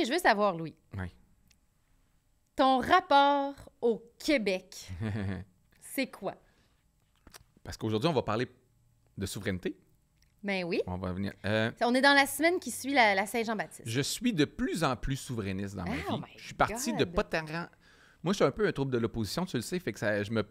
que je veux savoir, Louis, Oui. ton rapport au Québec, c'est quoi? Parce qu'aujourd'hui, on va parler de souveraineté. Ben oui. On va venir. On est dans la semaine qui suit la Saint-Jean-Baptiste. Je suis de plus en plus souverainiste dans ma Oh vie. my Je suis parti de God. pas tellement... Moi, je suis un peu un trouble de l'opposition, tu le sais. Fait que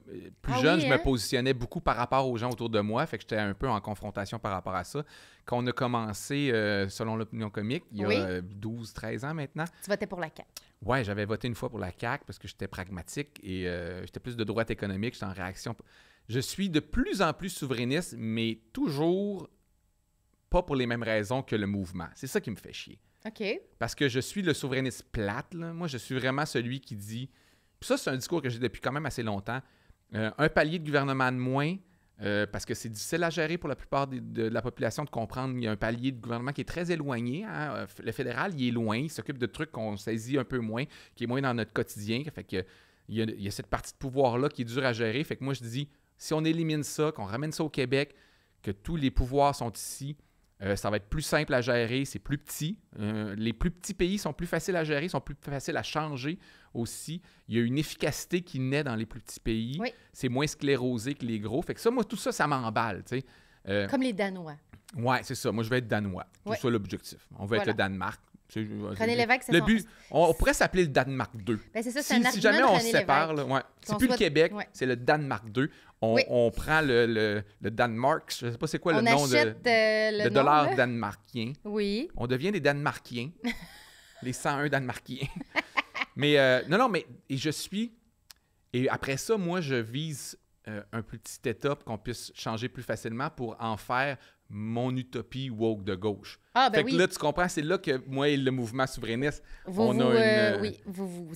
plus Ah jeune, oui, je me hein? positionnais beaucoup par rapport aux gens autour de moi. Fait que j'étais un peu en confrontation par rapport à ça. Quand on a commencé, selon l'opinion comique, il y a Oui. 12-13 ans maintenant, Tu votais pour la CAQ. ouais, j'avais voté une fois pour la CAQ parce que j'étais pragmatique et j'étais plus de droite économique, j'étais en réaction. Je suis de plus en plus souverainiste, mais toujours pas pour les mêmes raisons que le mouvement. C'est ça qui me fait chier. OK. Parce que je suis le souverainiste plate, là. Moi, je suis vraiment celui qui dit... Puis ça, c'est un discours que j'ai depuis quand même assez longtemps. Un palier de gouvernement de moins, parce que c'est difficile à gérer pour la plupart de la population de comprendre. Il y a un palier de gouvernement qui est très éloigné. Hein. Le fédéral, il est loin. Il s'occupe de trucs qu'on saisit un peu moins, qui est moins dans notre quotidien. Fait que il y a cette partie de pouvoir-là qui est dure à gérer. Fait que moi, je dis, si on élimine ça, qu'on ramène ça au Québec, que tous les pouvoirs sont ici, ça va être plus simple à gérer, c'est plus petit. Les plus petits pays sont plus faciles à gérer, sont plus faciles à changer aussi. Il y a une efficacité qui naît dans les plus petits pays. Oui. C'est moins sclérosé que les gros. Fait que ça, moi, tout ça, ça m'emballe, tu sais. Comme les Danois. Ouais, c'est ça. Moi, je vais être danois. Ouais. C'est ça l'objectif. On veut être Voilà. le Danemark. René Lévesque, c'est le son... but. On pourrait s'appeler le Danemark 2. Ben, c'est ça, c'est Si, un argument si jamais de on René se sépare, Lévesque. là, ouais. C'est Qu'on plus le soit- Québec, ouais. c'est le Danemark 2. Oui. On prend le Danemark, je ne sais pas c'est quoi le On nom achète le le dollar nom, là. danemarkien. Oui. On devient des Danemarkiens. Les 101 Danemarkiens. Mais non, mais et je suis... Et après ça, moi, je vise un petit étape qu'on puisse changer plus facilement pour en faire mon utopie woke de gauche. Ah, ben Fait que oui. là, tu comprends, c'est là que moi et le mouvement souverainiste, on a Oui,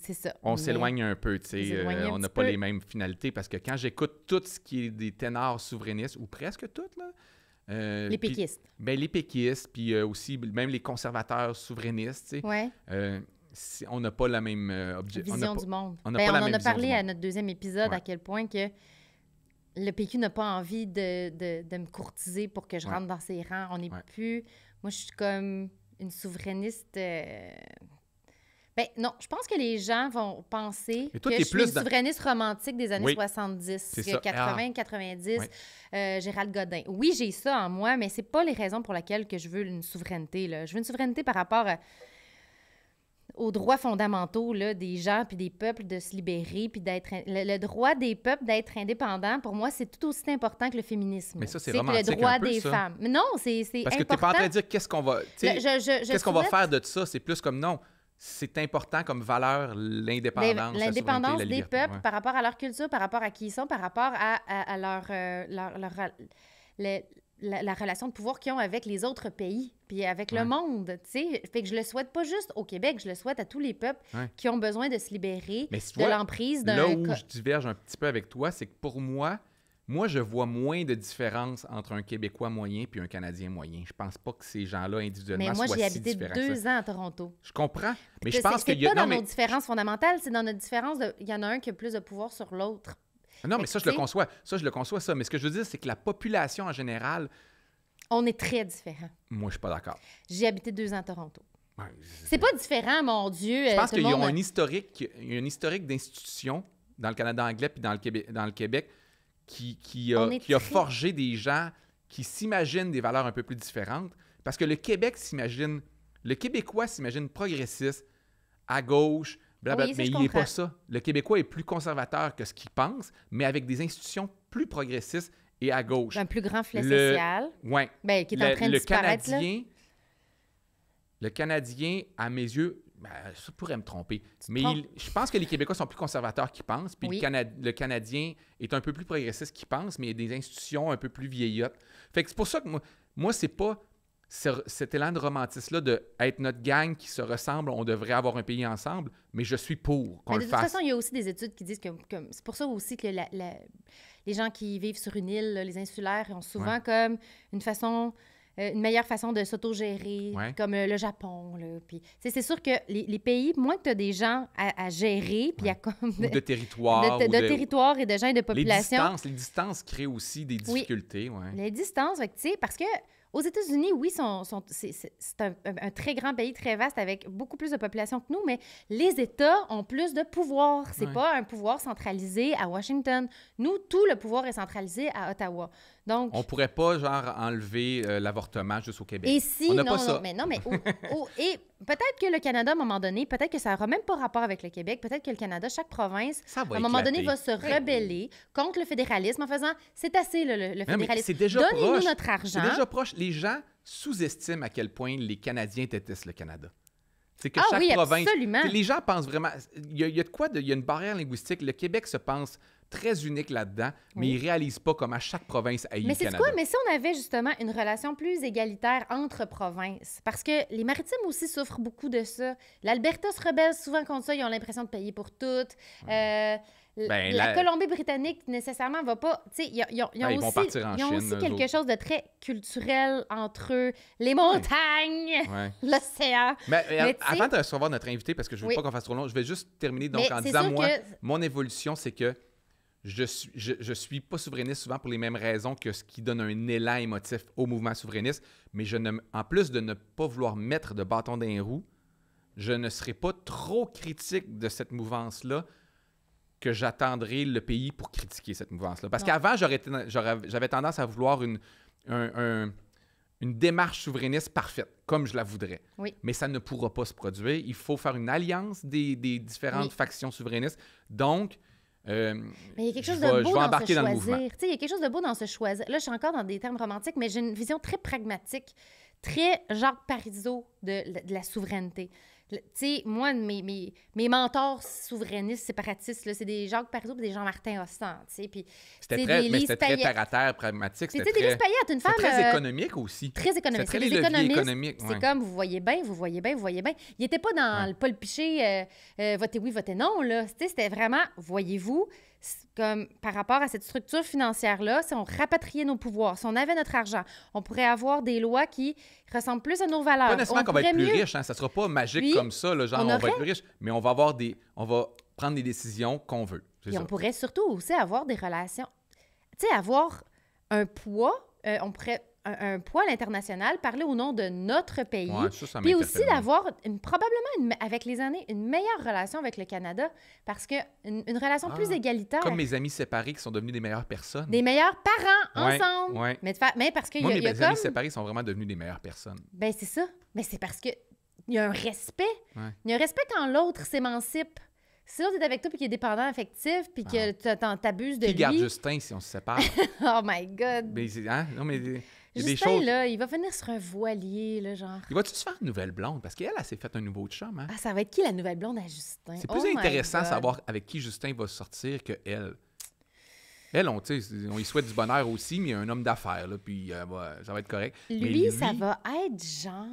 c'est ça. on Mais- s'éloigne un peu, tu Vous sais. éloignez un On n'a petit pas peu. les mêmes finalités parce que quand j'écoute tout ce qui est des ténors souverainistes, ou presque toutes, là. Les puis- péquistes. ben, les péquistes, puis aussi même les conservateurs souverainistes, tu sais. Oui. On n'a pas la même Vision du monde. on n'a Ben, pas la on en même a vision parlé du à monde. notre deuxième épisode Ouais. à quel point que le PQ n'a pas envie de me courtiser pour que je Ouais. rentre dans ses rangs. On n'est Ouais. plus... Moi, je suis comme une souverainiste... Ben non, je pense que les gens vont penser Mais toi, que t'es je suis plus une dans- souverainiste romantique des années Oui. 70, C'est ça. 80, 90, Ouais. Gérald Godin. Oui, j'ai ça en moi, mais c'est pas les raisons pour lesquelles que je veux une souveraineté, là. Je veux une souveraineté par rapport aux droits fondamentaux là, des gens puis des peuples de se libérer puis d'être... Le droit des peuples d'être indépendants, pour moi, c'est tout aussi important que le féminisme. Mais ça, c'est que romantique le droit un peu, des ça. femmes. Mais non, c'est Parce que tu important. n'es pas en train de dire qu'est-ce qu'on va... tu sais, qu'est-ce qu'on va souhaite faire de ça? C'est plus comme non. C'est important comme valeur, l'indépendance, la l'indépendance souveraineté, la des liberté. peuples Ouais. par rapport à leur culture, par rapport à qui ils sont, par rapport à la relation de pouvoir qu'ils ont avec les autres pays, puis avec Ouais. le monde, tu sais. Fait que je le souhaite pas juste au Québec, je le souhaite à tous les peuples Ouais. qui ont besoin de se libérer Mais tu de vois, l'emprise là d'un... où je diverge un petit peu avec toi, c'est que pour moi, je vois moins de différence entre un Québécois moyen puis un Canadien moyen. Je pense pas que ces gens-là, individuellement, Mais moi, soient j'ai si habité différents que ça. 2 ans à Toronto. Je comprends, mais je C'est- pense c'est qu'il y a... pas dans Non, mais, nos différences fondamentales, c'est dans notre différence de... Il y en a un qui a plus de pouvoir sur l'autre. non, mais Fait ça, que, je le tu sais- conçois. Ça, je le conçois, ça. Mais ce que je veux dire, c'est que la population en général, On est très différents. moi, je suis pas d'accord. J'ai habité 2 ans à Toronto. Ouais, C'est pas différent, mon Dieu. Je pense tout le qu'il y a monde- un historique, d'institutions dans le Canada anglais puis dans le Québec qui On est a très- forgé des gens qui s'imaginent des valeurs un peu plus différentes. Parce que le Québécois s'imagine progressiste, à gauche, blablabla, Oui, ça, mais je il n'est comprends. pas ça. Le Québécois est plus conservateur que ce qu'il pense, mais avec des institutions plus progressistes et à gauche. Un plus grand filet Le- social, Ouais. ben, qui est en train de disparaître. Là. Le Canadien, à mes yeux, ben, ça pourrait me tromper, mais trompes. je pense que les Québécois sont plus conservateurs qu'ils pensent, puis Oui. le Canadien est un peu plus progressiste qu'il pense, mais il y a des institutions un peu plus vieillottes. Fait que c'est pour ça que moi c'est pas cet élan de romantisme-là de être notre gang qui se ressemble, on devrait avoir un pays ensemble, mais je suis pour qu'on Mais le de toute fasse. façon, il y a aussi des études qui disent que c'est pour ça aussi que les gens qui vivent sur une île, là, les insulaires, ont souvent comme une meilleure façon de s'autogérer, Ouais. comme le Japon. Là. Puis, c'est sûr que les pays, moins que tu as des gens à gérer, puis il y a comme Ou de territoire. de ou territoire et de gens et de population. Les distances créent aussi des Oui. difficultés. Ouais. Les distances, fait que, tu sais, parce que Aux États-Unis, oui, c'est un très grand pays, très vaste, avec beaucoup plus de population que nous, mais les États ont plus de pouvoir. C'est pas un pouvoir centralisé à Washington. Nous, tout le pouvoir est centralisé à Ottawa. Donc, on pourrait pas, genre, enlever l'avortement juste au Québec. et si, on n'a non, pas ça. non, mais et peut-être que le Canada, à un moment donné, peut-être que ça n'aura même pas rapport avec le Québec, peut-être que le Canada, chaque province, Ça va à un moment donné, éclater. va se rebeller contre le fédéralisme en faisant « c'est assez, le Non, mais fédéralisme. c'est déjà Donnez-nous proche. notre C'est argent. déjà proche. Les gens sous-estiment à quel point les Canadiens détestent le Canada. C'est que Ah chaque oui, province... absolument. Les gens pensent vraiment... Il y a de quoi? Il y a une barrière linguistique. Le Québec se pense très unique là-dedans, mais ils ne réalisent pas comment chaque province haït Mais le c'est Canada. quoi? Mais si on avait justement une relation plus égalitaire entre provinces, parce que les Maritimes aussi souffrent beaucoup de ça. L'Alberta se rebelle souvent contre ça, ils ont l'impression de payer pour tout. La Colombie-Britannique, nécessairement, va pas... Tu sais, ils vont aussi, partir en ils ont Chine, aussi eux quelque autres. chose de très culturel entre eux. Les montagnes, Ouais. l'océan. Mais Mais tu sais- avant de recevoir notre invité, parce que je ne veux Oui. pas qu'on fasse trop long, je vais juste terminer donc Mais en c'est disant, sûr moi, que- mon évolution, c'est que je suis pas souverainiste souvent pour les mêmes raisons que ce qui donne un élan émotif au mouvement souverainiste, mais en plus de ne pas vouloir mettre de bâton dans les roues, je ne serai pas trop critique de cette mouvance-là que j'attendrai le pays pour critiquer cette mouvance-là. Parce Non. qu'avant, j'avais tendance à vouloir une démarche souverainiste parfaite, comme je la voudrais. Oui. Mais ça ne pourra pas se produire. Il faut faire une alliance des différentes Oui. factions souverainistes. Donc, Mais il y a quelque chose je vais de beau dans embarquer se dans le choisir. mouvement. Tu sais, il y a quelque chose de beau dans se choisir. Là, je suis encore dans des termes romantiques, mais j'ai une vision très pragmatique, très Jacques Parizeau de la souveraineté. Tu sais, moi, mes mentors souverainistes, séparatistes, là, c'est des Jacques Parizeau et des Jean-Martin Hossan. Tu sais, puis c'était c'est très, des mais Lise c'était très Payette. terre-à-terre, pragmatique. Puis, C'était tu sais, des Lise très, Payette, une c'est femme très économique aussi. très économique. C'est très C'est les des leviers économistes. économiques. C'est ouais. comme, vous voyez bien, vous voyez bien, vous voyez bien. Il n'était pas dans Paul Piché, votez oui, votez non. Là. Tu sais, c'était vraiment, voyez-vous, comme par rapport à cette structure financière-là, si on rapatriait nos pouvoirs, si on avait notre argent, on pourrait avoir des lois qui ressemblent plus à nos valeurs. Pas nécessairement On qu'on va être pourrait plus mieux- riche, hein. Ça sera pas magique Puis, comme ça, là, genre on on va aurait- être plus riche, mais on va prendre des décisions qu'on veut. C'est Puis ça. on pourrait surtout aussi avoir des relations, tu sais, avoir un poids, on pourrait un poids à l'international, parler au nom de notre pays. Ouais, ça Puis m'interpelle, aussi moi. d'avoir avec les années, une meilleure relation avec le Canada, parce que une relation Ah, plus égalitaire, Comme mes amis séparés qui sont devenus des meilleures personnes. des meilleurs parents Ouais, ensemble. ouais. Mais parce qu'il Moi, y a mes comme... amis séparés sont vraiment devenus des meilleures personnes. Ben c'est ça. Mais c'est parce que il y a un respect. Ouais. Il y a un respect quand l'autre s'émancipe. Si l'autre est avec toi puis qu'il est dépendant affectif puis que t'abuses de Qui garde lui... Justin si on se sépare? Oh my God! Mais, hein? Non, mais il y a des Justin, choses... là, il va finir sur un voilier, là, genre... Il va-tu se faire une nouvelle blonde? Parce qu'elle, elle s'est fait un nouveau chum, hein? Ah, ça va être qui la nouvelle blonde à Justin? C'est Oh plus my intéressant de God. savoir avec qui Justin va sortir que elle. Elle, on y souhaite du bonheur aussi, mais il y a un homme d'affaires, là, puis ça va être correct. Mais Lui, ça va être genre...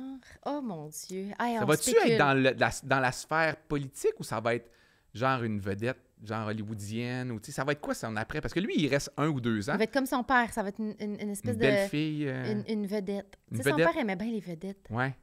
Oh mon Dieu! Hey, Ça on va-tu spécule. être dans la sphère politique ou ça va être genre une vedette, genre hollywoodienne? Ou, ça va être quoi son après? Parce que lui, il reste 1 ou 2 ans. Ça va être comme son père. Ça va être une espèce Une de... belle fille. Une vedette. une Tu sais, son vedette. père aimait bien les vedettes. Ouais.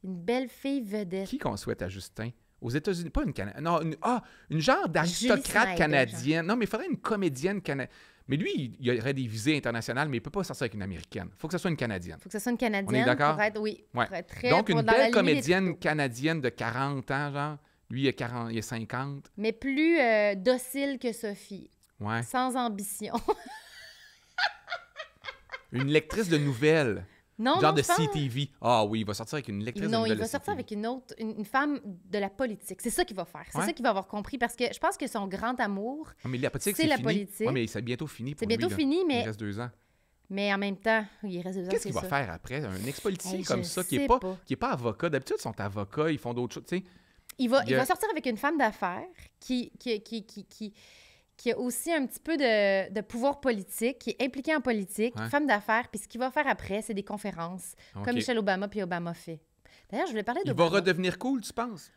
Une belle fille vedette. Qui qu'on souhaite à Justin? Aux États-Unis, pas une Canadienne. Non, une genre Julie d'aristocrate Snyder, canadienne. Non, mais il faudrait une comédienne canadienne. Mais lui, il y aurait des visées internationales, mais il ne peut pas sortir avec une américaine. Il faut que ce soit une Canadienne. Faut que ce soit une Canadienne. On est d'accord? Pour être, oui, Ouais. pour être très... Donc, pour une dans la belle lignée des comédienne Trudeau. canadienne de 40 ans, genre. Lui, il a 50. Mais plus docile que Sophie. Ouais. Sans ambition. Une lectrice de nouvelles. Non, genre non, de je pense- CTV. Ah oui, il va sortir avec une lectrice de Non, nouvelles. il va de sortir CTV. avec une autre, une femme de la politique. C'est ça qu'il va faire. C'est Ouais. ça qu'il va avoir compris. Parce que je pense que son grand amour, Ah, mais la politique, c'est c'est la fini. politique. Ouais, mais c'est bientôt fini pour c'est lui, bientôt là. fini, Il mais, reste 2 ans. mais en même temps, il reste 2 ans, Qu'est-ce c'est qu'il va ça. faire après? Un ex-politicien Hey, comme je ça, qui sais est pas. pas avocat. D'habitude, ils sont avocats, ils font d'autres choses. Tu sais, Il va Il y a- sortir avec une femme d'affaires qui a aussi un petit peu de pouvoir politique, qui est impliquée en politique, Ouais. femme d'affaires. Puis ce qu'il va faire après, c'est des conférences, OK. comme Michelle Obama puis Obama fait. D'ailleurs, je voulais parler Il va d'Obama. redevenir cool, tu penses?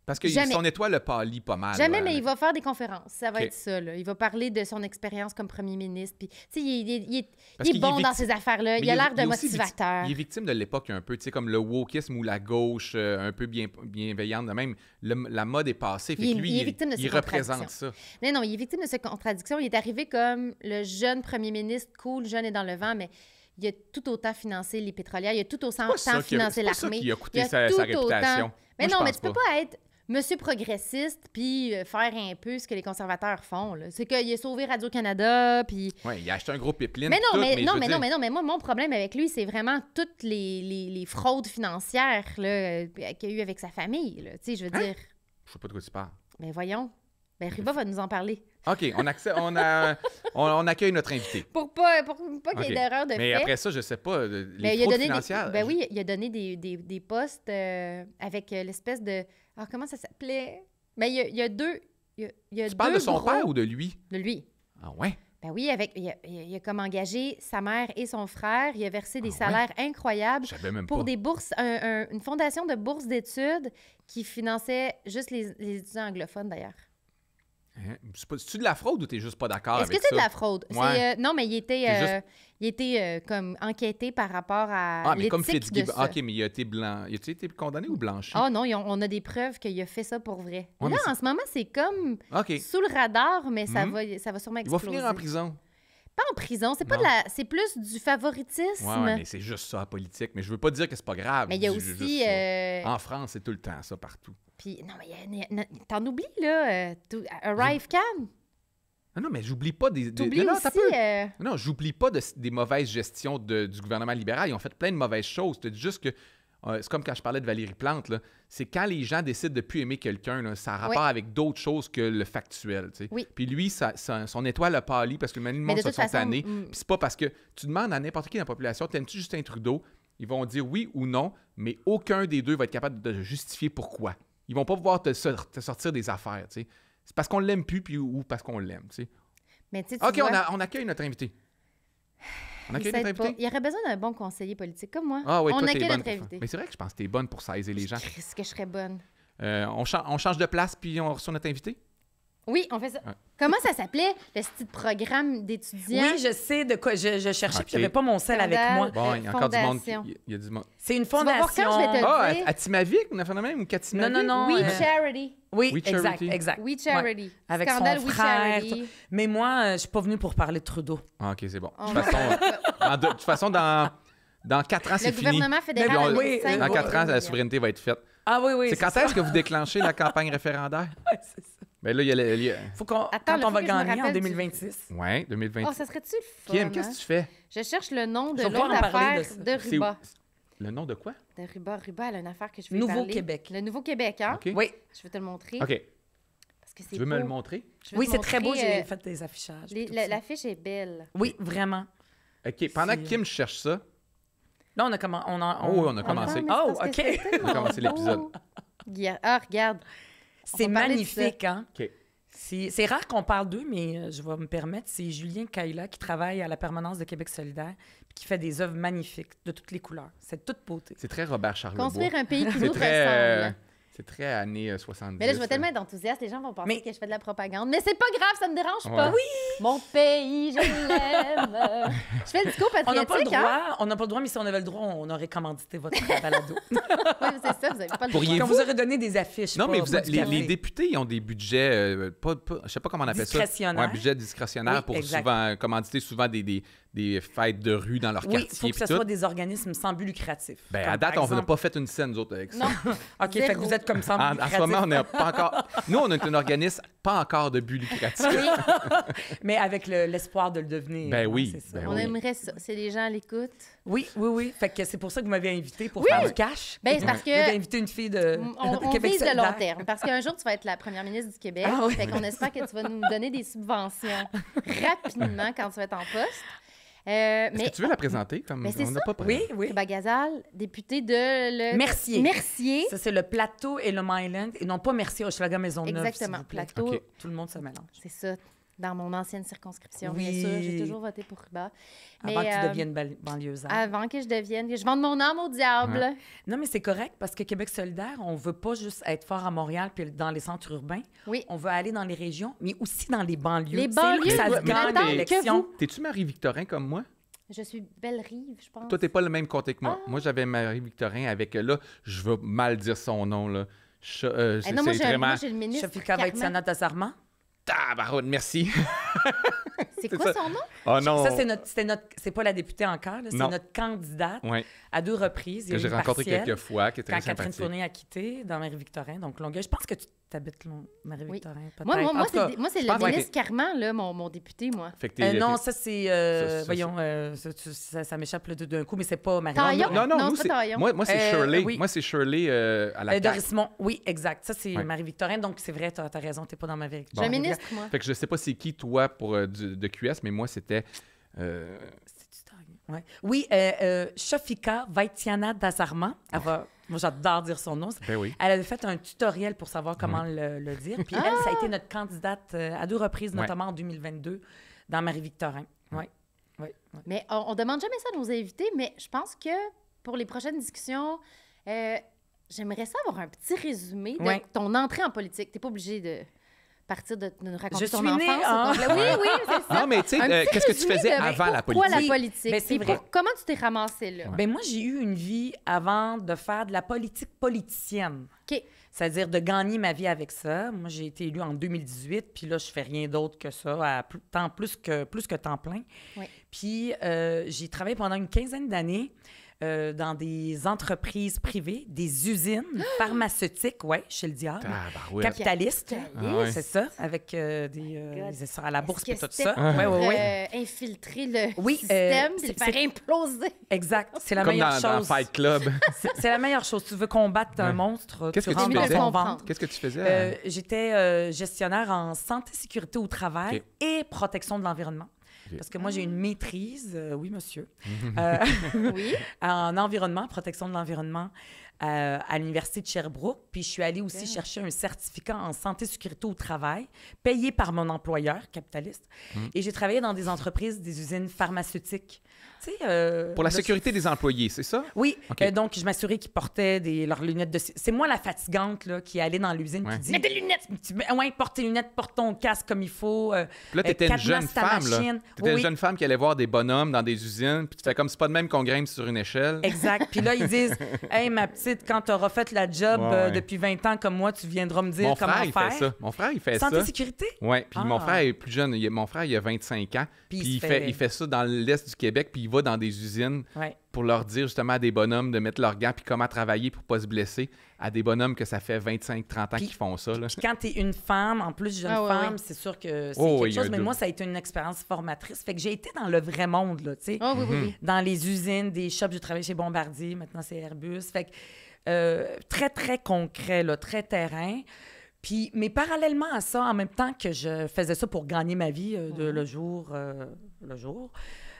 Parce que Jamais. son étoile le pâlit pas mal. Jamais, là, mais avec- il va faire des conférences. Ça va OK. être ça, là. Il va parler de son expérience comme premier ministre. Puis, tu sais, il est Parce qu'il est bon dans victime- ces affaires-là. Mais Il a l'air il de est aussi motivateur. Il est victime de l'époque un peu, tu sais, comme le wokisme ou la gauche un peu bienveillante de même. La mode est passée. Fait Il est- que lui, il est victime de ses il représente ça. Non, il est victime de cette contradiction. Il est arrivé comme le jeune premier ministre, cool, jeune et dans le vent, mais il a tout autant financé les pétrolières, il a tout autant C'est pas ça financé c'est pas ça l'armée. qui a coûté il a sa tout réputation. autant- Mais Moi, non, je mais pense tu peux pas être monsieur progressiste puis faire un peu ce que les conservateurs font. Là. C'est qu'il a sauvé Radio-Canada, puis... Oui, il a acheté un gros pipeline. Mais non, tout, mais, je non, veux mais dire, non, mais non, mais moi, mon problème avec lui, c'est vraiment toutes les fraudes financières là, qu'il y a eu avec sa famille. Là. Tu sais, je veux dire... Je sais pas de quoi tu parles. Mais voyons. Ben, Ruba va nous en parler. OK, on accueille notre invité. Pour pas qu'il y ait OK. d'erreur de Mais fait. après ça, je sais pas, les Ben, il a fraudes donné financières. ben oui, il a donné des postes avec l'espèce de... Ah, comment ça s'appelait? Ben, il y a deux... Il y a Tu parles deux de son gros- père ou de lui? De lui. Ah ouais? Ben oui, il a comme engagé sa mère et son frère. Il a versé des Ah ouais? salaires incroyables Je savais même pour pas. des bourses, une fondation de bourses d'études qui finançait juste les étudiants anglophones, d'ailleurs. Hein? C'est-tu de la fraude ou t'es juste pas d'accord Est-ce avec que c'est ça? de la fraude? Ouais. Non, mais il était, C'est juste- comme enquêté par rapport à Ah, mais comme l'éthique de Fitzgibbon. ça. OK, mais il a été blanc. Il a été condamné ou blanchi? Ah non, on a des preuves qu'il a fait ça pour vrai. Ouais, Là, mais en ce moment, c'est comme OK. sous le radar, mais Mhm. ça va sûrement Il va exploser. finir en prison. Pas en prison, c'est pas Non. c'est plus du favoritisme. Ouais, mais c'est juste ça, la politique. Mais je veux pas dire que c'est pas grave. Mais il y a Je dis aussi... juste ça. En France, c'est tout le temps ça, partout. Puis, non, mais t'en oublies, là, Arrive Can. Non, mais j'oublie pas des... T'oublies Non, aussi... t'as peu. Non, j'oublie pas des mauvaises gestions du gouvernement libéral. Ils ont fait plein de mauvaises choses. Je te dis juste que c'est comme quand je parlais de Valérie Plante. Là. C'est quand les gens décident de plus aimer quelqu'un, là, ça a rapport Oui. avec d'autres choses que le factuel. Tu sais. Oui. Puis lui, son étoile a pâli parce que le Mais monde de se toute sont façon, tannés. Puis c'est pas parce que tu demandes à n'importe qui dans la population, t'aimes-tu Justin Trudeau? Ils vont dire oui ou non, mais aucun des deux va être capable de justifier pourquoi. Ils vont pas pouvoir te sortir des affaires. Tu sais. C'est parce qu'on l'aime plus ou parce qu'on l'aime. Tu sais. Mais tu sais, tu OK, vois, on accueille notre invité. On il accueille notre s'aide pas. invité? Il aurait besoin d'un bon conseiller politique, comme moi. Ah oui, On toi, t'es accueille bonne notre pour ça. invité. Mais c'est vrai que je pense que t'es bonne pour saisir les gens. Est-ce que je serais bonne? On change de place puis on reçoit notre invité? Oui, on fait ça. Ouais. Comment ça s'appelait, le petit programme d'étudiants? Oui, je sais de quoi. Je cherchais, Ok. puis j'avais pas mon sel avec Scandale. moi. Bon, il y a encore du monde. Fondation. Il y a du monde. C'est une vas voir quand fondation. je vais te- Ah, dire- à Timavik, on a fait le même ou Katimavik? Non. We euh, Charity. Oui, We exact, Charity. exact. We Ouais. Charity. Avec Scandale son We frère. Charity. Mais moi, je suis pas venue pour parler de Trudeau. Ah, OK, c'est bon. On De va toute façon, faire- de toute façon, dans 4 ans, c'est Le fini. gouvernement fédéral Mais a oui, mis oui, 5 Dans 4 ans, la millions. souveraineté va être faite. Ah oui, oui. C'est quand ça. est-ce que vous déclenchez la campagne référendaire? Ouais, c'est ça. Ben là, il y a... Faut qu'on, Attends, quand là, on faut va que je me gagner en rappelle du- 2026. Ouais, 2020. Oh, ça serait-tu le fun? Kim, hein? qu'est-ce que tu fais? Je cherche le nom de Je vais pouvoir l'autre en parler affaire de de C'est Ruba. Le nom de quoi? De Ruba. Ruba, elle a une affaire que je veux Nouveau parler. Québec. Le Nouveau-Québec, hein? OK. Oui, Je vais te le montrer. OK. Parce que c'est Tu veux me le beau. montrer? Je vais oui, te c'est très beau. montrer, J'ai fait des affichages. puis tout ça. l'affiche est belle. Oui, vraiment. OK. Pendant que C'est- Kim cherche ça, Là, on a comment on a, Oh, on a commencé. mais c'est Oh, parce que OK. c'est tellement On a commencé l'épisode. beau. Ah, regarde. C'est va parler de magnifique, hein? OK. C'est rare qu'on parle d'eux, mais je vais me permettre. C'est Julien Kaila qui travaille à la permanence de Québec solidaire puis qui fait des œuvres magnifiques de toutes les couleurs. C'est de toute beauté. C'est très Robert Charlebois. Construire un pays qui C'est nous très, ressemble. c'est très années 70. Mais là, je vais tellement être enthousiaste, les gens vont penser Mais- que je fais de la propagande. Mais c'est pas grave, ça me dérange pas. Ouais. Mon pays, je l'aime. Je fais le discours On n'a pas le patriotique, hein? droit, on n'a pas le droit, mais si on avait le droit, on aurait commandité votre balado. Oui, c'est ça, vous avez pas le Pourriez- droit. Quand vous aurez donné des affiches. Non, pas- mais pas du les café. députés, ils ont des budgets, je sais pas comment on appelle ça. Discrétionnaires. Ouais, budget discrétionnaire Oui, pour exact. souvent commanditer souvent des fêtes de rue dans leur Oui, il faut quartier. que ce puis tout. soit des organismes sans but lucratif. Ben, Comme à date, par on n'a exemple- pas fait une scène, nous autres, avec ça. Non. OK, fait que vous êtes comme sans but En lucratif. ce moment, on n'est pas encore. Nous, on est un organisme pas encore de but lucratif. Mais avec l'espoir de le devenir. Ben hein, oui, c'est ça. ben On oui. aimerait ça. C'est les gens à l'écoute. Oui, oui, oui. Fait que c'est pour ça que vous m'avez invité pour Oui. faire du cash. Ben, c'est parce Vous avez que invité une fille de, on de Québec vise le long solidaire. terme. Parce qu'un jour, tu vas être la première ministre du Québec. Ah oui. Fait qu'on espère que tu vas nous donner des subventions rapidement quand tu vas être en poste. Est-ce Mais que tu veux la présenter? Comme Mais c'est on n'a ça. pas Oui, oui. Ruba Gazal, député de le... Mercier. Mercier. Ça, c'est le plateau et le Myland. Et non pas Mercier, Hochelaga, Maisonneuve, Exactement. s'il vous plaît. Plateau. OK. Tout le monde se mélange. C'est ça. Dans mon ancienne circonscription, Oui. bien sûr. J'ai toujours voté pour Ruba. Avant que tu euh, deviennes banlieusard. Avant que je devienne... Que je vende mon âme au diable. Ouais. Non, mais c'est correct parce que Québec solidaire, on veut pas juste être fort à Montréal puis dans les centres urbains. Oui. On veut aller dans les régions, mais aussi dans les banlieues. Les C'est là banlieues, que ça se mais gagne toi, l'élection. T'es-tu Marie-Victorin comme moi? Je suis Belle-Rive, je pense. Toi, t'es pas le même côté que moi. Ah. Moi, j'avais Marie-Victorin avec, là, je vais mal dire son nom, là. Eh non, moi, j'ai le ministre Shafika Carman. Vaitiana Tassarman. Tabarouette, merci. C'est quoi son nom? Oh non. Ça, c'est pas la députée encore, là, c'est Non. notre candidate Ouais, à 2 reprises. Il y a que eu j'ai une rencontré partielle quelques fois, qui est quand très Catherine sympathique. Fournier a quitté dans Marie-Victorin, donc Longueuil. Je pense que tu t'habites Marie-Victorin, peut-être. Moi, En tout cas, moi, c'est je le pense que- Denis Carman, là, mon député, moi. Fait que t'es- non, t'es- ça, c'est... ça, voyons, ça m'échappe là, d'un coup, mais c'est pas Marie-Victorin. Taillon? Non, Non, nous, c'est c'est... pas Taillon. Moi, c'est Shirley. oui. Moi, c'est Shirley à la CAQ. Doris Mont, oui, exact. Ça, c'est Ouais. Marie-Victorin, donc c'est vrai, t'as raison, t'es pas dans Marie-Victorin. Je suis un ministre, moi. Fait que je sais pas c'est qui, toi, pour de QS, mais moi, c'était... Ouais. Oui, Shafika Vaitiana Dazarman. Moi, j'adore dire son nom. Ben oui. Elle avait fait un tutoriel pour savoir comment le dire. Puis elle, ça a été notre candidate à 2 reprises, Ouais. notamment en 2022, dans Marie-Victorin. Oui. Mais on demande jamais ça à nos invités, mais je pense que pour les prochaines discussions, j'aimerais ça avoir un petit résumé de Ouais. ton entrée en politique. T'es pas obligé de partir de nous raconter Je ton suis née enfance. en- au complet. Oui, c'est ça. Non, mais tu sais, Un petit qu'est-ce que tu résumé faisais de avant la pourquoi politique? la politique? Ben, c'est Puis vrai. comment tu t'es ramassée là? Ben moi, j'ai eu une vie avant de faire de la politique politicienne. OK. C'est-à-dire de gagner ma vie avec ça. Moi, j'ai été élue en 2018, puis là, je fais rien d'autre que ça, à plus que temps plein. Oui. Puis j'ai travaillé pendant une quinzaine d'années dans des entreprises privées, des usines pharmaceutiques, ouais, chez le diable, Tabarouette. capitalistes. Ah ouais. C'est ça, avec des essais à la bourse et Est-ce tout que ça. c'était Ouais, pour, ouais, ouais. infiltrer le Oui, système puis le c'est- faire imploser. Exact, c'est la Comme meilleure dans chose. Fight Club. C'est la meilleure chose. Tu veux combattre un Ouais. monstre, Qu'est-ce tu que tu rentres dans faisais? son Comprendre. ventre. Qu'est-ce que tu faisais? J'étais gestionnaire en santé, sécurité au travail OK. et protection de l'environnement. OK. Parce que moi, j'ai une maîtrise, oui, monsieur, Oui. en environnement, protection de l'environnement à l'Université de Sherbrooke. Puis je suis allée aussi chercher un certificat en santé, sécurité au travail, payé par mon employeur capitaliste. Et j'ai travaillé dans des entreprises, des usines pharmaceutiques. Tu sais, Pour la le- sécurité des employés, c'est ça? Oui, OK. donc je m'assurais qu'ils portaient leurs lunettes de... C'est moi la fatigante là, qui allait dans l'usine Ouais. qui dit... Mets tes lunettes! Oui, porte tes lunettes, porte ton casque comme il faut. Puis là, t'étais une cadenasse jeune ta femme, là. machine. T'étais une Oui, jeune femme qui allait voir des bonhommes dans des usines, puis tu fais comme c'est pas de même qu'on grimpe sur une échelle. exact. Puis là, ils disent Hey, ma petite, quand tu auras fait la job Ouais, ouais. depuis 20 ans comme moi, tu viendras me dire Mon comment frère, il faire. fait ça. Mon frère, il fait Santé, ça. sécurité? Oui, puis mon Ah. frère est plus jeune. Mon frère, il a 25 ans. Puis Puis il il se fait... fait- il fait ça dans l'est du Québec, puis il va dans des usines Ouais. pour leur dire justement à des bonhommes de mettre leurs gants, puis comment travailler pour pas se blesser, à des bonhommes que ça fait 25-30 ans Puis- qu'ils font ça. Là. Puis quand tu es une femme, en plus jeune Ah, ouais, femme, ouais. c'est sûr que c'est Oh, oui, quelque il y a chose. Mais deux. moi, ça a été une expérience formatrice. Fait que j'ai été dans le vrai monde, là, tu sais. Oh, oui, oui, Mhm. oui. Dans les usines, des shops. J'ai travaillé chez Bombardier, maintenant c'est Airbus. Fait que très, très concret, là, très terrain. Puis, mais parallèlement à ça, en même temps que je faisais ça pour gagner ma vie le jour,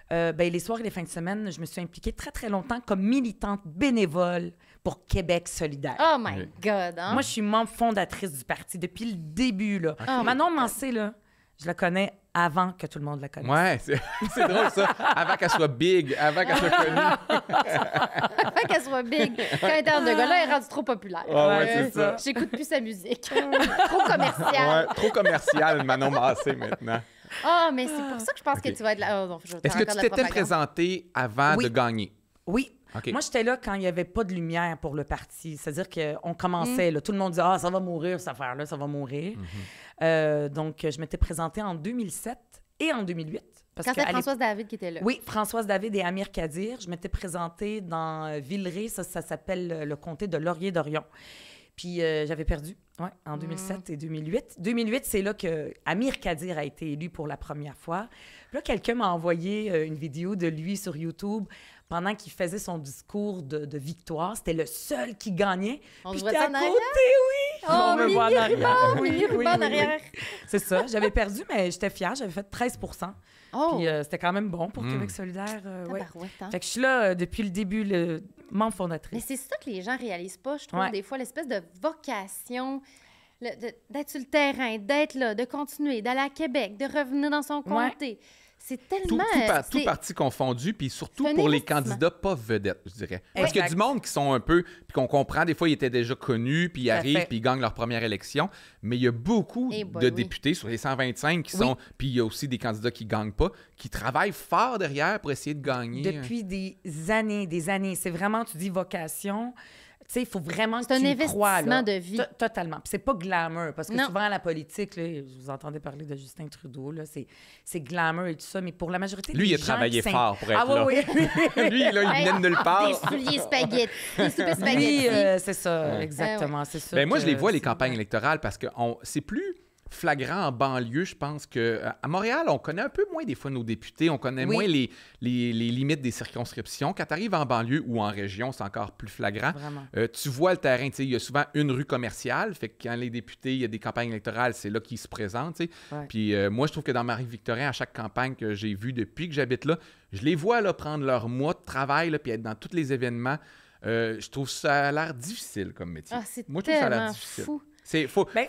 ben, les soirs et les fins de semaine, je me suis impliquée très, très longtemps comme militante bénévole pour Québec solidaire. Oh my Oui. God, hein? Moi, je suis membre fondatrice du parti depuis le début. Là. Ah, Manon Mancé, là, je la connais avant que tout le monde la connaisse. Ouais, c'est drôle ça. Avant qu'elle soit big, avant qu'elle soit connue. Avant qu'elle soit big. Quand elle était en de gars, là, elle est rendue trop populaire. Ah ouais, c'est ça. J'écoute plus sa musique. Trop commercial. Ouais, trop commercial, Manon Massé, maintenant. Ah, mais c'est pour ça que je pense que Ok. tu vas être là. Oh, non, je vais Est-ce faire que encore tu de la t'étais propagande. présenté avant Oui. de gagner? Oui. OK. Moi, j'étais là quand il n'y avait pas de lumière pour le parti. C'est-à-dire qu'on commençait, là, tout le monde disait « Ah, ça va mourir, cette affaire-là, ça va mourir Donc, je m'étais présentée en 2007 et en 2008. Parce Quand que c'est à Françoise David qui était là. Oui, Françoise David et Amir Kadir. Je m'étais présentée dans Villeray, ça s'appelle le comté de Laurier-Dorion. Puis j'avais perdu, en 2007 et 2008. 2008, c'est là que Amir Kadir a été élu pour la première fois. Puis là, quelqu'un m'a envoyé une vidéo de lui sur YouTube pendant qu'il faisait son discours de victoire. C'était le seul qui gagnait. On Puis te voit j'étais ça à en côté, arrière? oui! Oh, On me voit en mini arrière. ruban, mini ruban en arrière. C'est ça. J'avais perdu, mais j'étais fière. J'avais fait 13 Oh, Puis c'était quand même bon pour Québec solidaire. Ouais. tabarouette, hein? Fait que je suis là depuis le début, le membre fondatrice. Mais c'est ça que les gens réalisent pas, je trouve, Ouais. des fois, l'espèce de vocation d'être sur le terrain, d'être là, de continuer, d'aller à Québec, de revenir dans son Ouais. comté. C'est Tout, tellement... tout c'est- parti confondu, puis surtout C'est un pour les investissement. candidats pas vedettes, je dirais. Parce qu'il y a Exact. du monde qui sont un peu, puis qu'on comprend, des fois, ils étaient déjà connus, puis ils Tout à arrivent, fait. puis ils gagnent leur première élection. Mais il y a beaucoup Eh boy, de oui. députés sur les 125 qui Oui. sont, puis il y a aussi des candidats qui gagnent pas, qui travaillent fort derrière pour essayer de gagner. Depuis des années. C'est vraiment, tu dis vocation. Tu sais, il faut vraiment que C'est un tu y crois. investissement de vie. Totalement. Puis c'est pas glamour, parce que Non. souvent, à la politique, là, vous entendez parler de Justin Trudeau, là, c'est glamour et tout ça, mais pour la majorité Lui, des il a gens travaillé qui fort pour être Ah là. oui, oui. Lui, là, il venait de nulle part. Des souliers spaghetti, des soupes spaghetti. Lui, c'est ça, Ouais. exactement, c'est ça. Ben, moi, je les que vois, les c'est- campagnes électorales, parce que c'est plus flagrant en banlieue, je pense que à Montréal, on connaît un peu moins des fois nos députés, on connaît Oui. moins les limites des circonscriptions. Quand tu arrives en banlieue ou en région, c'est encore plus flagrant. Vraiment. Tu vois le terrain, tu sais, il y a souvent une rue commerciale, fait que quand les députés, il y a des campagnes électorales, c'est là qu'ils se présentent, tu sais. Ouais. Puis moi, je trouve que dans Marie-Victorin, à chaque campagne que j'ai vue depuis que j'habite là, je les vois là, prendre leur mois de travail, là, puis être dans tous les événements. Je trouve ça a l'air difficile comme métier. Ah, c'est Moi, je trouve ça a l'air tellement difficile. fou. Faut, Ben,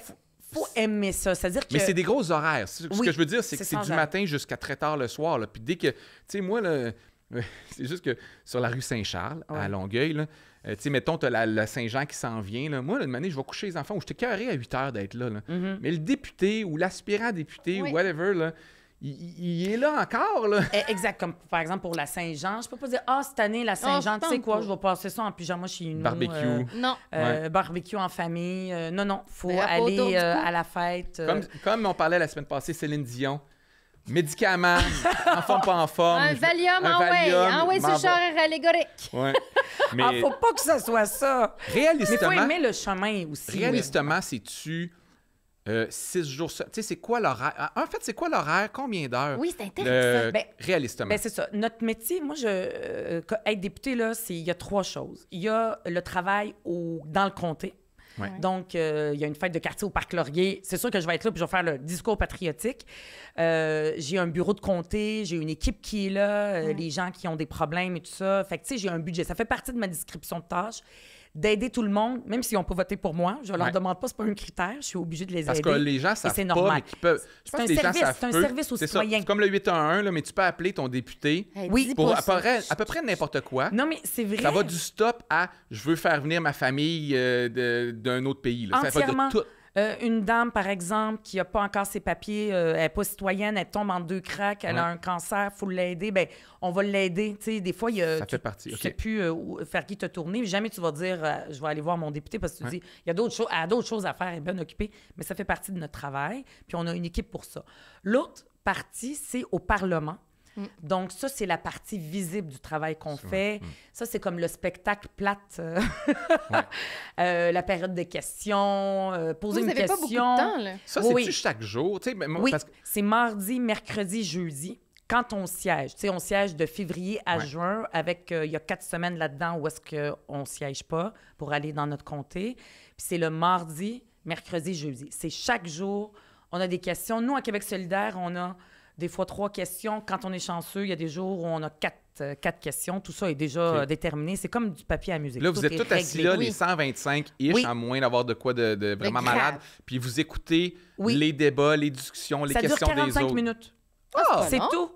faut aimer ça. C'est-à-dire que... mais c'est des gros horaires. Ce Oui, que je veux dire, c'est que c'est c'est sans du arrêt. matin jusqu'à très tard le soir. Là. Puis dès que... Tu sais, moi, là, c'est juste que sur la rue Saint-Charles, à Ouais. Longueuil, là, tu sais, mettons, tu as la Saint-Jean qui s'en vient. Là. Moi, là, une année, je vais coucher les enfants où j'étais carré à 8 heures d'être là. Mhm. Mais le député ou l'aspirant député Oui. ou whatever, là, il est là encore. Là. Exact, comme par exemple pour la Saint-Jean. Je peux pas dire, cette année, la Saint-Jean, je tu sais tente quoi, pas. je vais passer ça en pyjama chez nous. Barbecue. Non. Barbecue en famille. Non, faut Drapeau autour aller du cou. à la fête. Comme on parlait la semaine passée, Céline Dion. Médicaments, en forme, pas en forme. Un Valium en way. En way sur le char allégorique. Ouais. Mais Ah, faut pas que ça soit ça. Mais faut réalistement, aimer le chemin aussi. réalistement, c'est-tu 6 jours... Tu sais, c'est quoi l'horaire? En fait, c'est quoi l'horaire? Combien d'heures? Oui, c'est intéressant. Ben, réalistement. Ben, c'est ça. Notre métier, moi, être député, là, il y a 3 choses. Il y a le travail dans le comté. Ouais. Donc, il y a une fête de quartier au Parc Laurier. C'est sûr que je vais être là puis je vais faire le discours patriotique. J'ai un bureau de comté, j'ai une équipe qui est là, les gens qui ont des problèmes et tout ça. Fait que, tu sais, j'ai un budget. Ça fait partie de ma description de tâches d'aider tout le monde, même s'ils n'ont pas voté pour moi. Je leur Ouais. demande pas, c'est pas un critère. Je suis obligée de les Parce aider. que les gens savent c'est pas, normal. mais qui peuvent... Je C'est pense un que les gens service, savent c'est un peu. service aux C'est ça. citoyens. C'est comme le 811, là, mais tu peux appeler ton député Hey, Oui. dis pour pas à ça. peu près n'importe quoi. Non, mais c'est vrai. Ça va du stop à « je veux faire venir ma famille d'un autre pays ». là. Ça va Entièrement. de tout. Une dame, par exemple, qui n'a pas encore ses papiers, elle n'est pas citoyenne, elle tombe en 2 cracks, elle a Ouais. un cancer, il faut l'aider, ben on va l'aider. Tu sais, des fois, il y a, Ça fait partie, tu OK. sais plus faire qui te tourner. Jamais tu vas dire, je vais aller voir mon député parce que tu Ouais. dis, il y a d'autres choses, elle a d'autres choses à faire, elle est bien occupée, mais ça fait partie de notre travail. Puis on a une équipe pour ça. L'autre partie, c'est au Parlement. Donc, ça, c'est la partie visible du travail qu'on fait. Ça, c'est comme le spectacle plate, la période de questions, poser Vous une n'avez pas question. beaucoup de temps, là. Ça, Oui, c'est-tu oui. chaque jour? Tu sais, ben, moi, Oui, parce que- c'est mardi, mercredi, jeudi. Quand on siège, tu sais, on siège de février à Ouais. juin avec, il y a 4 semaines là-dedans où est-ce qu'on ne siège pas pour aller dans notre comté. Puis c'est le mardi, mercredi, jeudi. C'est chaque jour, on a des questions. Nous, à Québec solidaire, on a des fois 3 questions. Quand on est chanceux, il y a des jours où on a 4 questions. Tout ça est déjà OK. déterminé. C'est comme du papier à musique. Là, vous êtes est tous assis réglé. là, Oui. les 125-ish, Oui. à moins d'avoir de quoi de vraiment grave. malade. Puis vous écoutez Oui. les débats, les discussions, les Ça dure questions des 45 autres. minutes. Ah! C'est long. tout.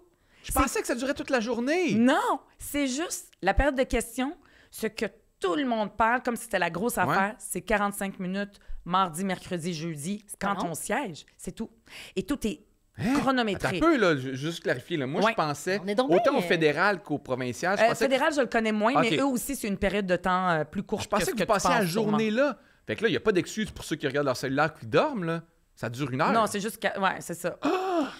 Je pensais que ça durait toute la journée. Non, c'est juste la période de questions, ce que tout le monde parle, comme si c'était la grosse affaire, c'est 45 minutes, mardi, mercredi, jeudi, pas quand long. on siège. C'est tout. Et tout est Hein? Attends chronométré. un peu, là, juste clarifier. Là. Moi, Ouais. je pensais, On est donc autant bien, au fédéral qu'au provincial, je pensais, Fédéral, je le connais moins, OK. mais eux aussi, c'est une période de temps plus courte je pensais ce que que vous tu passiez la penses sûrement. journée là. Fait que là, il n'y a pas d'excuse pour ceux qui regardent leur cellulaire qui dorment. Là. Ça dure 1 heure. Non, c'est juste que... Ouais, c'est ça.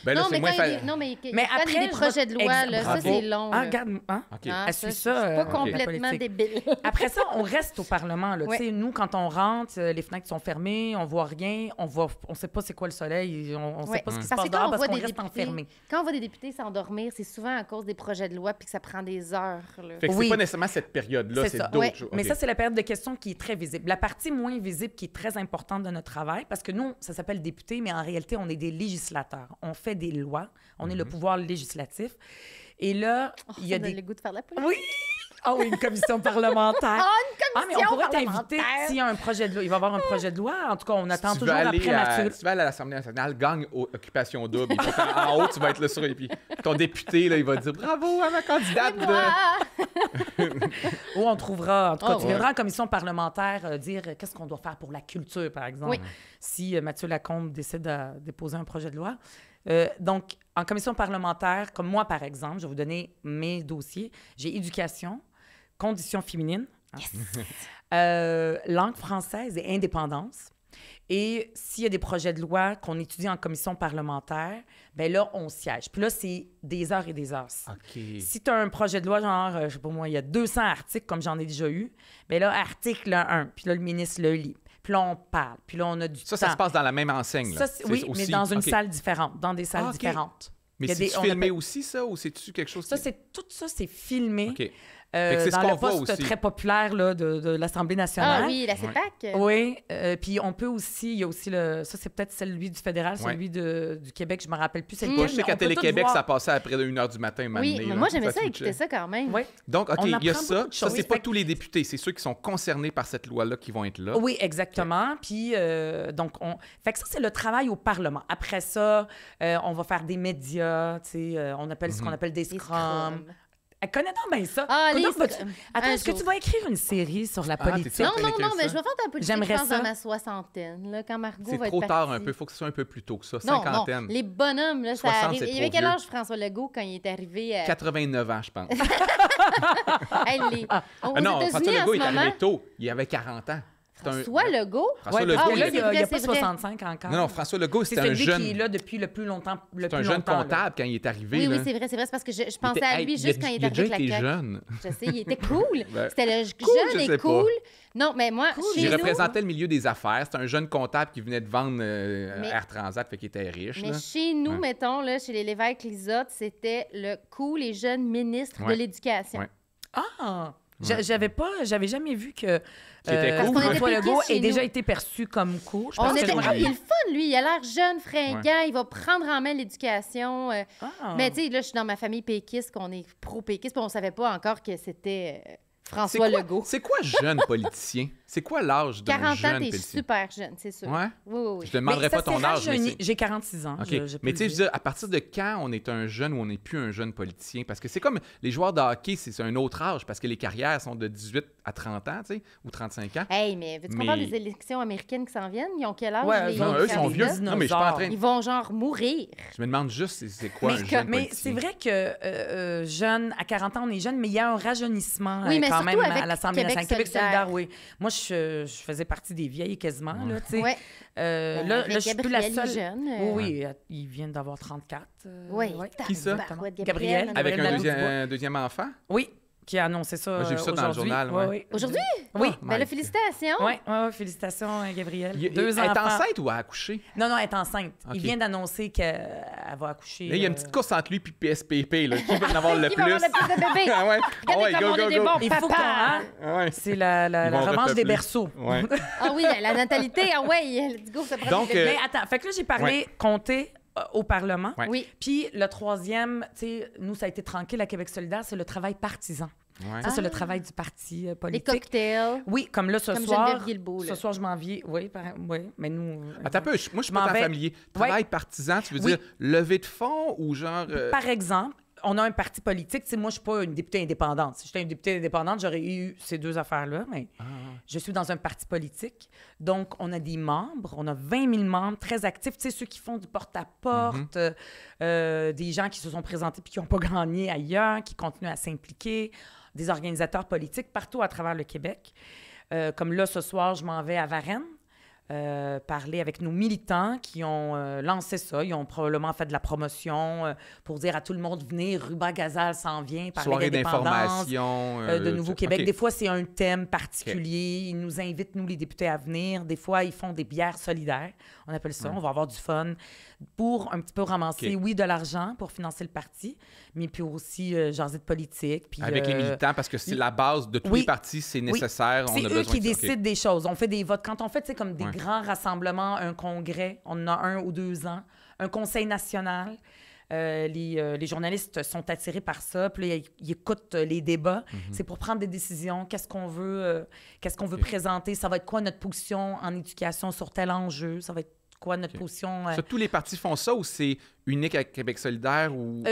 Ben là, Non, c'est mais moins quand il y a fa- des- non, mais quand Mais il y a après, des projets de loi, là, ça, Bravo. c'est long. Ah, là. regarde, hein? OK. Ah, Elle ça, suit je ça, suis pas la complètement politique. débile. Après ça, on reste au Parlement. Là. Ouais. Tu sais, nous, quand on rentre, les fenêtres sont fermées, on voit rien, on sait pas c'est quoi le soleil, on sait Ouais. pas ce qui se Parce passe que quand dehors on parce voit qu'on des reste députés, enfermé. quand on voit des députés s'endormir, c'est souvent à cause des projets de loi puis que ça prend des heures. Là. Fait que Oui. c'est pas nécessairement cette période-là, C'est c'est ça. d'autres Ouais. jours. Mais OK. ça, c'est la période de questions qui est très visible. La partie moins visible qui est très importante de notre travail, parce que nous, ça s'appelle député, mais en réalité, on est des législateurs. On fait des lois. On est le pouvoir législatif. Et là, il y a On a des... le goût de faire de la politique. Oui! Ah oui, une commission parlementaire. Ah, mais on pourrait t'inviter parlementaire. s'il y a un projet de loi. Il va y avoir un projet de loi. En tout cas, on attend Si tu veux toujours aller après Mathieu. si tu vas aller à l'Assemblée nationale, gagne Occupation double. Il va en haut, tu vas être là sur et puis ton député, là, il va dire bravo à ma candidate. Ou on trouvera, en tout cas, Oh, tu ouais. viendras en commission parlementaire dire qu'est-ce qu'on doit faire pour la culture, par exemple, Oui. si Mathieu Lacombe décide de déposer un projet de loi. Donc, en commission parlementaire, comme moi, par exemple, je vais vous donner mes dossiers. J'ai éducation, conditions féminines, Langue française et indépendance. Et s'il y a des projets de loi qu'on étudie en commission parlementaire, bien là, on siège. Puis là, c'est des heures et des heures. OK. Si tu as un projet de loi, genre, je sais pas moi, il y a 200 articles, comme j'en ai déjà eu, bien là, article 1, puis là, le ministre le lit. Puis là, on parle. Puis là, on a du temps. Ça se passe dans la même enseigne, là. Oui, aussi... mais dans une OK. salle différente, dans des salles différentes. Mais c'est-tu filmé aussi, ça, ou c'est-tu quelque chose... Ça, tout ça, c'est filmé. OK. Fait que c'est dans ce qu'on le poste voit aussi. très populaire là, de l'Assemblée nationale. Ah oui, la CEPAC. Oui, puis on peut aussi, il y a aussi ça c'est peut-être celui du fédéral, celui du Québec, je me rappelle plus c'est lequel. Je sais qu'à Télé-Québec, ça passait après 1h du matin. Oui, mais moi j'aimais ça écouter ça quand même. Oui. Donc, OK, il y a ça. Ça, c'est pas Fait... tous les députés, c'est ceux qui sont concernés par cette loi-là qui vont être là. Oui, exactement. Puis, donc, fait que ça, c'est le travail au Parlement. Après ça, on va faire des médias, tu sais, on appelle ce qu'on appelle des scrums. Elle connaît donc bien ça. Ah, Attends, est-ce que tu vas écrire une série sur la politique? Non, mais je vais faire ta politique, J'aimerais je pense, ça. dans ma soixantaine, là, quand Margot C'est va être trop tard partie. un peu, il faut que ce soit un peu plus tôt que ça, Non, cinquantaine. les bonhommes, là, ça 60, arrive. c'est Il y avait trop quel vieux. âge François Legault quand il est arrivé? 89 ans, je pense. Hey, aux Non, États-Unis, François en Legault ce est moment, arrivé tôt. Il avait 40 ans. François Legault? François Ouais, Legault, parce que là, c'est il vrai, n'y a c'est pas vrai. 65 encore. Non, François Legault, C'est c'était un celui jeune... qui est là depuis le plus longtemps. C'est un jeune comptable quand il est arrivé. Oui, là. c'est vrai. C'est parce que je Il pensais était- à lui hey, juste quand il est arrivé avec la Il a déjà été CAQ. jeune. Je sais, il était cool. Ben, C'était le cool, je jeune sais et pas. cool. Non, mais moi, Il chez nous... représentait le milieu des affaires. C'était un jeune comptable qui venait de vendre Mais- Air Transat, fait qu'il était riche. Mais là. chez nous, Ouais. mettons, là, chez les Lévesque-Lisotte, c'était le cool et jeune ministre Ouais. de l'Éducation. Ouais. Ah! Ouais. j'avais jamais vu que Qui était cool. Parce qu'on était François Legault péquistes chez ait déjà nous. été perçu comme cool. Je On pense que était... je me Ah, il est le fun, lui. Il a l'air jeune, fringant. Il va prendre en main l'éducation. Ah. Mais tu sais, là, je suis dans ma famille péquiste, qu'on est pro-péquiste, puis on savait pas encore que c'était François Legault. C'est quoi jeune politicien? C'est quoi l'âge d'un 40 jeune ans, t'es politicien? super jeune, c'est sûr. Ouais? Oui. Je te demanderai pas ton âge. Mais c'est- J'ai 46 ans. OK. J'ai Mais pas tu sais, le je veux dire, à partir de quand on est un jeune ou on n'est plus un jeune politicien? Parce que c'est comme les joueurs de hockey, c'est un autre âge parce que les carrières sont de 18 à 30 ans, tu sais, ou 35 ans. Hey, mais veux-tu qu'on Mais- parle des élections américaines qui s'en viennent? Ils ont quel âge? Ouais, les Non, eux, ils sont candidats? vieux. Non, mais je suis pas en train. Ils vont genre mourir. Je me demande juste c'est quoi un jeune Mais politicien. c'est vrai que jeune, à 40 ans, on est jeune, mais il y a un rajeunissement Oui, mais quand surtout même avec à l'Assemblée Québec nationale. Québec solidaire. solidaire, oui. Moi, je faisais partie des vieilles quasiment, là, tu sais. Ouais. Là, avec je suis plus la Gabriel, seule. il est jeune, Oui, ils viennent d'avoir 34. Oui. ouais. Qui ça? Exactement. Gabriel. Avec Gabriel un Nadeau-Dubois. deuxième enfant? Oui, qui a annoncé ça Moi, j'ai vu ça dans le aujourd'hui. journal, Ouais, ouais. ouais. Aujourd'hui? Oui. Oh, Ben my là, félicitations. Oui, félicitations, Gabriel. Elle Deux est enfants. enceinte ou a accouché? Non, elle est enceinte. OK. Il vient d'annoncer qu'elle va accoucher. Là, il y a une petite course entre lui et PSPP. Là. Qui va en avoir le Qui plus? va avoir le plus de bébés? Ah ouais. Ah ouais, Regardez comme on est des bons Il faut qu'on... hein? Ah ouais. C'est la Ils vont revanche des repeupler. berceaux. Ouais. Ah oui, la natalité, ah ouais, let's go, ça prend Donc, des bébés. Mais attends, fait que là, j'ai parlé compter au Parlement. Ouais. Oui. Puis le troisième, tu sais, nous, ça a été tranquille à Québec solidaire, c'est le travail partisan. Ouais. Ça, c'est le travail du parti Les politique. cocktails. Oui, comme là, ce Comme soir. Geneviève Guilbeault, là. Ce soir, je m'en viens. Oui, mais nous. Attends un peu, moi, je suis m'en pas tant vais. familier. Travail partisan, tu veux Oui. dire levée de fonds ou genre... Par exemple, on a un parti politique. Tu sais, moi, je suis pas une députée indépendante. Si j'étais une députée indépendante, j'aurais eu ces deux affaires-là, mais je suis dans un parti politique. Donc, on a des membres. On a 20 000 membres très actifs. Tu sais, ceux qui font du porte-à-porte, des gens qui se sont présentés puis qui n'ont pas gagné ailleurs, qui continuent à s'impliquer, des organisateurs politiques partout à travers le Québec. Comme là, ce soir, je m'en vais à Varennes. Parler avec nos militants qui ont lancé ça. Ils ont probablement fait de la promotion pour dire à tout le monde, venez, Ruba Gazal s'en vient, parler soirée d'indépendance, d'information. de Nouveau-Québec. OK. Des fois, c'est un thème particulier. Ils nous invitent, nous, les députés, à venir. Des fois, ils font des bières solidaires. On appelle ça. On va avoir du fun pour un petit peu ramasser, OK. oui, de l'argent pour financer le parti, mais puis aussi jaser de politique. Puis, Avec les militants, parce que c'est la base de tous oui. les partis, c'est nécessaire. On C'est a eux besoin qui de ça. OK. décident des choses. On fait des votes. Quand on fait, tu sais, comme des Ouais. grands rassemblements, un congrès, on en a 1 ou 2 ans, un conseil national, les journalistes sont attirés par ça, puis là, ils écoutent les débats. C'est pour prendre des décisions. Qu'est-ce qu'on veut présenter? Ça va être quoi notre position en éducation sur tel enjeu? Ça va être quoi notre position? Ça, tous les partis font ça ou c'est unique à Québec solidaire? Ou...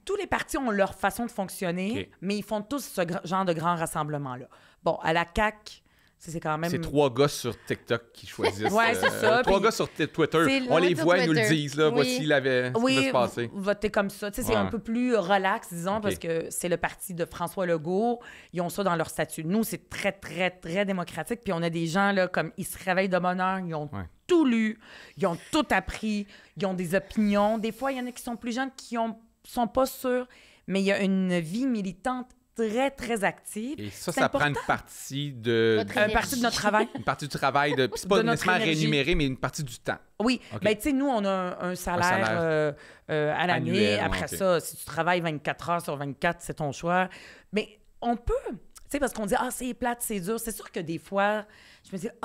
Tous les partis ont leur façon de fonctionner, OK. mais ils font tous ce genre de grands rassemblements-là. Bon, à la CAQ, C'est quand même... C'est 3 gars sur TikTok qui choisissent. Ouais, c'est ça. 3 Puis gars sur Twitter. C'est On les sur voit, ils nous le Twitter. disent. Là, Oui. Voici ce qui va se passer. Voter comme ça. Tu sais, c'est Ouais. un peu plus relax, disons, OK. parce que c'est le parti de François Legault. Ils ont ça dans leur statut. Nous, c'est très, très, très démocratique. Puis on a des gens, là, comme ils se réveillent de bonne heure, ils ont tout lu, ils ont tout appris, ils ont des opinions. Des fois, il y en a qui sont plus jeunes qui sont pas sûrs, mais il y a une vie militante très, très active. Et ça, C'est ça prend important. une partie de... Votre Un parti de notre travail. Une partie du travail. Puis c'est pas De notre nécessairement énergie. rémunéré, mais une partie du temps. Oui. OK. Bien, tu sais, nous, on a un salaire, à l'année. Annuel, Après OK. ça, si tu travailles 24 heures sur 24, c'est ton choix. Mais on peut, tu sais, parce qu'on dit, c'est plate, c'est dur. C'est sûr que des fois, je me dis, tu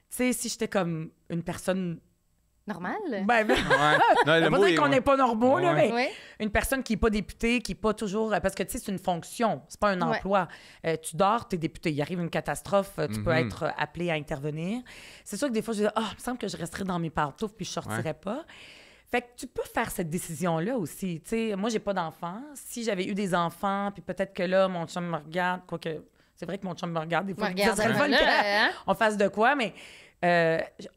sais, si j'étais comme une personne... Normal. Ben, Ouais. Non, ça le veut mot pas est- dire qu'on n'est pas normaux, là, Ouais. mais Oui. une personne qui n'est pas députée, qui n'est pas toujours... Parce que, tu sais, c'est une fonction, c'est pas un Ouais. emploi. Tu dors, tu es député. Il arrive une catastrophe, tu peux Mhm. être appelé à intervenir. C'est sûr que des fois, je dis, il me semble que je resterais dans mes pantoufles puis je sortirais pas. Fait que tu peux faire cette décision-là aussi. Tu sais, moi, j'ai pas d'enfants. Si j'avais eu des enfants, puis peut-être que là, mon chum me regarde, quoique... C'est vrai que mon chum me regarde des fois. Me regarde, ça serait le fun là, hein? qu'on fasse de quoi, mais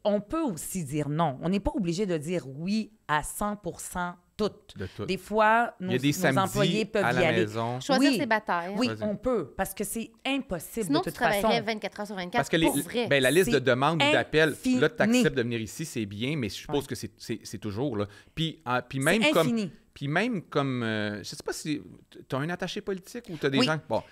on peut aussi dire non. On n'est pas obligé de dire oui à 100% tout. De tout. Des fois, Il y nos, a des nos samedis employés peuvent à y la aller. maison. Choisir Oui. ses batailles. hein. Oui, Vas-y. on peut, parce que c'est impossible Sinon, de tu toute façon. travaillerais 24 heures sur 24 Parce que pour vrai. la liste de C'est demandes ou d'appels, infini. là, tu acceptes de venir ici, c'est bien, mais je suppose que c'est toujours. Là. Puis même C'est comme. infini. Puis même comme. Je sais pas si. Tu as un attaché politique ou tu as des Oui. gens. Bon.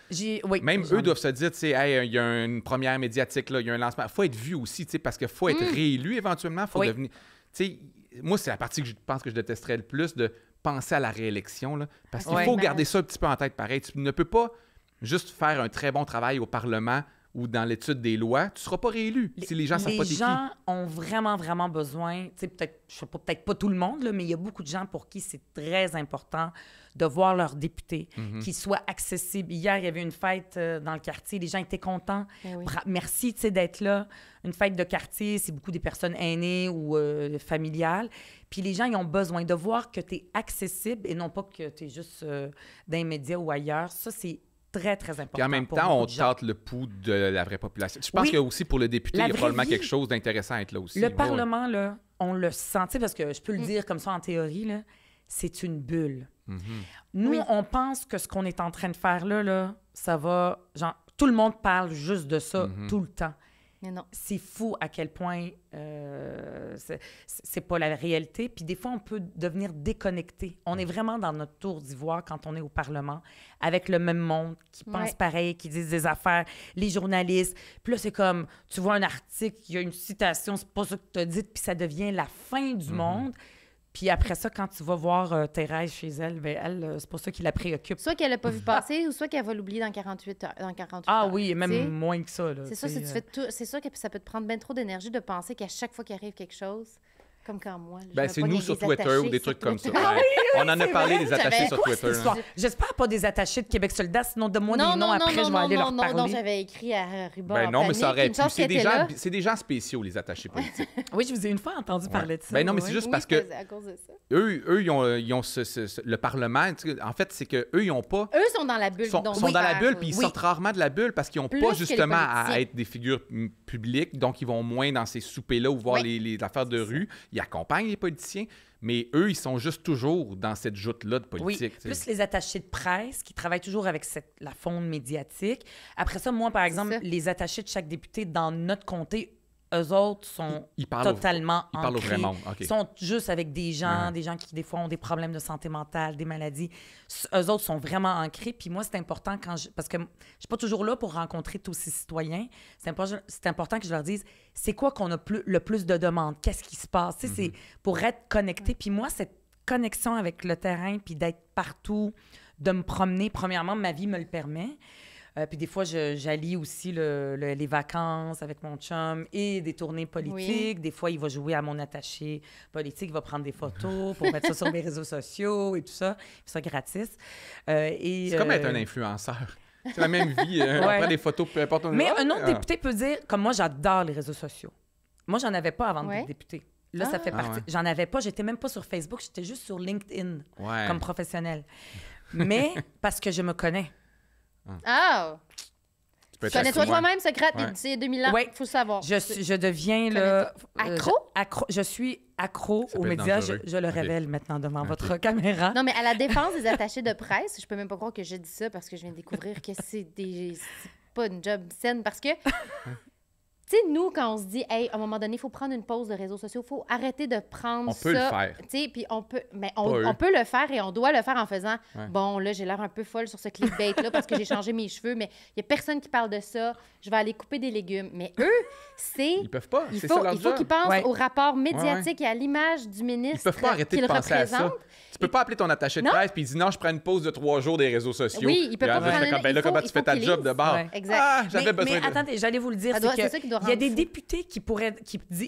Oui, Même j'en eux ai. doivent se dire, tu sais, hey, il y a une première médiatique, là, il y a un lancement. Il faut être vu aussi, tu sais, parce qu'il faut être réélu éventuellement. Il faut Oui. devenir. Tu sais, moi, c'est la partie que je pense que je détesterais le plus, de penser à la réélection, là, parce qu'il Ouais. faut garder ça un petit peu en tête pareil. Tu ne peux pas juste faire un très bon travail au Parlement ou dans l'étude des lois. Tu ne seras pas réélu si les gens ne savent pas t'es Les qui. gens ont vraiment, vraiment besoin, tu sais, je sais pas, peut-être pas tout le monde, là, mais il y a beaucoup de gens pour qui c'est très important de voir leurs députés, qu'ils soient accessibles. Hier, il y avait une fête dans le quartier, les gens étaient contents. Ben oui. Merci, tu sais, d'être là. Une fête de quartier, c'est beaucoup des personnes aînées ou familiales. Puis les gens, ils ont besoin de voir que tu es accessible et non pas que tu es juste dans les médias ou ailleurs. Ça, c'est très, très important. Puis en même pour temps, beaucoup on de gens. tâte le pouls de la vraie population. Je pense Oui. que aussi pour le député, La il y a vraie probablement vie. quelque chose d'intéressant à être là aussi. Le Ouais, Parlement, là, on le sent, tu sais, parce que je peux le dire comme ça en théorie, là, c'est une bulle. ouais. Nous, Oui. on pense que ce qu'on est en train de faire là, ça va... Genre, tout le monde parle juste de ça tout le temps. Mais non. C'est fou à quel point c'est pas la réalité. Puis des fois, on peut devenir déconnecté. On est vraiment dans notre tour d'ivoire quand on est au Parlement, avec le même monde, qui pense Ouais. pareil, qui disent des affaires, les journalistes. Puis là, c'est comme, tu vois un article, il y a une citation, c'est pas ça que tu as dit, puis ça devient la fin du monde. Puis après ça, quand tu vas voir Thérèse chez elle, ben elle, c'est pas ça qui la préoccupe. Soit qu'elle l'a pas vu passer ou soit qu'elle va l'oublier dans 48 heures. Ah heures, oui, et même tu sais. moins que ça. Là, C'est ça, tu si sais, tu fais tout, c'est sûr que ça peut te prendre bien trop d'énergie de penser qu'à chaque fois qu'il arrive quelque chose, comme quand moi. là, je Ben, me c'est pogne nous avec sur des Twitter attachés ou des sur trucs comme ça. Twitter. Ouais. On en a parlé, vrai. des attachés J'avais- sur Quoi, Twitter. cette histoire? J'espère pas des attachés de Québec solidaire, sinon donne-moi des noms après, je vais aller leur parler. non, j'avais écrit à Ruban. Ben non, mais ça aurait Une pu. chance C'est qu'elle des, était gens, là. c'est des gens spéciaux, les attachés politiques. Oui, je vous ai une fois entendu parler de ça. Ben non, mais c'est ouais. juste Oui, parce que c'est à cause de ça. eux ils ont le Parlement. Tu sais, en fait, c'est qu'eux, ils n'ont pas. Eux sont dans la bulle. Sont donc dans la faire, bulle, puis ils Oui. sortent rarement de la bulle parce qu'ils n'ont Plus pas que les justement à politiciens. être des figures publiques, donc ils vont moins dans ces soupers-là ou voir Oui. les affaires de rue. Ils accompagnent les politiciens, mais eux, ils sont juste toujours dans cette joute-là de Oui, politique. tu sais. plus les attachés de presse qui travaillent toujours avec la faune médiatique. Après ça, moi, par exemple, ça. les attachés de chaque député dans notre comté, eux autres sont Ils parlent totalement ils parlent au ancrés. vrai monde, OK. Ils sont juste avec des gens, Ouais. des gens qui, des fois, ont des problèmes de santé mentale, des maladies. Eux autres sont vraiment ancrés. Puis moi, c'est important parce que je suis pas toujours là pour rencontrer tous ces citoyens. C'est important que je leur dise, c'est quoi qu'on a le plus de demandes? Qu'est-ce qui se passe? Tu sais, c'est pour être connecté. Puis moi, cette connexion avec le terrain, puis d'être partout, de me promener, premièrement, ma vie me le permet. Puis des fois, j'allie aussi les vacances avec mon chum et des tournées politiques. Des fois, il va jouer à mon attaché politique, il va prendre des photos pour mettre ça sur mes réseaux sociaux et tout ça. C'est ça gratis. C'est comme être un influenceur. C'est la même vie. On Ouais. prend des photos, peu importe. Mais un autre Ah. député peut dire, comme moi, j'adore les réseaux sociaux. Moi, j'en avais pas avant Ouais. d'être député. Là, ça fait Ah partie. ouais. J'en avais pas. J'étais même pas sur Facebook. J'étais juste sur LinkedIn Ouais. comme professionnel. Mais parce que je me connais. Ah! peux être Connais-toi accro, toi-même, secrète, Ouais. d'ici 2000 ans, Ouais. faut le savoir. Je deviens là, Accro? je suis accro Ça aux peut être médias. dangereux. Je le Ok. révèle maintenant devant votre caméra. Non, mais à la défense des attachés de presse, je peux même pas croire que j'ai dit ça parce que je viens de découvrir que c'est pas une job saine parce que, tu sais, nous, quand on se dit, hey, à un moment donné, il faut prendre une pause de réseaux sociaux, il faut arrêter de prendre On ça. peut le faire. Tu sais, puis on peut, mais Pas eux. on peut le faire et on doit le faire en faisant, Ouais. bon, là, j'ai l'air un peu folle sur ce clickbait-là parce que j'ai changé mes cheveux, mais il y a personne qui parle de ça. Je vais aller couper des légumes. Mais eux, c'est. Ils peuvent pas. Il C'est faut, ça leur il faut job. qu'ils pensent Ouais. au rapport médiatique et à l'image du Ils ministre peuvent pas arrêter de qu'ils penser à ça. représentent. Tu peux pas appeler ton attaché de Non. presse puis il dit non, je prends une pause de 3 jours des réseaux sociaux. Oui, il peut Puis pas après, je prendre fais comme, une- ben là, il faut- comment il tu fais faut ta qu'il job lise. de bord? Ouais. Exact. Ah, j'avais besoin mais de... attendez, j'allais vous le dire, Ça doit- c'est c'est que ça qui doit il y a rendre des fou. députés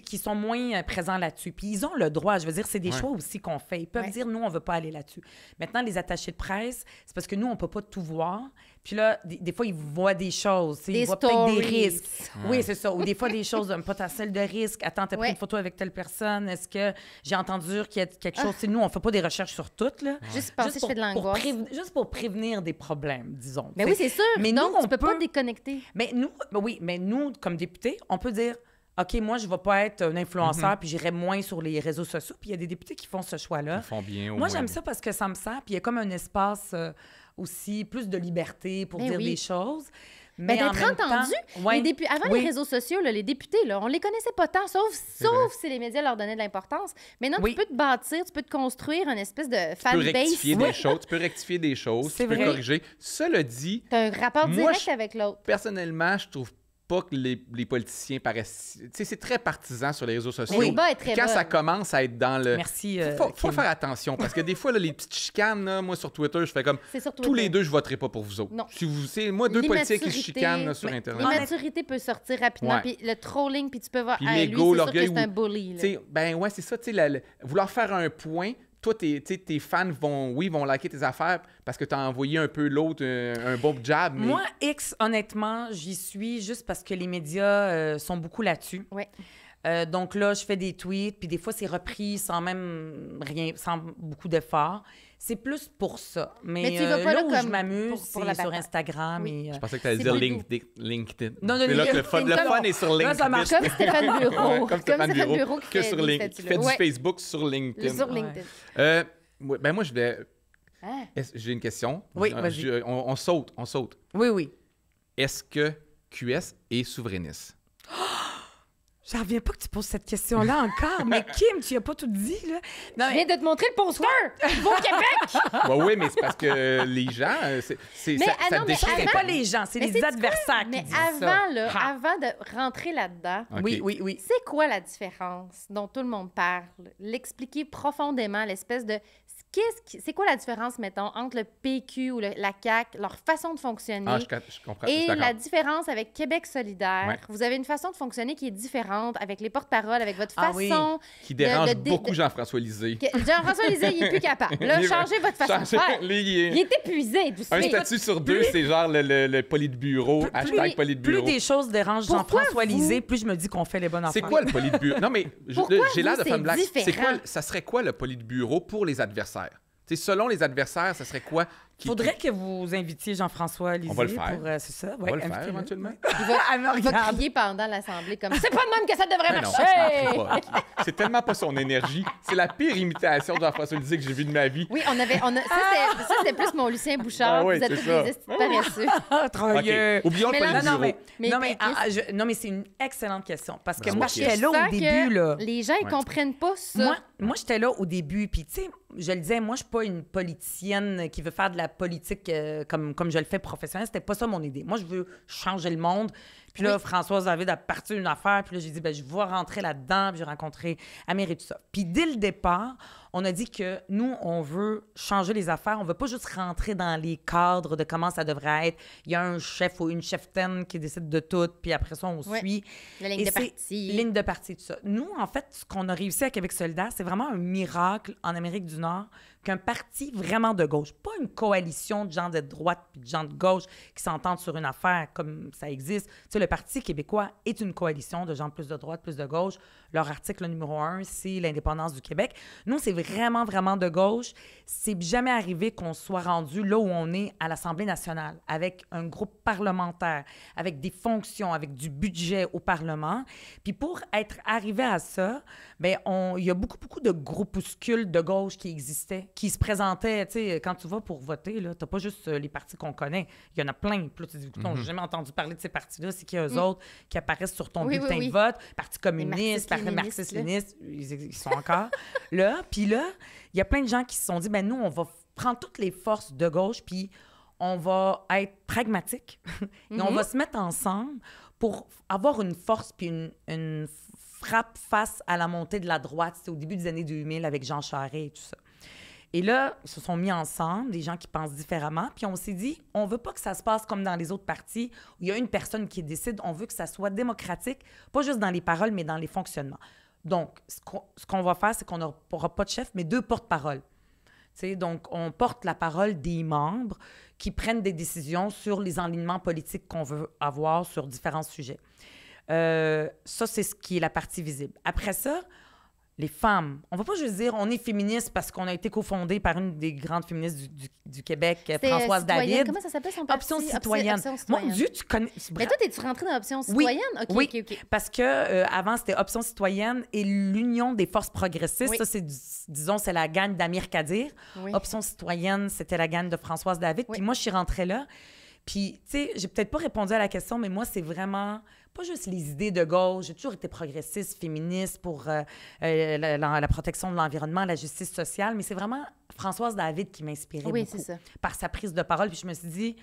qui sont moins présents là-dessus. Puis ils ont le droit. Je veux dire, c'est des Ouais. choix aussi qu'on fait. Ils peuvent Ouais. dire, nous, on veut pas aller là-dessus. Maintenant, les attachés de presse, c'est parce que nous, on peut pas tout voir. Puis là, des fois, ils voient des choses. Tu sais, Des ils voient peut-être des stories. risques. Oui, c'est ça. Ou des fois, des choses, un potentiel de risque. Attends, t'as pris Ouais. une photo avec telle personne. Est-ce que j'ai entendu dire qu'il y a quelque chose? Tu sais, nous, on fait pas des recherches sur tout, là. Juste penser, je fais de l'angoisse. Juste pour prévenir des problèmes, disons. Mais tu oui, sais. c'est sûr. Mais Donc, nous, tu on peux pas peut- déconnecter. Mais nous, comme députés, on peut dire, OK, moi, je ne vais pas être un influenceur, puis j'irai moins sur les réseaux sociaux. Puis il y a des députés qui font ce choix-là. Ils font bien au Moi, moins. j'aime ça parce que ça me sert, puis il y a comme un espace aussi, plus de liberté pour Mais dire oui. des choses. Mais en d'être même temps- entendu. Ouais. Avant Oui. les réseaux sociaux, là, les députés, là, on les connaissait pas tant, sauf si les médias leur donnaient de l'importance. Maintenant, Oui. tu peux te bâtir, tu peux te construire une espèce de Tu peux fanbase. rectifier des choses. Tu peux rectifier des choses. C'est Tu peux vrai. corriger. Cela dit, Tu as un rapport Moi, direct avec l'autre. personnellement, je trouve pas que les politiciens paraissent... Tu sais, c'est très partisan sur les réseaux sociaux. Oui. Le bas est très Puis quand bas. ça commence à être dans le... Merci. Faut Kim. faire attention, parce que des fois, là, les petites chicanes, là, moi, sur Twitter, je fais comme... C'est sur Tous Twitter. les deux, je voterai pas pour vous autres. Non. Si vous, c'est moi, deux politiciens qui se L'immaturité- chicanent là, sur Mais Internet. L'immaturité peut sortir rapidement, Ouais. puis le trolling, puis tu peux voir, Puis lui, l'ego, c'est sûr que l'orgueil, c'est un ou- bully. Tu là. sais, ben ouais, c'est ça, tu sais, vouloir faire un point, toi, tes fans vont liker tes affaires parce que tu as envoyé un peu l'autre un bon jab, mais Moi, X, honnêtement, j'y suis juste parce que les médias sont beaucoup là-dessus. Ouais. Donc là, je fais des tweets, puis des fois, c'est repris sans même rien, sans beaucoup d'efforts. C'est plus pour ça. Mais, Mais tu y vas pas là là où comme je m'amuse, pour la c'est sur bataille. Instagram. Oui. Et, je pensais que tu allais C'est dire plus LinkedIn. Non, non, C'est là que LinkedIn, le fun est sur LinkedIn. Là, ça marche. Comme Stéphane Bureau. Ouais, comme Stéphane Bureau, qui que fait sur des LinkedIn, qui statuts-là. fait du Ouais. Facebook sur LinkedIn. Sur LinkedIn. Ben moi, je vais... Ah. J'ai une question. Oui, vas-y. On saute. Oui, oui. Est-ce que QS est souverainiste? J'en reviens pas que tu poses cette question-là encore. Mais Kim, tu n'as pas tout dit, là. Non, Je viens de te montrer le poster! Va au Québec! Oui, mais c'est parce que les gens, Mais, ça non, mais déchire c'est un pas peu. les gens, c'est Mais les c'est-tu adversaires Mais qui disent ça. avant, là, Ha. avant de rentrer là-dedans, OK. Oui. c'est quoi la différence dont tout le monde parle? L'expliquer profondément, l'espèce de... C'est quoi la différence, mettons, entre le PQ ou la CAQ, leur façon de fonctionner, Ah, je comprends. je suis et d'accord. la différence avec Québec solidaire? Ouais. Vous avez une façon de fonctionner qui est différente avec les porte-paroles, avec votre Ah oui. façon... Qui dérange le beaucoup Jean-François Lisée. Jean-François Lisée, il est plus capable. Là, Il est- changez votre façon de faire. Il est épuisé, tout ça. Un statut sur deux, c'est genre le politburo, hashtag Plus politburo. des choses dérangent Pourquoi Jean-François vous- Lisée, plus je me dis qu'on fait les bonnes C'est affaires. quoi le politburo? Non, mais Pourquoi j'ai l'air vous, de faire une blague. c'est différent? Ça serait quoi le politburo pour les adversaires? Tu sais, selon les adversaires, ça serait quoi? Faudrait que vous invitiez Jean-François Lisée. On va le faire. Pour, c'est ça. On Ouais, va le faire invitez-le. éventuellement. Elle me Il va regarde. crier pendant l'Assemblée comme « C'est pas de même que ça devrait Mais non, marcher! ça marcherait pas. C'est tellement pas son énergie. C'est la pire imitation de Jean-François Lisée que j'ai vue de ma vie. Oui, ça, c'était plus mon Lucien Bouchard. Ah oui, Vous êtes c'est tous ça. des estis paresseux. Ah, OK. travailleux. Oublions le Mais là, politburo. Non, mais Péquiste, non, mais c'est une excellente question. Parce que Bravo, moi, Kim. j'étais là je sens au début, que là. Les gens, ils Ouais. comprennent pas ça. Moi j'étais là au début, puis tu sais, je le disais, moi, je suis pas une politicienne qui veut faire de la politique comme je le fais professionnelle. C'était pas ça mon idée. Moi, je veux changer le monde. Puis là, Oui. Françoise David a parti une affaire, puis là, j'ai dit, ben je vais rentrer là-dedans, puis j'ai rencontré Amir et tout ça. Puis dès le départ, on a dit que nous, on veut changer les affaires. On veut pas juste rentrer dans les cadres de comment ça devrait être. Il y a un chef ou une cheftaine qui décide de tout, puis après ça, on Ouais. suit. La ligne Et de c'est parti. Ligne de parti, tout ça. Nous, en fait, ce qu'on a réussi à Québec solidaire, c'est vraiment un miracle en Amérique du Nord qu'un parti vraiment de gauche, pas une coalition de gens de droite puis de gens de gauche qui s'entendent sur une affaire comme ça existe. Tu sais, le Parti québécois est une coalition de gens plus de droite, plus de gauche. Leur article numéro 1, c'est l'indépendance du Québec. Nous, c'est vraiment, vraiment de gauche. C'est jamais arrivé qu'on soit rendu là où on est à l'Assemblée nationale, avec un groupe parlementaire, avec des fonctions, avec du budget au Parlement. Puis pour être arrivé à ça, bien, il y a beaucoup, beaucoup de groupuscules de gauche qui existaient, qui se présentaient. Tu sais, quand tu vas pour voter, là, t'as pas juste les partis qu'on connaît. Il y en a plein. Puis là, tu dis, j'ai jamais entendu parler de ces partis-là. C'est qu'il y a eux autres qui apparaissent sur ton bulletin de vote. Parti communiste, Parti marxiste-léniniste, ils sont encore là. Puis là, il y a plein de gens qui se sont dit, ben nous, on va prendre toutes les forces de gauche, puis on va être pragmatique et on va se mettre ensemble pour avoir une force puis une frappe face à la montée de la droite. C'était au début des années 2000 avec Jean Charest et tout ça. Et là, ils se sont mis ensemble, des gens qui pensent différemment, puis on s'est dit, on veut pas que ça se passe comme dans les autres partis, où il y a une personne qui décide, on veut que ça soit démocratique, pas juste dans les paroles, mais dans les fonctionnements. Donc, ce qu'on va faire, c'est qu'on n'aura pas de chef, mais 2 porte-paroles. T'sais, donc, on porte la parole des membres qui prennent des décisions sur les enlignements politiques qu'on veut avoir sur différents sujets. Ça, c'est ce qui est la partie visible. Après ça, les femmes. On ne va pas juste dire on est féministe parce qu'on a été cofondé par une des grandes féministes du Québec, Françoise David. Comment ça s'appelle son parti? Option citoyenne. Mon Dieu, tu connais... Mais toi, es-tu rentrée dans Option citoyenne? Oui, OK, OK. Parce que avant, c'était Option citoyenne et l'Union des forces progressistes. Oui. Ça, c'est, disons, c'est la gagne d'Amir Kadir. Oui. Option citoyenne, c'était la gagne de Françoise David. Oui. Puis moi, je suis rentrée là. Puis, tu sais, j'ai peut-être pas répondu à la question, mais moi, c'est vraiment pas juste les idées de gauche. J'ai toujours été progressiste, féministe pour la protection de l'environnement, la justice sociale, mais c'est vraiment Françoise David qui m'inspirait beaucoup par sa prise de parole. Puis je me suis dit,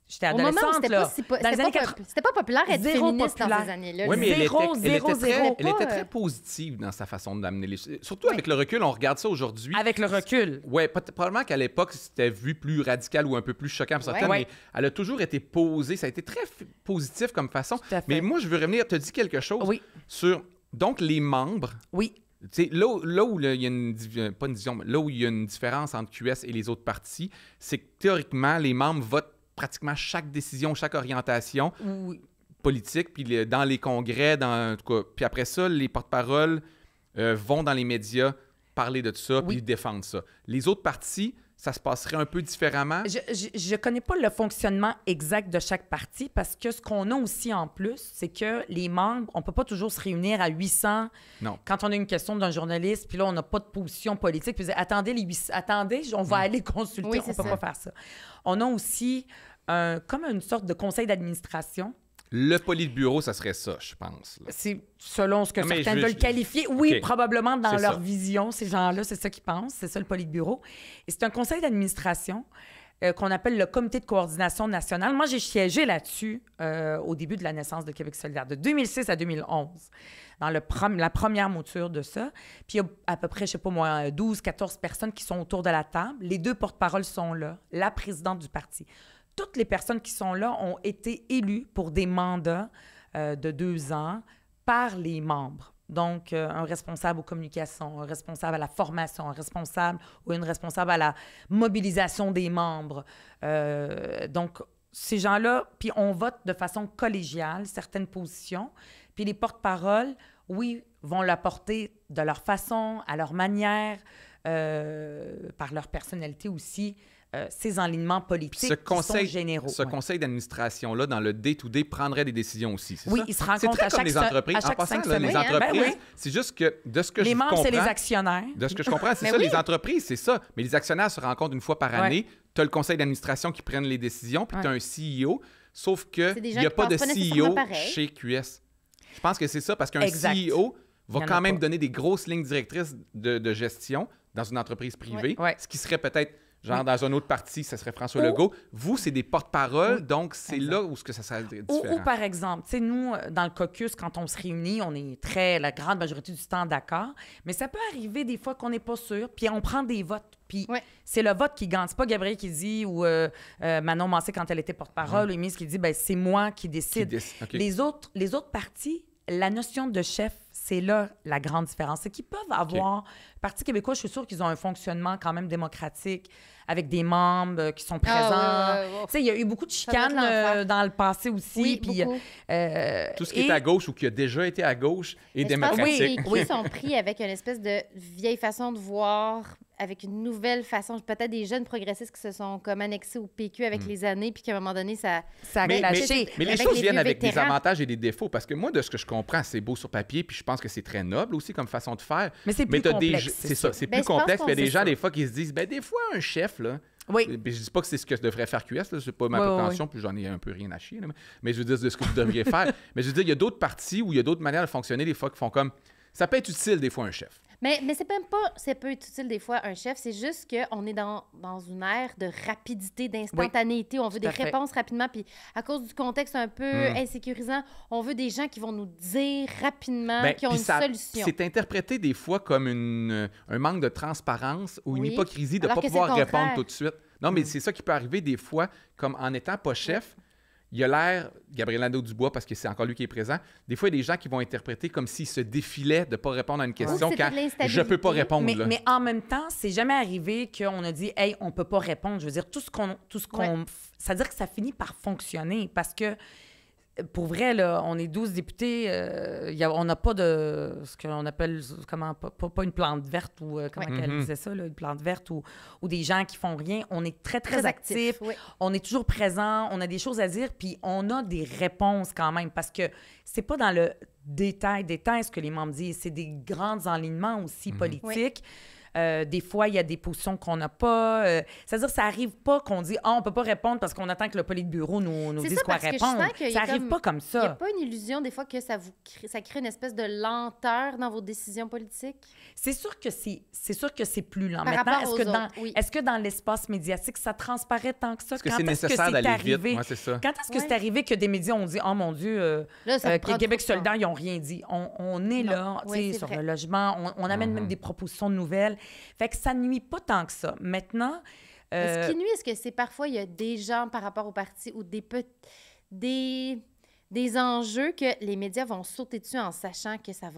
j'étais adolescente, c'était pas populaire être féministe dans ces années-là. Oui, mais elle était très positive dans sa façon d'amener les... Surtout avec le recul, on regarde ça aujourd'hui. Avec le recul. Oui, probablement qu'à l'époque, c'était vu plus radical ou un peu plus choquant pour certains, mais elle a toujours été posée. Ça a été très positif comme façon. Mais moi, je veux revenir, tu as dit quelque chose sur, donc, les membres. Oui. Là où il y a là où il y a une différence entre QS et les autres partis, c'est que théoriquement, les membres votent pratiquement chaque décision, chaque orientation politique, puis dans les congrès, en tout cas. Puis après ça, les porte-paroles vont dans les médias parler de tout ça, puis défendre ça. Les autres partis, ça se passerait un peu différemment? Je connais pas le fonctionnement exact de chaque parti parce que ce qu'on a aussi en plus, c'est que les membres, on peut pas toujours se réunir à 800 quand on a une question d'un journaliste, puis là, on n'a pas de position politique, puis attendez, on va aller consulter, on peut pas faire ça. On a aussi comme une sorte de conseil d'administration. Le politburo, ça serait ça, je pense. Là. C'est selon ce que certains veulent qualifier. Oui, probablement dans leur vision, ces gens-là, c'est ça qu'ils pensent. C'est ça, le politburo. Et c'est un conseil d'administration qu'on appelle le comité de coordination nationale. Moi, j'ai siégé là-dessus au début de la naissance de Québec solidaire, de 2006 à 2011, dans la première mouture de ça. Puis il y a à peu près, je sais pas moi, 12, 14 personnes qui sont autour de la table. Les 2 porte-paroles sont là, la présidente du parti. Toutes les personnes qui sont là ont été élues pour des mandats de 2 ans par les membres. Donc, un responsable aux communications, un responsable à la formation, un responsable ou une responsable à la mobilisation des membres. Donc, ces gens-là, puis on vote de façon collégiale certaines positions. Puis les porte-paroles, vont l'apporter de leur façon, à leur manière, par leur personnalité aussi. Ces enlignements politiques qui sont généraux. Ce conseil d'administration-là, dans le day-to-day, prendrait des décisions aussi, c'est ça? Oui, ils se rencontrent à chaque les entreprises. À chaque en passant, 5 semaines. Les entreprises, c'est juste que, de ce que je comprends... Les membres, c'est les actionnaires. De ce que je comprends, c'est ça, les entreprises, c'est ça. Mais les actionnaires se rencontrent une fois par année. Tu as le conseil d'administration qui prenne les décisions, puis tu as un CEO, sauf qu'il n'y a pas de CEO chez QS. Je pense que c'est ça, parce qu'un CEO va quand même donner des grosses lignes directrices de gestion dans une entreprise privée, ce qui serait peut-être... Genre, dans un autre parti, ça serait François Legault. Vous, c'est des porte-paroles, donc c'est là où ça serait différent. Ou par exemple, tu sais, nous, dans le caucus, quand on se réunit, on est la grande majorité du temps d'accord, mais ça peut arriver des fois qu'on n'est pas sûr, puis on prend des votes, puis c'est le vote qui gagne. C'est pas Gabriel qui dit, ou Manon Massé, quand elle était porte-parole, ou Émilie qui dit, ben c'est moi qui décide. Les autres partis, la notion de chef, c'est là la grande différence. C'est qu'ils peuvent avoir... Le Parti québécois, je suis sûre qu'ils ont un fonctionnement quand même démocratique, avec des membres qui sont présents. Tu sais, il y a eu beaucoup de chicanes dans le passé aussi. Oui, puis, beaucoup. Tout ce qui est à gauche ou qui a déjà été à gauche est Mais je pense que démocratique. les sont pris avec une espèce de vieille façon de voir, avec une nouvelle façon. Peut-être des jeunes progressistes qui se sont comme annexés au PQ avec les années, puis qu'à un moment donné, ça a Mais clashé. les Avec choses les viennent vieux avec des vétérans. avantages et des défauts. Parce que moi, de ce que je comprends, c'est beau sur papier, puis je pense que c'est très noble aussi comme façon de faire. Mais c'est plus t'as des complexe, jeux- c'est C'est ça, c'est Ben, plus je pense complexe. qu'on Puis il y a des sait gens, ça. des fois, qui se disent, des fois, un chef, là... Oui. Puis je dis pas que c'est ce que devrait faire QS, là, c'est pas ma Oui, prétention, puis j'en ai un peu rien à chier, là, mais je veux dire de ce que vous devriez faire. Mais je veux dire, il y a d'autres partis où il y a d'autres manières de fonctionner, des fois, qui font comme... Ça peut être utile, des fois, un chef. Mais c'est même pas, c'est peu utile des fois un chef, c'est juste qu'on est dans une ère de rapidité, d'instantanéité. On veut des à fait. réponses rapidement, puis à cause du contexte un peu insécurisant, on veut des gens qui vont nous dire rapidement, qui ont puis une ça- solution. C'est interprété des fois comme un manque de transparence ou une Oui, hypocrisie de ne alors pas que c'est le pouvoir répondre contraire. tout de suite. Non, mais c'est ça qui peut arriver des fois, comme en étant pas chef. Il a l'air, Gabriel Nadeau-Dubois, parce que c'est encore lui qui est présent, des fois, il y a des gens qui vont interpréter comme s'il se défilait de ne pas répondre à une question c'était quand de l'instabilité. je peux pas répondre. Mais, là. mais en même temps, c'est jamais arrivé qu'on a dit, hey, on peut pas répondre. Je veux dire, tout ce qu'on, ça veut dire que ça finit par fonctionner parce que, pour vrai, là, on est 12 députés, on n'a pas de, ce qu'on appelle, pas une plante verte ou, comment elle disait ça, là, une plante verte ou des gens qui font rien. On est très, très, actifs. oui. On est toujours présent, on a des choses à dire, puis on a des réponses quand même parce que c'est pas dans le détail ce que les membres disent, c'est des grands enlignements aussi politiques. Des fois, il y a des positions qu'on n'a pas. C'est-à-dire, ça n'arrive pas qu'on dit « Ah, on ne peut pas répondre parce qu'on attend que le Politburo nous C'est dise ça, quoi parce que je répondre. » sens qu'il y Ça a n'arrive comme- pas comme Il n'y a ça. pas une illusion des fois que ça crée une espèce de lenteur dans vos décisions politiques? C'est sûr que c'est plus lent. Par Maintenant, rapport aux autres, oui. est-ce que dans l'espace médiatique, ça transparaît tant que ça? Est-ce que Quand c'est est-ce que nécessaire d'aller arrivé? vite? Ouais, c'est ça. Quand est-ce que Ouais. c'est arrivé que des médias ont dit « Oh mon Dieu, Là, ça prend Québec trop de temps. solidaire, ils n'ont rien dit. » On est Non. là, tu Oui, sais, c'est sur vrai. le logement. On amène même des propositions de nouvelles. Fait que ça nuit pas tant que ça. Maintenant... Mais ce qui nuit, est-ce que c'est parfois, il y a des gens par rapport au parti ou des enjeux que les médias vont sauter dessus en sachant que ça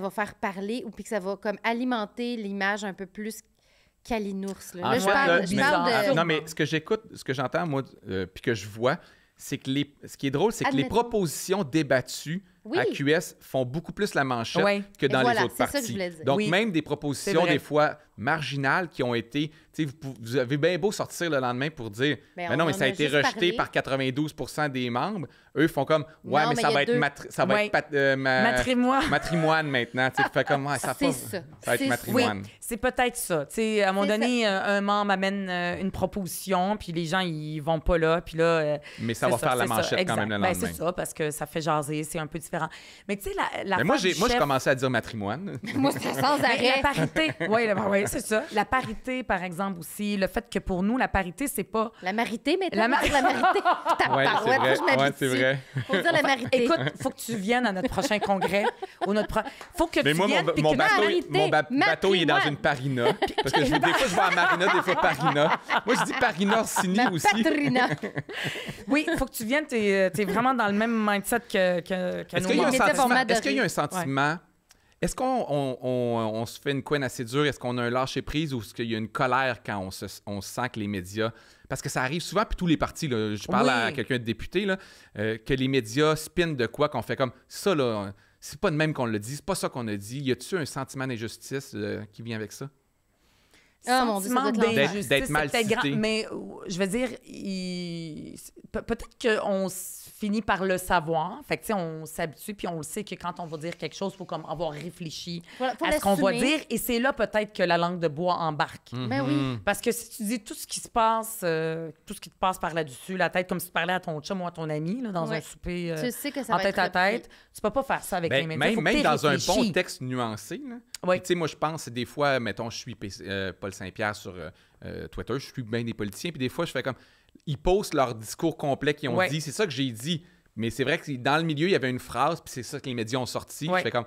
va faire parler ou puis que ça va comme alimenter l'image un peu plus calinours. Là, En Là, fait, là, je parle de... Non, mais ce que j'écoute, ce que j'entends, moi, puis que je vois, c'est que ce qui est drôle, c'est que les Admettons. propositions débattues Oui. à QS font beaucoup plus la manchette Ouais. que dans Et voilà, les autres c'est ça que partis. je voulais dire. Donc, Oui. même des C'est propositions, vrai. des fois, marginales, qui ont été... Tu sais, vous avez bien beau sortir le lendemain pour dire Ben, mais non, on mais en ça a a été juste rejeté parlé. par 92% des membres. Eux font comme, ouais, Non, mais mais ça il y va a être, deux. ça va Ouais. être Matrimoine. matrimoine maintenant. Tu sais, tu fais comme, ouais, ça C'est va ça. va être C'est- matrimoine. Oui, c'est peut-être ça. Tu sais, à un moment C'est donné, un membre amène une proposition, puis les gens, ils vont pas là, puis là... Mais ça c'est va faire la c'est ça, manchette quand même le exact. Ben, lendemain. c'est ça, parce que ça fait jaser, c'est un peu différent. Mais tu sais, la Mais moi, femme du je chef- commençais à dire matrimoine. Moi, c'est sans Mais arrêt. la parité, oui, c'est ça. La parité, par exemple, aussi, le fait que pour nous, la parité, c'est pas... La marité, maintenant, La la, dire la marité. Ouais, c'est vrai. Faut que je Ouais, c'est vrai. Faut dire la marité. Écoute, faut que tu viennes à notre prochain congrès ou faut que Mais tu moi, viennes... puis mon que- bateau, marité, bateau, il est dans matrimoine. une Parina. Parce que des fois, je vais à Marina, des fois Parina. Moi, je dis Parina Orsini Ma aussi. patrina. Oui, faut que tu viennes, t'es vraiment dans le même mindset que Est-ce nous. qu'il y a un Les médias vont sentiment? m'adorer. Est-ce qu'il y a un sentiment? Est-ce qu'on se fait une couenne assez dure? Est-ce qu'on a un lâcher-prise ou est-ce qu'il y a une colère quand on sent que les médias... Parce que ça arrive souvent, puis tous les partis, là, je parle Oui. à quelqu'un de député, là, que les médias spinent de quoi, qu'on fait comme ça, là, c'est pas de même qu'on le dit, c'est pas ça qu'on a dit. Y a-tu un sentiment d'injustice qui vient avec ça? Ah, mon Dieu, ça doit être Sentiment l'enfer. d'injustice, D'être mal c'est peut-être cité. grand, mais je veux dire, peut-être qu'on finit par le savoir. Fait que, tu sais, on s'habitue, puis on le sait que quand on va dire quelque chose, il faut comme avoir réfléchi Faut à ce qu'on va l'assumer. dire. Et c'est là peut-être que la langue de bois embarque. Ben oui. Parce que si tu dis tout ce qui se passe, tout ce qui te passe par là-dessus, la tête, comme si tu parlais à ton chum ou à ton ami, là, dans Ouais. un souper Tu sais que ça en va tête être à tête, tu peux pas faire ça avec les Ben, médias. Faut que même t'aies dans un réfléchi. bon texte nuancé. Là. Oui. Puis, tu sais, moi, je pense, des fois, mettons, je suis Paul Saint-Pierre sur Twitter, je suis bien des politiciens, puis des fois, je fais comme... Ils postent leur discours complet qu'ils ont Ouais. dit. C'est ça que j'ai dit. Mais c'est vrai que dans le milieu, il y avait une phrase, puis c'est ça que les médias ont sorti. Ouais. Je fais comme...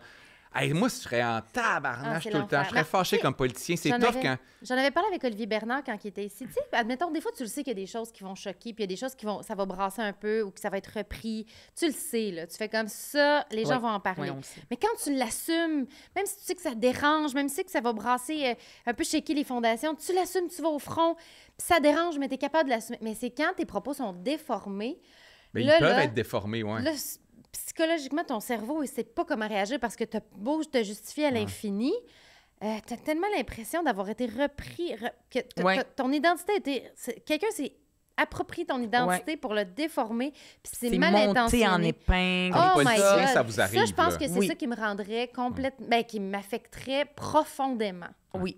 Hey, moi, je serais en tabarnache c'est tout le temps. l'enfer. Je serais Non, fâché tu sais, comme politicien. C'est j'en tough avais- quand... J'en avais parlé avec Olivier Bernard quand il était ici. Tu sais, admettons, des fois, tu le sais qu'il y a des choses qui vont choquer, puis il y a des choses ça va brasser un peu ou que ça va être repris. Tu le sais, là. Tu fais comme ça, les gens Ouais. vont en parler. Ouais, on le sait. Mais quand tu l'assumes, même si tu sais que ça te dérange, même si tu sais que ça va brasser, un peu shaker les fondations, tu l'assumes, tu vas au front, puis ça dérange, mais tu es capable de l'assumer. Mais c'est quand tes propos sont déformés, Mais là, ils peuvent là, être déformés, ouais. là, psychologiquement, ton cerveau, il sait pas comment réagir parce que tu as beau te justifier à l'infini. Tu as tellement l'impression d'avoir été repris, que Ouais. ton identité a été... Quelqu'un s'est approprié ton identité pour le déformer, puis c'est mal monté intentionné. en épingle. Comme Oh my politicien, God! ça vous arrive, je pense là. que c'est Oui. ça qui me rendrait complètement... Ben, qui m'affecterait profondément. Oui.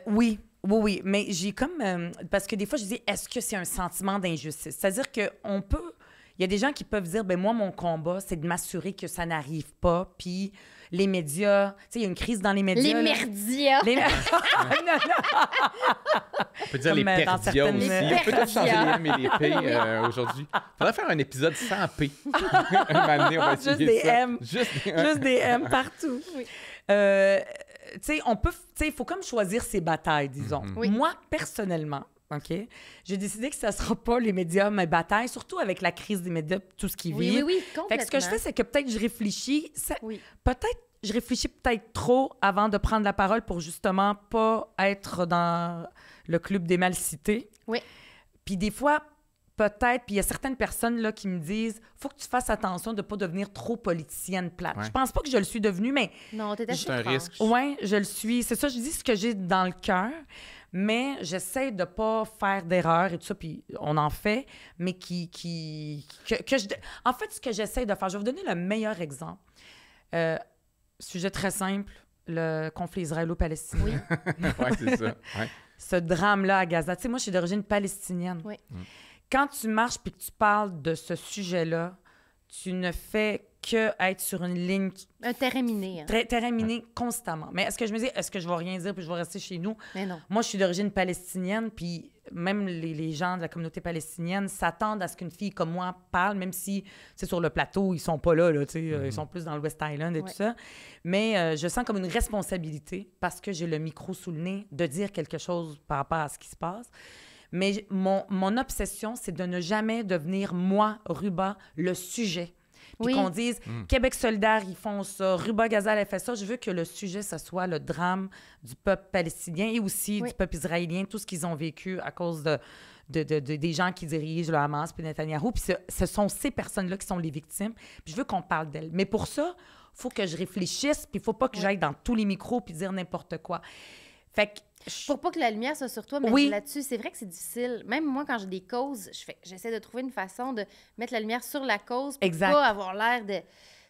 Oui. Oui, oui. Mais j'ai comme... parce que des fois, je dis, est-ce que c'est un sentiment d'injustice? C'est-à-dire qu'on peut... Il y a des gens qui peuvent dire, ben moi, mon combat, c'est de m'assurer que ça n'arrive pas. Puis les médias... Tu sais, il y a une crise dans les médias. Les là. merdias! Les... non, non. On peut dire les Comme, dans perdias certaines- aussi. Les On peut tout changer les perdias. M et les P aujourd'hui. Faudrait faire un épisode sans P. Un moment donné, on va essayer Juste des ça. M. Juste des Juste des M partout. Oui. Tu sais, on peut... Tu sais, il faut comme choisir ses batailles, disons. Oui. Moi, personnellement, OK, j'ai décidé que ça ne sera pas les médias, mes batailles, surtout avec la crise des médias, tout ce qui Oui, vit. oui, oui, complètement. Fait que ce que je fais, c'est que peut-être je réfléchis... Oui. Peut-être, je réfléchis peut-être trop avant de prendre la parole pour justement pas être dans le club des mal cités. Oui. Puis des fois, peut-être, puis il y a certaines personnes là, qui me disent faut que tu fasses attention de ne pas devenir trop politicienne plate. Ouais. Je pense pas que je le suis devenue, mais Non, t'es assez C'est un franche. risque. ouais, je le suis. C'est ça, je dis ce que j'ai dans le cœur, mais j'essaie de pas faire d'erreurs et tout ça, puis on en fait, mais en fait, ce que j'essaie de faire, je vais vous donner le meilleur exemple. Sujet très simple, le conflit israélo-palestinien. Oui. Ouais, c'est ça. Ouais. Ce drame-là à Gaza. Tu sais, moi, je suis d'origine palestinienne. Oui. Quand tu marches puis que tu parles de ce sujet-là, tu ne fais que être sur une ligne Un terrain miné. Hein. terrain miné constamment. Mais est-ce que je me dis, est-ce que je vais rien dire puis je vais rester chez nous? Mais non. Moi, je suis d'origine palestinienne, puis même les gens de la communauté palestinienne s'attendent à ce qu'une fille comme moi parle, même si, c'est sur le plateau, ils sont pas là, tu sais, ils sont plus dans le West Island et Ouais. tout ça. Mais je sens comme une responsabilité, parce que j'ai le micro sous le nez, de dire quelque chose par rapport à ce qui se passe. Mais mon obsession, c'est de ne jamais devenir, moi, Ruba, le sujet. Puis Oui. qu'on dise, Québec solidaire, ils font ça, Ruba Gazal, elle fait ça. Je veux que le sujet, ce soit le drame du peuple palestinien et aussi Oui. du peuple israélien, tout ce qu'ils ont vécu à cause des gens qui dirigent le Hamas puis Netanyahou. Puis ce sont ces personnes-là qui sont les victimes. Puis je veux qu'on parle d'elles. Mais pour ça, il faut que je réfléchisse, puis il faut pas que j'aille dans tous les micros puis dire n'importe quoi. Fait que... Pour pas que la lumière soit sur toi, mais Oui. là-dessus, c'est vrai que c'est difficile. Même moi, quand j'ai des causes, j'essaie de trouver une façon de mettre la lumière sur la cause pour Exact. pas avoir l'air de...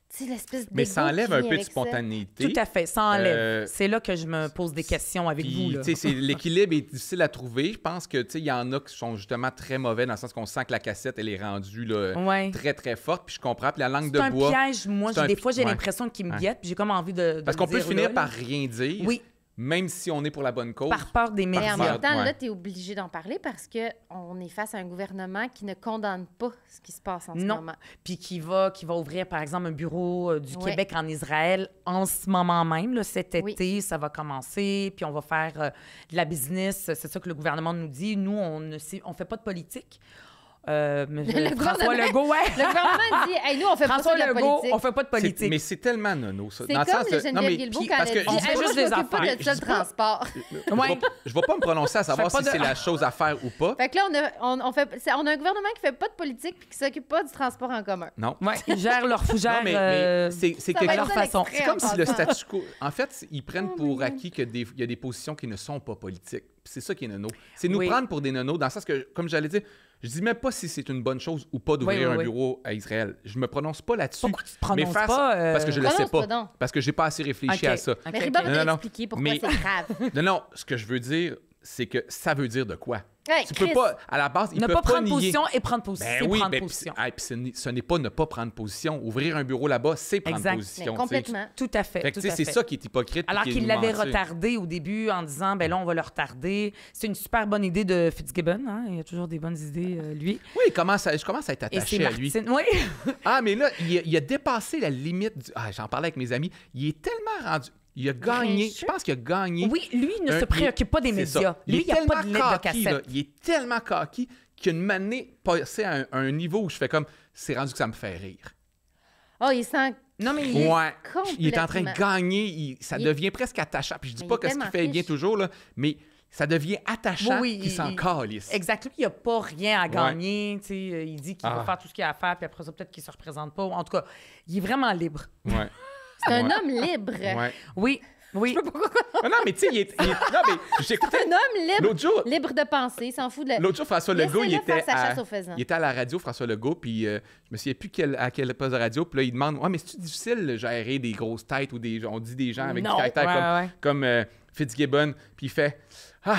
Tu sais, l'espèce de... Mais ça enlève un peu de spontanéité. Tout à fait, ça enlève. Euh, C'est là que je me pose des questions avec Puis, vous. Là. tu sais, l'équilibre est difficile à trouver. Je pense que, tu sais, il y en a qui sont justement très mauvais dans le sens qu'on sent que la cassette, elle est rendue là, Ouais. très, très forte. Puis je comprends. Puis la langue C'est de un bois... piège, moi. c'est un Des fois, j'ai ouais. l'impression qu'il me Ouais. guette, puis j'ai comme envie de Parce me qu'on peut dire finir là, par rien dire, Oui, même si on est pour la bonne cause. par peur des Mais médias. en Par même temps, ouais. là, tu es obligé d'en parler parce qu'on est face à un gouvernement qui ne condamne pas ce qui se passe en ce Non. moment. Puis qui va ouvrir, par exemple, un bureau du Ouais. Québec en Israël en ce moment même. Là, cet Oui. été, ça va commencer, puis on va faire de la business. C'est ça que le gouvernement nous dit. Nous, on fait pas de politique. Mais Le François gouvernement- Legault, ouais. Le gouvernement dit, hey, nous, on fait pas ça François de la Legault, politique. on fait pas de politique. Mais c'est tellement nono, ça. C'est Dans le comme sens de- le non, Geneviève mais- Guilbeault puis- quand parce elle a que dit, on fait hey, moi, juste je des m'occupe pas affaires. de ça, Je le dis pas- transport. Ouais. Je vais pas me prononcer à savoir Je fais si pas c'est de- la chose à faire ou pas. Fait que là, on a un gouvernement qui fait pas de politique puis qui s'occupe pas du transport en commun. Non. Ouais, ils gèrent leur fougère. Non, mais c'est Ça quelque va à être leur ça, façon. l'extrait, C'est comme en si le passant. statu quo... En fait, ils prennent Oh pour my God. acquis qu'il y a des positions qui ne sont pas politiques. Puis c'est ça qui est nono. C'est nous Oui. prendre pour des nonos, dans le sens que, comme j'allais dire, je dis même pas si c'est une bonne chose ou pas d'ouvrir Oui, oui, un oui. bureau à Israël. Je me prononce pas là-dessus. Pourquoi tu te prononces Mais faire pas, ça- Parce que je le sais Prononce-toi pas. donc. Parce que j'ai pas assez réfléchi OK, à ça. OK, Mais OK. Riba va Non, non, t'expliquer pourquoi mais- c'est grave. Non, ce que je veux dire, c'est que ça veut dire de quoi? Hey, Tu Chris, peux pas, à la base, ils Ne peuvent pas prendre nier. position et prendre position. Ben c'est oui, prendre ben, position. puis ce n'est pas ne pas prendre position. Ouvrir un bureau là-bas, c'est prendre Exact. mais position. tu sais. complètement. Tout à fait. Fait que, tout tu sais, à c'est fait. ça qui est hypocrite. puis Alors qui est qu'il nous l'avait mentir. retardé au début en disant, ben là, on va le retarder. C'est une super bonne idée de Fitzgibbon. Hein? Il a toujours des bonnes idées, lui. Oui, je commence à être Et c'est attaché à lui. Martine. Oui. Ah, mais là, il a dépassé la limite du... Ah, j'en parlais avec mes amis. Il est tellement rendu... Il a gagné. Grincheux. Je pense qu'il a gagné. Oui, lui, il ne se il- préoccupe pas des c'est médias. ça. Lui, il n'y a pas de lettre de cocky, là. cassette. Il est tellement cocky qu'il y a une manée passé à un niveau où je fais comme... C'est rendu que ça me fait rire. Oh, il sent... Non, mais Ouais. Il est en train de complètement. gagner. Ça Il- devient presque attachant. Puis je dis Mais pas il est que ce qu'il tellement fait bien fiche. toujours, là, mais ça devient attachant. Oui, Puis il s'en calisse. Exactement. Il n'y a pas rien à gagner. Tu sais, il dit qu'il Ah. va faire tout ce qu'il a à faire, puis après ça, peut-être qu'il ne se représente pas. En tout cas, il est vraiment libre. Ouais. C'est un Ouais. homme libre. Ouais. Oui, oui. Ah non, mais tu sais, non, mais j'écoutais Un homme libre. l'autre jour. Libre de penser, il s'en fout de... L'autre jour, François Legault, il Laissez-le était, faire sa chasse aux faisans. il était à la radio, François Legault, puis je me souviens plus à quel poste de radio, puis là, il demande « Ouais, mais c'est-tu difficile de gérer des grosses têtes ou on dit des gens avec Non. du caractère Ouais, ouais. comme Fitzgibbon? » Puis il fait « Ah! »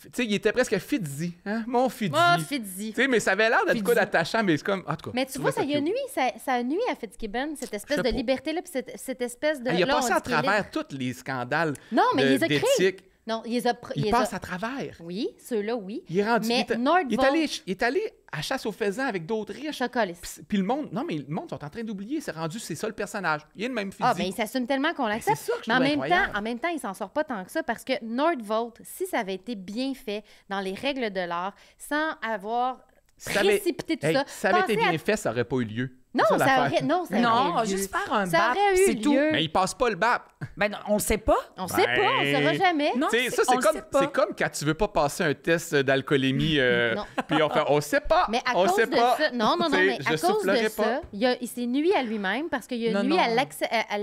Tu sais, il était presque Fitzy, hein? Mon Fitzy. Oh, Fitzy. Tu sais, mais ça avait l'air d'être Fitzy. quoi d'attachant, mais c'est comme... En tout cas, Mais tu je vois, trouvais ça y a cute. nuit, ça a nuit à Fitzgibbon, cette espèce Je de sais pas. liberté-là, puis cette espèce de... Il a là, passé on à dit qu'il est libre. travers tous les scandales Non, mais il les a créés. d'éthique. Non, il les a... Il passe à travers. Oui, ceux-là, oui. Il est rendu... Mais il Nordvolt... est allé à chasse aux faisans avec d'autres riches. Chocolis. Puis le monde, non, mais le monde sont en train d'oublier, c'est ça le personnage. Il est le même physique. Ah, mais il s'assume tellement qu'on l'accepte. c'est ça que je Mais trouve incroyable. en même temps, il s'en sort pas tant que ça parce que Nordvolt, si ça avait été bien fait dans les règles de l'art, sans avoir Si ça avait- précipité tout Hey, ça, si ça avait été pensez à- bien fait, ça aurait pas eu lieu. Non, C'est ça, ça l'affaire. aurait... Non, ça Non, aurait eu lieu. juste faire un Ça BAP, aurait eu c'est tout. lieu. Mais il passe pas le BAP. Ben non, on le sait pas. On sait pas, on saura jamais. Non, Tu sais, ça, on c'est le comme, sait pas. c'est comme quand tu veux pas passer un test d'alcoolémie, Non. puis on sait pas. Mais à on cause sait de pas. ça, non, Tu sais, mais je à cause de soufflerai ça, pas. il s'est nuit à lui-même parce qu'il a Non, nuit non. à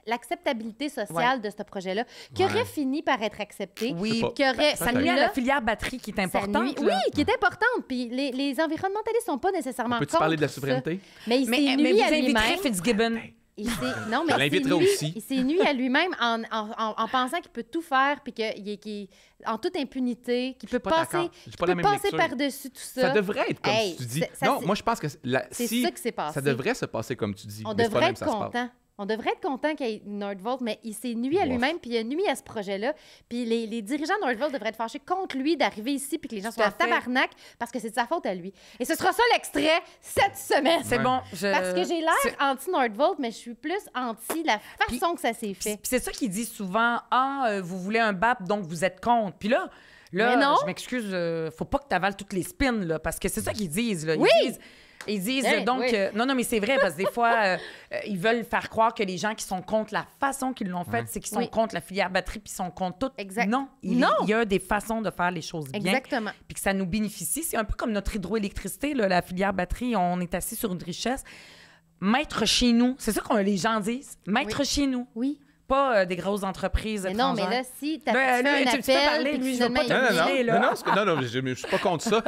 l'acceptabilité sociale de ce projet-là, qui Ouais. aurait fini par être accepté. Oui, Je sais pas. Qui aurait, ça nuit à la filière batterie qui est ça importante. nuit- là. Oui, qui est importante. Puis les environnementalistes sont pas nécessairement Peux-tu contre parler de la ça. souveraineté? Mais il s'est Mais nuit vous à inviterez lui-même. Fitzgibbon. Non, mais Je l'inviterai aussi. Il s'est nuit à lui-même en pensant qu'il peut tout faire, puis qu'il est en toute impunité, qu'il peut pas passer, d'accord. J'ai qu'il pas la peut même passer lecture. par-dessus tout ça. Ça devrait être comme Hey, tu dis. ça, Non, c'est- moi, je pense que C'est ça qui s'est passé. ça devrait se passer comme tu dis. On mais c'est pas devrait même être ça se passe. content. On devrait être content qu'il y ait Nordvolt, mais il s'est nuit à Bof. lui-même, puis il a nuit à ce projet-là. Puis les dirigeants de Nordvolt devraient être fâchés contre lui d'arriver ici, puis que les gens Tout soient à en fait. tabarnak, parce que c'est de sa faute à lui. Et ce sera ça l'extrait cette semaine. C'est Ouais. bon. Parce que j'ai l'air c'est- anti-Nordvolt, mais je suis plus anti la façon que ça s'est Puis fait. c'est ça qu'il dit souvent. Vous voulez un BAP, donc vous êtes contre. Puis là Mais non. je m'excuse, faut pas que tu avales toutes les spins, là, parce que c'est ça qu'ils disent. Là. Oui! Ils disent Hey, donc... oui. non, mais c'est vrai, parce que des fois, ils veulent faire croire que les gens qui sont contre la façon qu'ils l'ont faite, c'est qu'ils sont Oui. contre la filière batterie, puis ils sont contre tout. Exact. Non, Non. il y a des façons de faire les choses bien. Exactement. Puis que ça nous bénéficie. C'est un peu comme notre hydroélectricité, là, la filière batterie, on est assis sur une richesse. Maître chez nous, c'est ça que les gens disent. Maître Oui. chez nous, Oui. pas des grosses entreprises Mais non, mais étrangères. là, si tu Là, fais là, un tu peux parler, appel, puis lui, je veux finalement, pas te il Non, vient- virer, là. non, je suis pas contre ça.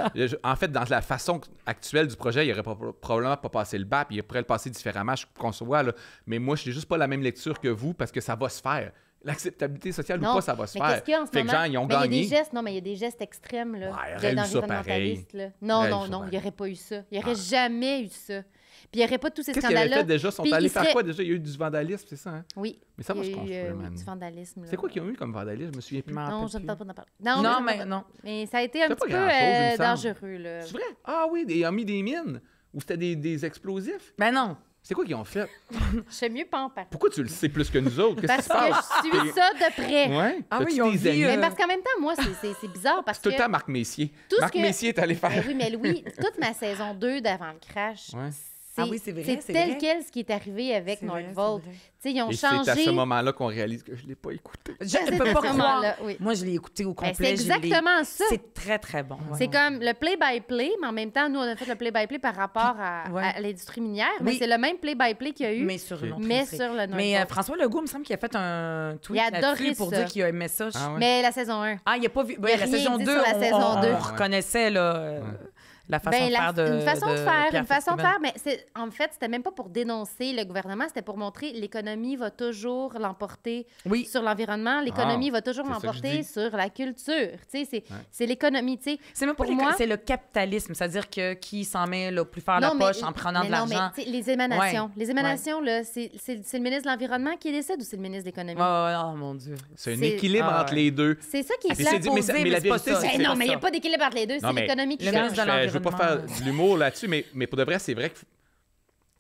En fait, dans la façon actuelle du projet, il aurait probablement pas passé le BAP. Il pourrait le passer différemment, je conçois. Là. Mais moi, je n'ai juste pas la même lecture que vous parce que ça va se faire. L'acceptabilité sociale ou Non, pas, ça va se mais faire. qu'est-ce qu'il y a en ce Fait que moment? genre, ils ont Mais il y a gagné. des gestes, non, mais il y a des gestes extrêmes, là, Ouais, il y aurait eu ça d'environnementalistes, là. Non, aurait eu non, ça non, il pareil. n'y aurait pas eu ça. Il n'y aurait jamais eu ça. Puis il n'y aurait pas tous ces Qu'est-ce qu'ils avaient scandales-là. fait déjà? Ils sont Puis allés il faire serait- quoi déjà? Il y a eu du vandalisme, c'est ça? Hein? Oui. Mais ça va Il se y a eu, construire, man. du vandalisme. là. C'est quoi qu'ils ont eu comme vandalisme? Je me souviens plus. Je m'en Non, rappelle je ne plus. parle pas d'en parler. Non, mais mais non. Mais ça a été un C'est petit pas peu grand-chose, il me semble. dangereux, là. C'est vrai? Ah oui, ils ont mis des mines. Ou c'était des explosifs. Ben non. C'est quoi qu'ils ont fait? Je sais mieux pas en parler. Pourquoi tu le sais plus que nous autres? Qu'est-ce qui Parce se que passe? je suis ça de près. Ouais? Ah T'as-tu oui, ils ont des vu, amis? Mais parce qu'en même temps, moi, c'est bizarre parce C'est tout que... le temps Marc Messier. Tout ce Marc que- Messier est allé faire. Ben oui, mais Louis, toute ma saison 2 d'Avant le crash, Ouais. Ah oui, c'est vrai, c'est tel vrai. quel ce qui est arrivé avec C'est vrai, Nordvolt. c'est vrai. Tu sais, ils ont Et c'est changé... à ce moment-là qu'on réalise que je ne l'ai pas écouté. Je C'est ne peux à pas ce croire. moment-là, oui. Moi, je l'ai écouté au Ben, complet. c'est je l'ai- exactement ça. C'est très, très bon. C'est comme le play-by-play, mais en même temps, nous, on a fait le play-by-play par rapport ouais. à l'industrie minière, mais Oui. c'est le même play-by-play qu'il y a eu, Mais sur une autre mais industrie. sur le Mais Nordvolt. François Legault, il me semble qu'il a fait un tweet Il a adoré là-dessus pour ça. dire qu'il a aimé ça. Ah ouais? Mais la saison 1. Ah, il n'a pas vu. Il Ouais, a la rien saison dit 2, sur la saison 2. on reconnaissait là, la façon Ben, de faire de une façon de faire, Pierre une façon de Fitzgibbon. faire, mais en fait, c'était même pas pour dénoncer le gouvernement, c'était pour montrer l'économie va toujours l'emporter Oui. sur l'environnement, l'économie Ah, va toujours c'est ça que je l'emporter dis. sur la culture. Tu sais, c'est l'économie, tu sais. C'est même pas Pour moi- c'est le capitalisme, c'est-à-dire que qui s'en met le plus fort la Non, mais- poche en prenant mais de non, mais l'argent. tu sais, les émanations. Ouais. Les émanations, là, c'est le ministre de l'Environnement qui décide ou c'est le ministre de l'Économie? Oh, mon Dieu. C'est un C'est- équilibre Ah entre ouais. les deux. C'est ça qui est C'est plate. c'est- mais ça- mais la c'est pas vérité, ça. c'est que Ben c'est non, pas mais il n'y a ça. pas d'équilibre entre les deux, Non, c'est mais l'économie qui le gagne. ministre de Je veux pas faire l'Environnement. de l'humour là-dessus, mais pour de vrai, c'est vrai que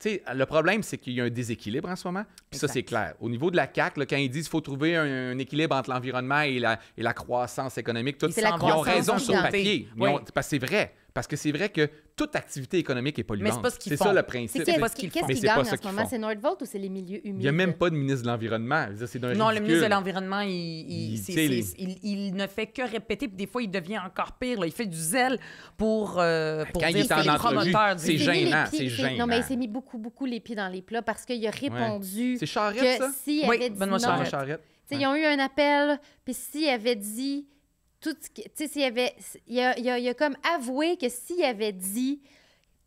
sais, le problème, c'est qu'il y a un déséquilibre en ce moment. Puis ça, Exact. c'est clair. Au niveau de la CAQ, là, quand ils disent qu'il faut trouver un équilibre entre l'environnement et la croissance économique, tout, C'est la ils ont croissance raison sur gigante. papier. Oui. Parce que c'est vrai. Parce que c'est vrai que toute activité économique est polluante. Mais c'est pas ce qu'ils C'est font. ça le C'est principe. pas ce qu'ils qu'est-ce font. Mais qui c'est gagne pas en ça ce qu'ils moment? font. C'est Nordvolt ou c'est les milieux humides? Il n'y a même pas de ministre de l'Environnement. Je veux dire, c'est d'un Non, le ridicule. ministre de l'Environnement, Tu sais, il ne fait que répéter, puis des fois, il devient encore pire. Là. Il fait du zèle pour Quand il dire était en c'est les entrevue, promoteurs du- c'est Il s'est mis les gênant, pieds- c'est il s'est- gênant. Non, mais il s'est mis beaucoup les pieds dans les plats parce qu'il a répondu C'est Charette, que ça? s'il Oui, avait dit Benoît non, Benoît Charette. Charette. tu sais, ils ont eu un appel, puis s'il avait dit tout ce qui... Tu sais, s'il avait... Il a comme avoué que s'il avait dit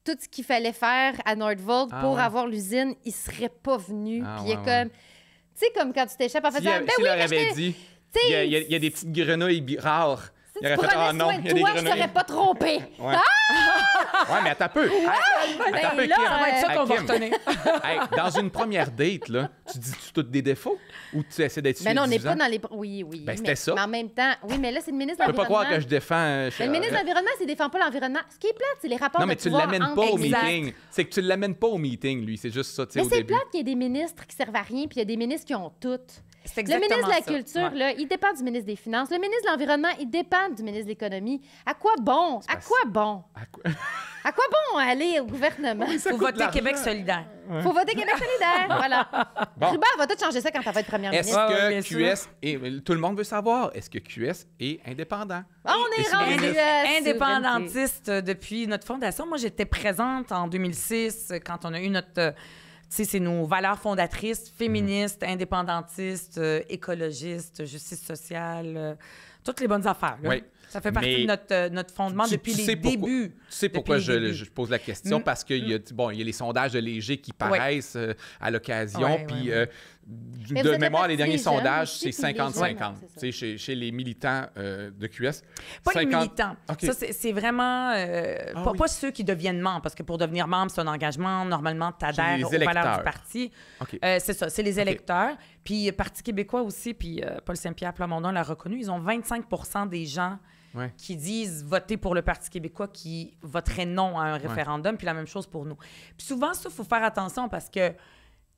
tout ce qu'il fallait faire à Nordvolt Ah pour ouais. avoir l'usine, il serait pas venu. Ah Puis il est ouais, comme... Tu sais, comme quand tu t'échappes en faisant... Ben S'il oui, leur mais avait je dit, tu sais, il y a des petites grenouilles rares. si Il tu aurait fait, prenais ah non, soin il y de a des toi, je grenouilles. t'aurais pas trompé. Ouais. Ouais, mais attends un peu. Attends un peu, ben là, Kim. Ça va être ça qu'on va Kim. retenir. Hey, dans une première date, là, tu dis-tu tous des défauts ou tu essaies d'être Mais non, on n'est séduisant? pas dans les... Oui. Ben, c'était ça. Mais en même temps... Oui, mais là, c'est le ministre de Je peux pas croire l'Environnement. que je défends... Mais le ministre de l'Environnement, s'il défend pas l'environnement, ce qui est plate, c'est les rapports Non, mais de tu pouvoir l'amènes entre- pas au Exact. meeting. C'est que tu l'amènes pas au meeting, lui. C'est juste ça, tu sais, Mais au c'est début. plate qu'il y ait des ministres qui servent à rien, puis il y a des ministres qui ont tout. C'est Le exactement ministre de la ça. Culture, Ouais. là, il dépend du ministre des Finances. Le ministre de l'Environnement, il dépend du ministre de l'Économie. À quoi bon? À quoi bon? À quoi? À quoi bon aller au gouvernement? Faut coûte voter l'argent. Québec solidaire. Faut voter Québec solidaire. Voilà. Bon. Rubin va tout changer ça quand elle va être première Est-ce ministre. Ouais, que bien QS... Et tout le monde veut savoir, est-ce que QS est indépendant? Ah, on Et est si rendu le à souveraineté. Indépendantiste depuis notre fondation. Moi, j'étais présente en 2006 quand on a eu notre... tu sais, c'est nos valeurs fondatrices, féministes, indépendantistes, écologistes, justice sociale, toutes les bonnes affaires. Là. Oui. Ça fait partie Mais de notre fondement depuis les sais pourquoi- débuts. Tu sais Depuis pourquoi les débuts. je pose la question? Parce qu'il y a, bon, il y a les sondages de Léger qui paraissent à l'occasion. Ouais, puis ouais. Mais de vous êtes mémoire, la les partie derniers des jeunes sondages, aussi, c'est puis les jeunes, 50-50. c'est ça. Tu sais, chez les militants de QS. Pas les 50 militants. OK. Ça, c'est vraiment... Ah pas, oui. pas ceux qui deviennent membres, parce que pour devenir membre, c'est un engagement. Normalement, tu adhères les aux valeurs électeurs. du parti. OK. C'est ça, c'est les électeurs. Puis Parti québécois aussi, puis Paul Saint-Pierre Plamondon l'a reconnu, ils ont 25 des gens Ouais. qui disent voter pour le Parti québécois qui voteraient non à un référendum, puis la même chose pour nous. Puis souvent, ça, il faut faire attention parce que, tu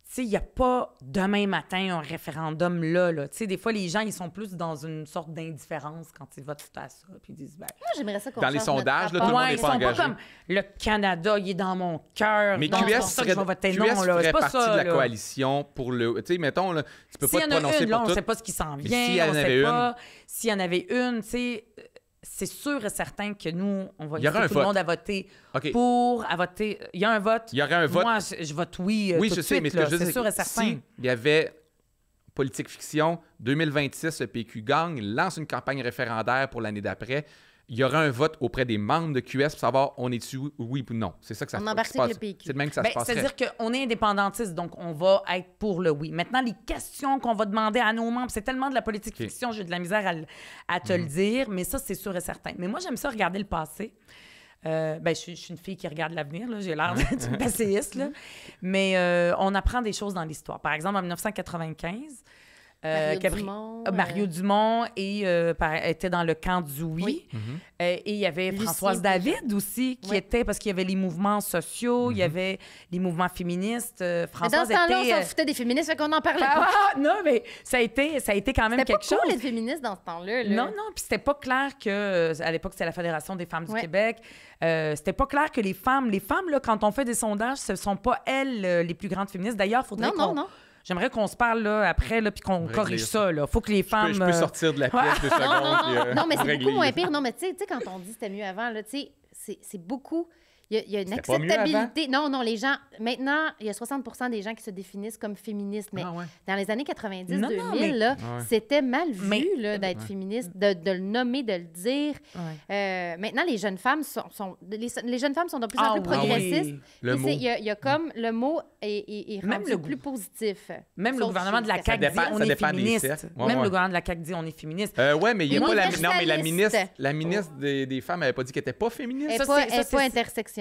sais, il n'y a pas demain matin un référendum là. Tu sais, des fois, les gens, ils sont plus dans une sorte d'indifférence quand ils votent à ça, puis ils disent, ben... Moi, j'aimerais ça qu'on Dans les change notre sondages, là, rapport. tout le monde Ouais, n'est ils pas sont engagé. pas comme le Canada, il est dans mon cœur. Mais donc c'est QS, pour ça que je vais voter QS non, là. ferait C'est pas partie ça, de la là. coalition pour le... Tu sais, mettons, là, tu peux S'il pas y te en a prononcer une, là, pour on tout. sait pas ce qui s'en Mais vient, s'il y en on sait avait pas. S'il y en avait une, tu sais, c'est sûr et certain que nous, on va Il y aura inviter un tout le vote. monde à voter OK. pour, à voter. Il y a un vote. Il y aurait un vote. Moi, je vote oui, Oui, tout je de sais, suite, mais ce que là. je veux dire, C'est sûr et c'est que certain. si il y avait politique fiction, 2026, le PQ gagne, lance une campagne référendaire pour l'année d'après, il y aura un vote auprès des membres de QS pour savoir on est-tu oui ou non. C'est ça que ça On qui embarque se passe. avec le PQ. C'est de même que ça Ben, se passerait. c'est-à-dire qu'on est indépendantiste, donc on va être pour le oui. Maintenant, les questions qu'on va demander à nos membres, c'est tellement de la politique OK. fiction, j'ai de la misère à te le dire, mais ça, c'est sûr et certain. Mais moi, j'aime ça regarder le passé. Ben, je suis une fille qui regarde l'avenir, là. J'ai l'air d'une passéiste, là. Mais on apprend des choses dans l'histoire. Par exemple, en 1995, Mario Dumont était dans le camp du oui. Oui. Et il y avait Lucien Françoise David aussi, qui Ouais. était, parce qu'il y avait les mouvements sociaux, il y avait les mouvements féministes. Mais dans Françoise ce temps-là, était... on s'en foutait des féministes, fait qu'on en parlait pas. non, mais ça a été quand même C'était pas quelque cool chose. d'être féministe dans ce temps-là. Là. Non, puis c'était pas clair que... à l'époque, c'était la Fédération des femmes du Ouais. Québec. C'était pas clair que les femmes, là, quand on fait des sondages, ce sont pas elles les plus grandes féministes. D'ailleurs, il faudrait Non. J'aimerais qu'on se parle là, après, là, puis qu'on Régler corrige ça. ça. Là. Faut que les femmes... Je peux sortir de la pièce 2 secondes. puis, Non, mais c'est régler. beaucoup moins pire. Non, mais tu sais, quand on dit c'était mieux avant, là, tu sais, c'est beaucoup. Il y a une C'était pas mieux acceptabilité. Non, les gens. Maintenant, il y a 60 des gens qui se définissent comme féministes. Mais Ah ouais. dans les années 90, Non, 2000, mais- là, Ouais. c'était mal vu Mais- là, d'être féministe, de le nommer, de le dire. Ouais. Maintenant, les jeunes femmes les jeunes femmes sont de plus en Ah plus oui. progressistes. Le Puis mot. il y a comme le mot est Même rendu le plus positif. Même le Sauf gouvernement de la chez CAQ dit dépend- on ça est dépend des féministe. cercles. Ouais, Même ouais. le gouvernement de la CAQ dit on est féministe. Ouais, mais il y a pas la... Non, mais Universaliste. la ministre des Femmes n'avait pas dit qu'elle n'était pas féministe. Elle Ça, n'est c'est- pas c'est- intersectionnelle.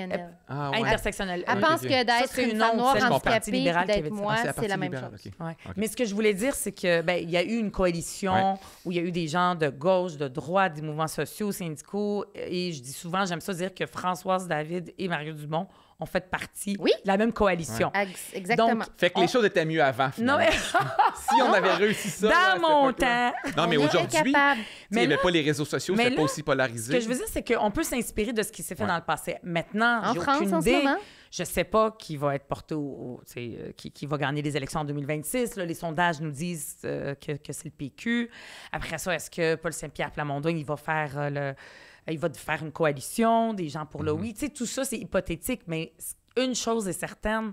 Ah ouais. Intersectionnel. Elle Ok, pense ok. que Ça, d'être c'est une une femme autre, noire celle du Parti handicapée libéral puis qui avait d'être dit ça. moi, Ah, c'est la c'est la Parti même libéral, chose. ok. Ouais. Ok. Mais ce que je voulais dire, c'est que ben, il y a eu une coalition Ouais. où il y a eu des gens de gauche, de droite, des mouvements sociaux, syndicaux. Et je dis souvent, j'aime ça dire que Françoise David et Mario Dumont ont fait partie Oui. de la même coalition. Exactement. Donc, Fait que les choses étaient mieux avant, Non, finalement. mais Si on avait réussi ça... là, à dans cette mon époque-là. temps... Non, mais On est aujourd'hui, incapable. il n'y avait pas les réseaux sociaux, mais c'était pas là, aussi Ce polarisé. que je veux dire, c'est qu'on peut s'inspirer de ce qui s'est fait Ouais. dans le passé. Maintenant, En j'ai France, aucune en ce idée. moment? Je sais pas qui va être porté qui va gagner les élections en 2026. Là, les sondages nous disent que c'est le PQ. Après ça, est-ce que Paul Saint-Pierre Plamondon, il va faire une coalition, des gens pour le oui. Tu sais, tout ça, c'est hypothétique, mais une chose est certaine,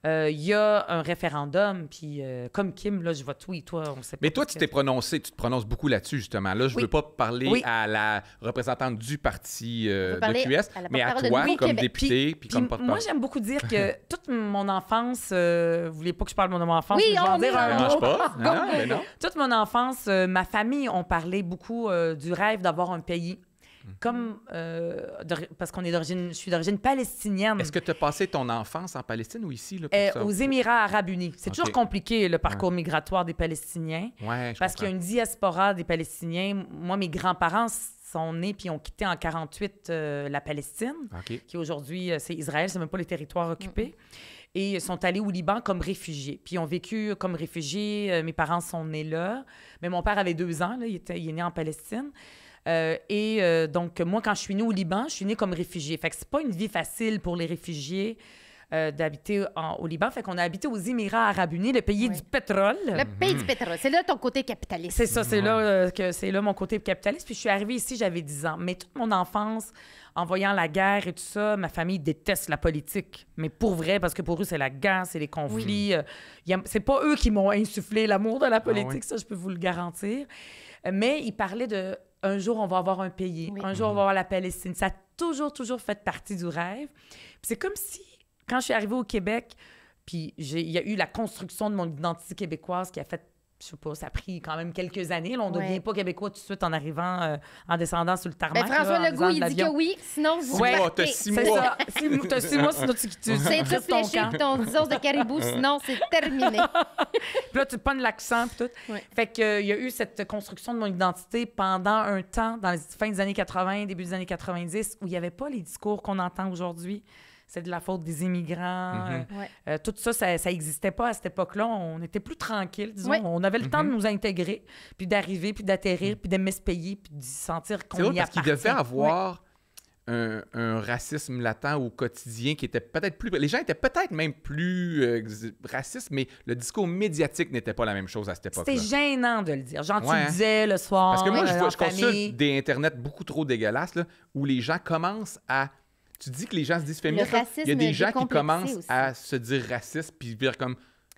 il y a un référendum, puis comme Kim, là, je vote oui, toi, on sait pas. Mais toi, tu t'es prononcé, tu te prononces beaucoup là-dessus, justement. Là, je Oui. veux pas parler Oui. à la représentante du parti veut parler de QS, à la mais à porte-parole de toi, Nouveau comme Québec. député, puis comme Moi, porte-parole. j'aime beaucoup dire que toute mon enfance, vous voulez pas que je parle de mon enfance, Oui, mais je vais en on dire est un dans- mot. Ça dérange pas. Non, non, mais non. Toute mon enfance, ma famille, on parlait beaucoup du rêve d'avoir un pays. Comme, parce je suis d'origine palestinienne. Est-ce que tu as passé ton enfance en Palestine ou ici? Là, pour ça? Aux Émirats arabes unis. C'est OK. toujours compliqué, le parcours migratoire des Palestiniens, Ouais, je parce qu'il y a comprends. une diaspora des Palestiniens. Moi, mes grands-parents sont nés puis ont quitté en 48 la Palestine, OK. qui aujourd'hui, c'est Israël, c'est même pas les territoires occupés. Et ils sont allés au Liban comme réfugiés. Puis ils ont vécu comme réfugiés. Mes parents sont nés là. Mais mon père avait 2 ans, là, il est né en Palestine. Donc, moi, quand je suis née au Liban, je suis née comme réfugiée. Fait que c'est pas une vie facile pour les réfugiés d'habiter au Liban. Fait qu'on a habité aux Émirats arabes unis, le pays Ouais. du pétrole. Le pays du pétrole. C'est là ton côté capitaliste. C'est ça, c'est là mon côté capitaliste. Puis je suis arrivée ici, j'avais 10 ans. Mais toute mon enfance, en voyant la guerre et tout ça, ma famille déteste la politique. Mais pour vrai, parce que pour eux, c'est la guerre, c'est les conflits. C'est pas eux qui m'ont insufflé l'amour de la politique, oui. ça, je peux vous le garantir. Mais ils parlaient de un jour, on va avoir un pays. Oui. Un jour, on va avoir la Palestine. Ça a toujours, toujours fait partie du rêve. Puis c'est comme si, quand je suis arrivée au Québec, puis il y a eu la construction de mon identité québécoise qui a fait, je sais pas, ça a pris quand même quelques années. Là, on ne Ouais. devient pas québécois tout de suite en arrivant, en descendant sur le tarmac. Ben, François là, en Legault, descendant il de dit que l'avion. oui, sinon vous Ouais. partez. T'as 6 C'est mois. ça. T'as 6 mois, sinon tu C'est tout brises ton fléché camp. puis ton 10 os de caribou, sinon c'est terminé. Puis là, tu pognes l'accent puis tout. Ouais. Fait qu'il y a eu cette construction de mon identité pendant un temps, dans les fins des années 80, début des années 90, où il n'y avait pas les discours qu'on entend aujourd'hui. C'est de la faute des immigrants. Ouais. Tout ça, ça n'existait pas à cette époque-là. On était plus tranquille, disons. Ouais. On avait le temps de nous intégrer, puis d'arriver, puis d'atterrir, puis d'aimer ce pays, puis de sentir qu'on C'est y vrai parce qu'il appartient. devait avoir un racisme latent au quotidien qui était peut-être plus... Les gens étaient peut-être même plus racistes, mais le discours médiatique n'était pas la même chose à cette époque-là. C'était gênant de le dire. Genre, Ouais, tu hein. le disais le soir, Parce que moi, en je consulte famille. des Internet beaucoup trop dégueulasses là, où les gens commencent à... Tu dis que les gens se disent féministes. là. Il y a des racisme gens qui décomplexé commencent aussi. à se dire racistes puis dire comme...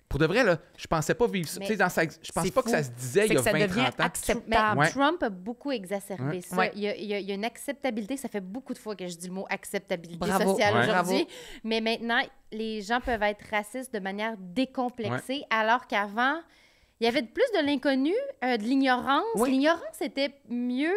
Pour de vrai, là, je pensais pas vivre ça. Mais Tu sais, je pense c'est pas que fou. ça se disait C'est il y a que ça 20, devient 30 ans. Mais acceptable. Ouais. Trump a beaucoup exacerbé Ouais. ça. Ouais. Il y a une acceptabilité. Ça fait beaucoup de fois que je dis le mot acceptabilité Bravo. sociale Ouais. aujourd'hui. Bravo. Mais maintenant, les gens peuvent être racistes de manière décomplexée, alors qu'avant, il y avait plus de l'inconnu, de l'ignorance. Oui. L'ignorance était mieux.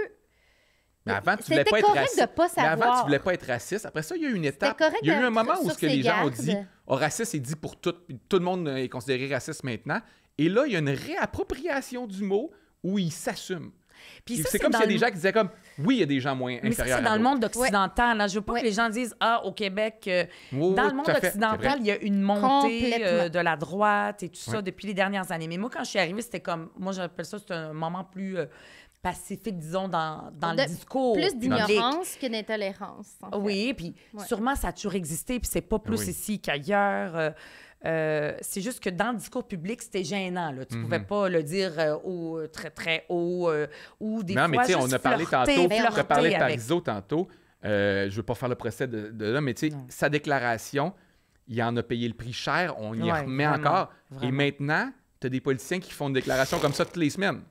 Mais avant, tu voulais C'était pas être correct raciste. de pas Mais avant, savoir. tu voulais pas être raciste. Après ça, il y a eu une étape. correct Il y a eu un d'être moment où sur ce que ses les gens ont gardes. dit raciste, c'est dit pour tout. Puis tout le monde est considéré raciste maintenant. Et là, il y a une réappropriation du mot où il s'assume. Puis ça, C'est comme dans s'il y a des le- gens qui disaient comme oui, il y a des gens moins Mais ça, inférieurs c'est à dans le d'autres. monde occidental. Là. Je veux pas Ouais. que les gens disent « Ah, au Québec, Oui, dans oui, le monde tout à fait, c'est occidental, vrai. il y a une montée Complètement. de la droite et tout ça Ouais. depuis les dernières années. » Mais moi, quand je suis arrivée, c'était comme... Moi, j'appelle ça, c'est un moment plus pacifique, disons, dans le discours. Plus public. d'ignorance que d'intolérance. en fait. Oui, puis Ouais. sûrement, ça a toujours existé, puis c'est pas plus Oui. ici qu'ailleurs. C'est juste que dans le discours public, c'était gênant. Là. Tu pouvais pas le dire très, très haut ou des Non, fois mais tu sais, juste on a parlé flirter, tantôt, flirter tu as parlé de avec. Parizeau tantôt. Je veux pas faire le procès de là, mais tu sais, sa déclaration, il en a payé le prix cher, on y Ouais, remet vraiment, encore. vraiment. Et maintenant, tu as des politiciens qui font une déclaration comme ça toutes les semaines.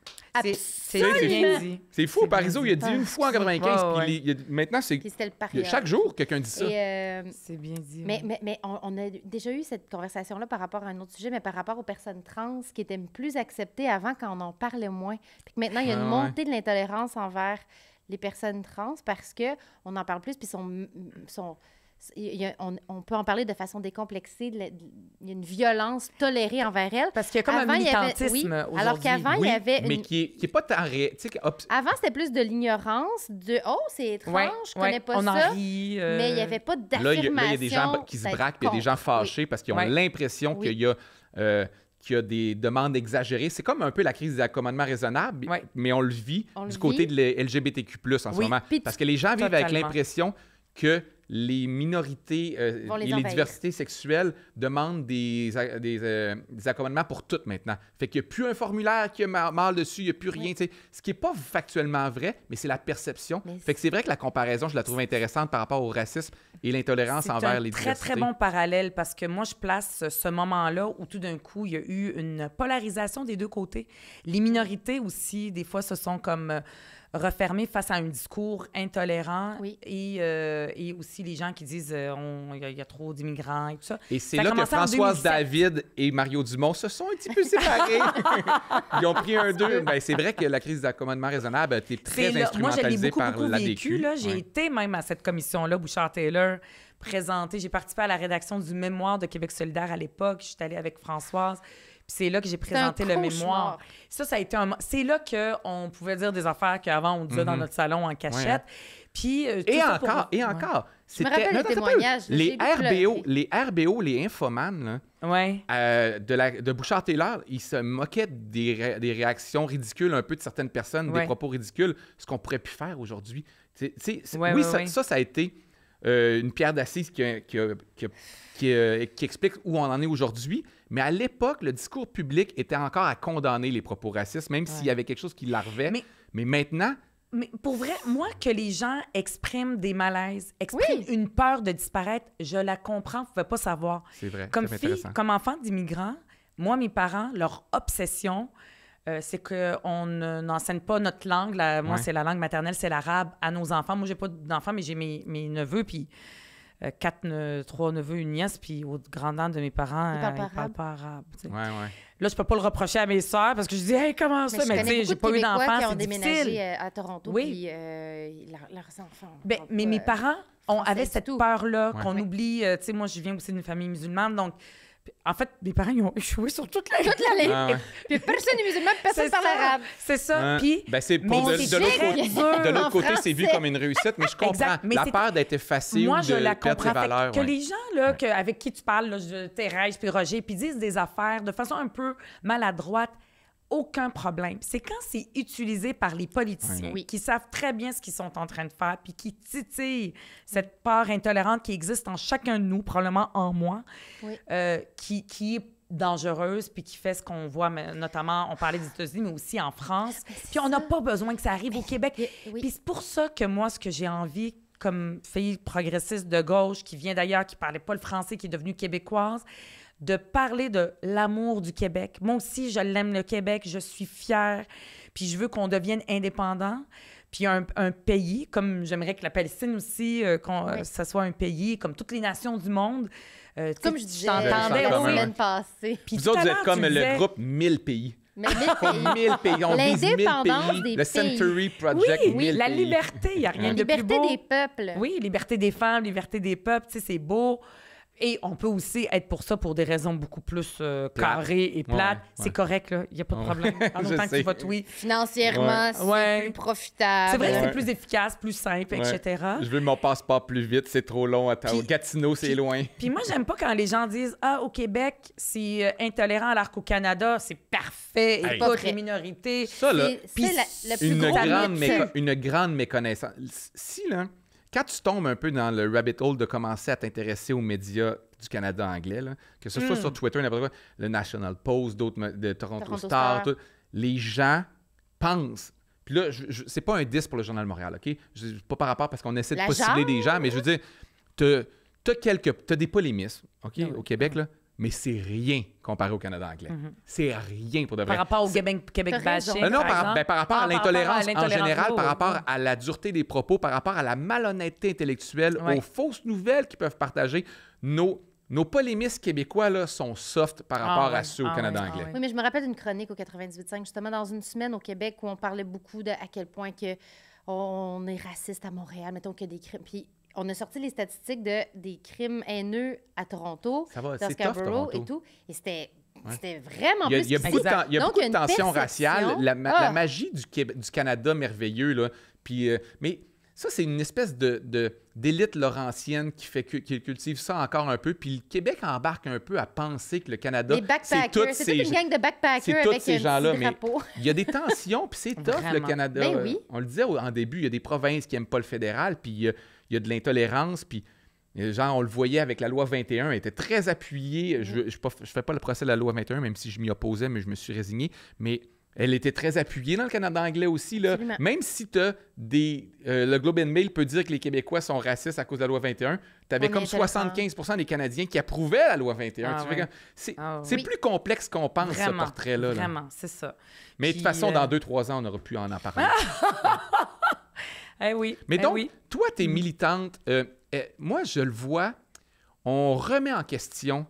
C'est Absolument. bien dit. C'est fou, C'est Parizeau, bien il a dit une fois en 95, Ouais, ouais. puis maintenant, c'est Puis c'était le pari. chaque jour quelqu'un dit ça. Et, C'est bien dit. mais on a déjà eu cette conversation-là par rapport à un autre sujet, mais par rapport aux personnes trans qui étaient plus acceptées avant quand on en parlait moins. Puis que maintenant, il y a une Ah ouais. montée de l'intolérance envers les personnes trans parce qu'on en parle plus, puis on peut en parler de façon décomplexée. Il y a une violence tolérée envers elle. Parce qu'il y a comme Avant, un il y avait- militantisme oui, aujourd'hui. alors qu'avant, il y avait mais une... qui est pas tant réel. Tu sais, Avant, c'était plus de l'ignorance, de « Oh, c'est étrange, Ouais, je connais ouais, pas on ça. en rit. Mais il n'y avait pas là, d'affirmation. il y a des gens qui se d'être braquent, puis il y a des gens contre. fâchés parce qu'ils ont Ouais. l'impression Oui. qu'il y a des demandes exagérées. C'est comme un peu la crise des accommodements raisonnables, Ouais. mais on le vit On le du côté vit. de LGBTQ+, en ce Oui, moment. puis Parce que les gens vivent avec totalement. l'impression que les minorités Vont les et les envahir. diversités sexuelles demandent des accommodements pour toutes maintenant. Fait qu'il n'y a plus un formulaire qui a mal dessus, il n'y a plus rien. Tu sais. Ce qui n'est pas factuellement vrai, mais c'est la perception. Mais Fait que c'est vrai que la comparaison, je la trouve intéressante par rapport au racisme et l'intolérance C'est envers un les très, diversités. très bon parallèle parce que moi, je place ce moment-là où tout d'un coup, il y a eu une polarisation des deux côtés. Les minorités aussi, des fois, se sont comme refermées face à un discours intolérant Oui. et aussi les gens qui disent il y a trop d'immigrants et tout ça. Et c'est Ça a là que commencé en Françoise 2007. David et Mario Dumont se sont un petit peu séparés. Ils ont pris un d'eux. Ben, c'est vrai que la crise d'accommodement raisonnable a été très Moi, je l'ai instrumentalisée beaucoup, par beaucoup l'ADQ. vécu. Là. J'ai Ouais. été même à cette commission-là, Bouchard-Taylor, présentée. J'ai participé à la rédaction du mémoire de Québec solidaire à l'époque. Je suis allée avec Françoise. Puis c'est là que j'ai présenté le mémoire. Ça a été C'est là qu'on pouvait dire des affaires qu'avant, on disait dans notre salon en cachette. Puis, tout Et ça pour- encore, et Ouais. encore. Je me rappelle Non, les attends un peu. témoignages, j'ai Les pleuré. RBO, les infomanes, là, Ouais. de Bouchard-Taylor, ils se moquaient des réactions ridicules un peu de certaines personnes, des Ouais. propos ridicules, ce qu'on pourrait plus faire aujourd'hui. Ouais, Oui, ouais, ça, ouais. ça a été une pierre d'assise qui explique où on en est aujourd'hui. Mais à l'époque, le discours public était encore à condamner les propos racistes, même s'il y avait quelque chose qui larvait. Mais maintenant, Mais pour vrai, moi, que les gens expriment des malaises, expriment une peur de disparaître, je la comprends, vous ne pouvez pas savoir. c'est vrai. Comme c'est fille, intéressant. comme enfant d'immigrants, moi, mes parents, leur obsession, c'est qu'on n'enseigne pas notre langue. Moi, Ouais. c'est la langue maternelle, c'est l'arabe, à nos enfants. Moi, j'ai pas d'enfants, mais j'ai mes neveux, puis 3 neveux, une nièce, puis aux grands-dents de mes parents, Ils parlent pas ils parlent pas arabe. Tu sais. Ouais, ouais. Là, je peux pas le reprocher à mes sœurs parce que je dis, hey, comment ça? Mais je Mais tu connais sais, j'ai beaucoup pas de eu Québécois d'enfants, qui ont c'est déménagé difficile. à Toronto, Oui. puis leurs enfants. Ben, parlent mais pas, mes parents français avaient du cette tout. peur-là Ouais. qu'on Ouais. oublie. Tu sais, moi, je viens aussi d'une famille musulmane, donc en fait, mes parents ils ont échoué sur toute la Toute la ligne. Ah, ouais. Puis personne n'est musulman, personne C'est parle ça. arabe. C'est ça. Hein? Puis, Ben, c'est pour mais de c'est l'autre très côté, dur. de l'autre En côté, c'est vu français. comme une réussite, mais je comprends. Exact. Mais La c'est- peur d'être effacé moi, ou je de la perdre ses comprends. Fait valeurs. que ouais. les gens là, avec qui tu parles, là, Thérèse puis Roger, puis disent des affaires de façon un peu maladroite, aucun problème. C'est quand c'est utilisé par les politiciens Oui. qui savent très bien ce qu'ils sont en train de faire puis qui titillent cette part intolérante qui existe en chacun de nous, probablement en moi, Oui. qui est dangereuse puis qui fait ce qu'on voit, notamment, on parlait des États-Unis, mais aussi en France. Puis on n'a pas besoin que ça arrive au Québec. Oui. Puis c'est pour ça que moi, ce que j'ai envie, comme fille progressiste de gauche, qui vient d'ailleurs, qui parlait pas le français, qui est devenue québécoise, de parler de l'amour du Québec. Moi aussi, je l'aime, le Québec, je suis fière, puis je veux qu'on devienne indépendant. Puis un pays, comme j'aimerais que la Palestine aussi, ça soit un pays, comme toutes les nations du monde. Comme je disais t'entendais, la oui. semaine passée. Puis Vous tout autres, à vous l'heure, êtes comme tu le disais- groupe 1000 pays. Mais les pays. 1000 pays. On vise 1000 L'indépendance pays. des Le Century Project, Oui, 1000 la pays. liberté, il n'y a rien de plus Liberté beau. des peuples. Oui, liberté des femmes, liberté des peuples, tu sais, c'est beau. Et on peut aussi être pour ça pour des raisons beaucoup plus carrées et plates. Ouais. C'est correct, là. Il n'y a pas de Ouais. problème. En Je autant que sais. tu votes oui. Financièrement, c'est Ouais. plus profitable. C'est vrai que Ouais. c'est plus efficace, plus simple, Ouais. etc. Je veux mon passeport plus vite, c'est trop long. Attends, au Puis- Gatineau, c'est puis- loin. Puis moi, j'aime pas quand les gens disent « Ah, au Québec, c'est intolérant, alors qu'au Canada, c'est parfait, Hey. écoute, Vrai. les minorités. Ça, là, C'est Puis le plus une gros grande, mythe. une grande méconnaissance. Si, là, quand tu tombes un peu dans le rabbit hole de commencer à t'intéresser aux médias du Canada anglais, là, que ce soit sur Twitter, n'importe quoi, le National Post, d'autres de Toronto Toronto Star, Star. tout, les gens pensent. Puis là, c'est pas un 10 pour le Journal de Montréal, OK? Pas par rapport parce qu'on essaie de La pas cibler genre? des gens, mais je veux dire, t'as des polémismes, OK, au Québec, là, mais c'est rien comparé au Canada anglais. C'est rien pour de vrai. Par rapport au Québec T'as raison. bashing, Non, par exemple. par rapport à Ah, l'intolérance en général, oui, par oui, rapport oui. à la dureté des propos, par rapport à la malhonnêteté intellectuelle, Ouais. aux fausses nouvelles qu'ils peuvent partager, nos polémistes québécois là, sont soft par rapport ouais, à ceux au ah Canada ouais, ah anglais. ouais. Oui, mais je me rappelle d'une chronique au 98.5, justement, dans une semaine au Québec où on parlait beaucoup de à quel point que on est raciste à Montréal, mettons qu'il y a des crimes. Puis on a sorti les statistiques des crimes haineux à Toronto, Ça va, dans c'est tough, Scarborough Toronto. et tout. Et c'était vraiment Il y a, plus il y a beaucoup de, difficile. ten- il y a Donc, beaucoup de une tensions perception. raciales. La Ah. magie du Canada merveilleux, là. Puis, mais ça, c'est une espèce d'élite laurentienne qui cultive ça encore un peu. Puis le Québec embarque un peu à penser que le Canada, Les c'est backpackers. toutes C'est ces toute une gang de backpackers c'est tous avec ces un gens-là, petit mais drapeau. il y a des tensions, puis c'est tough, le Vraiment. Canada. Ben oui. On le disait en début, il y a des provinces qui n'aiment pas le fédéral, puis il y a de l'intolérance, puis genre, on le voyait avec la loi 21, elle était très appuyée. Je fais pas le procès de la loi 21, même si je m'y opposais, mais je me suis résigné. Mais elle était très appuyée dans le Canada anglais aussi. Là. Absolument. Même si tu as le Globe and Mail peut dire que les Québécois sont racistes à cause de la loi 21, tu avais On est comme intéressant. 75% des Canadiens qui approuvaient la loi 21. Ah Tu fais ouais. que c'est Ah c'est oui. plus complexe qu'on pense, ce Vraiment, portrait-là. là. Vraiment, c'est ça. Mais de Puis, toute façon, dans 2-3 ans, on aura pu en parler. Eh oui. Mais eh donc, oui. toi, tu es militante. Moi, je le vois, on remet en question.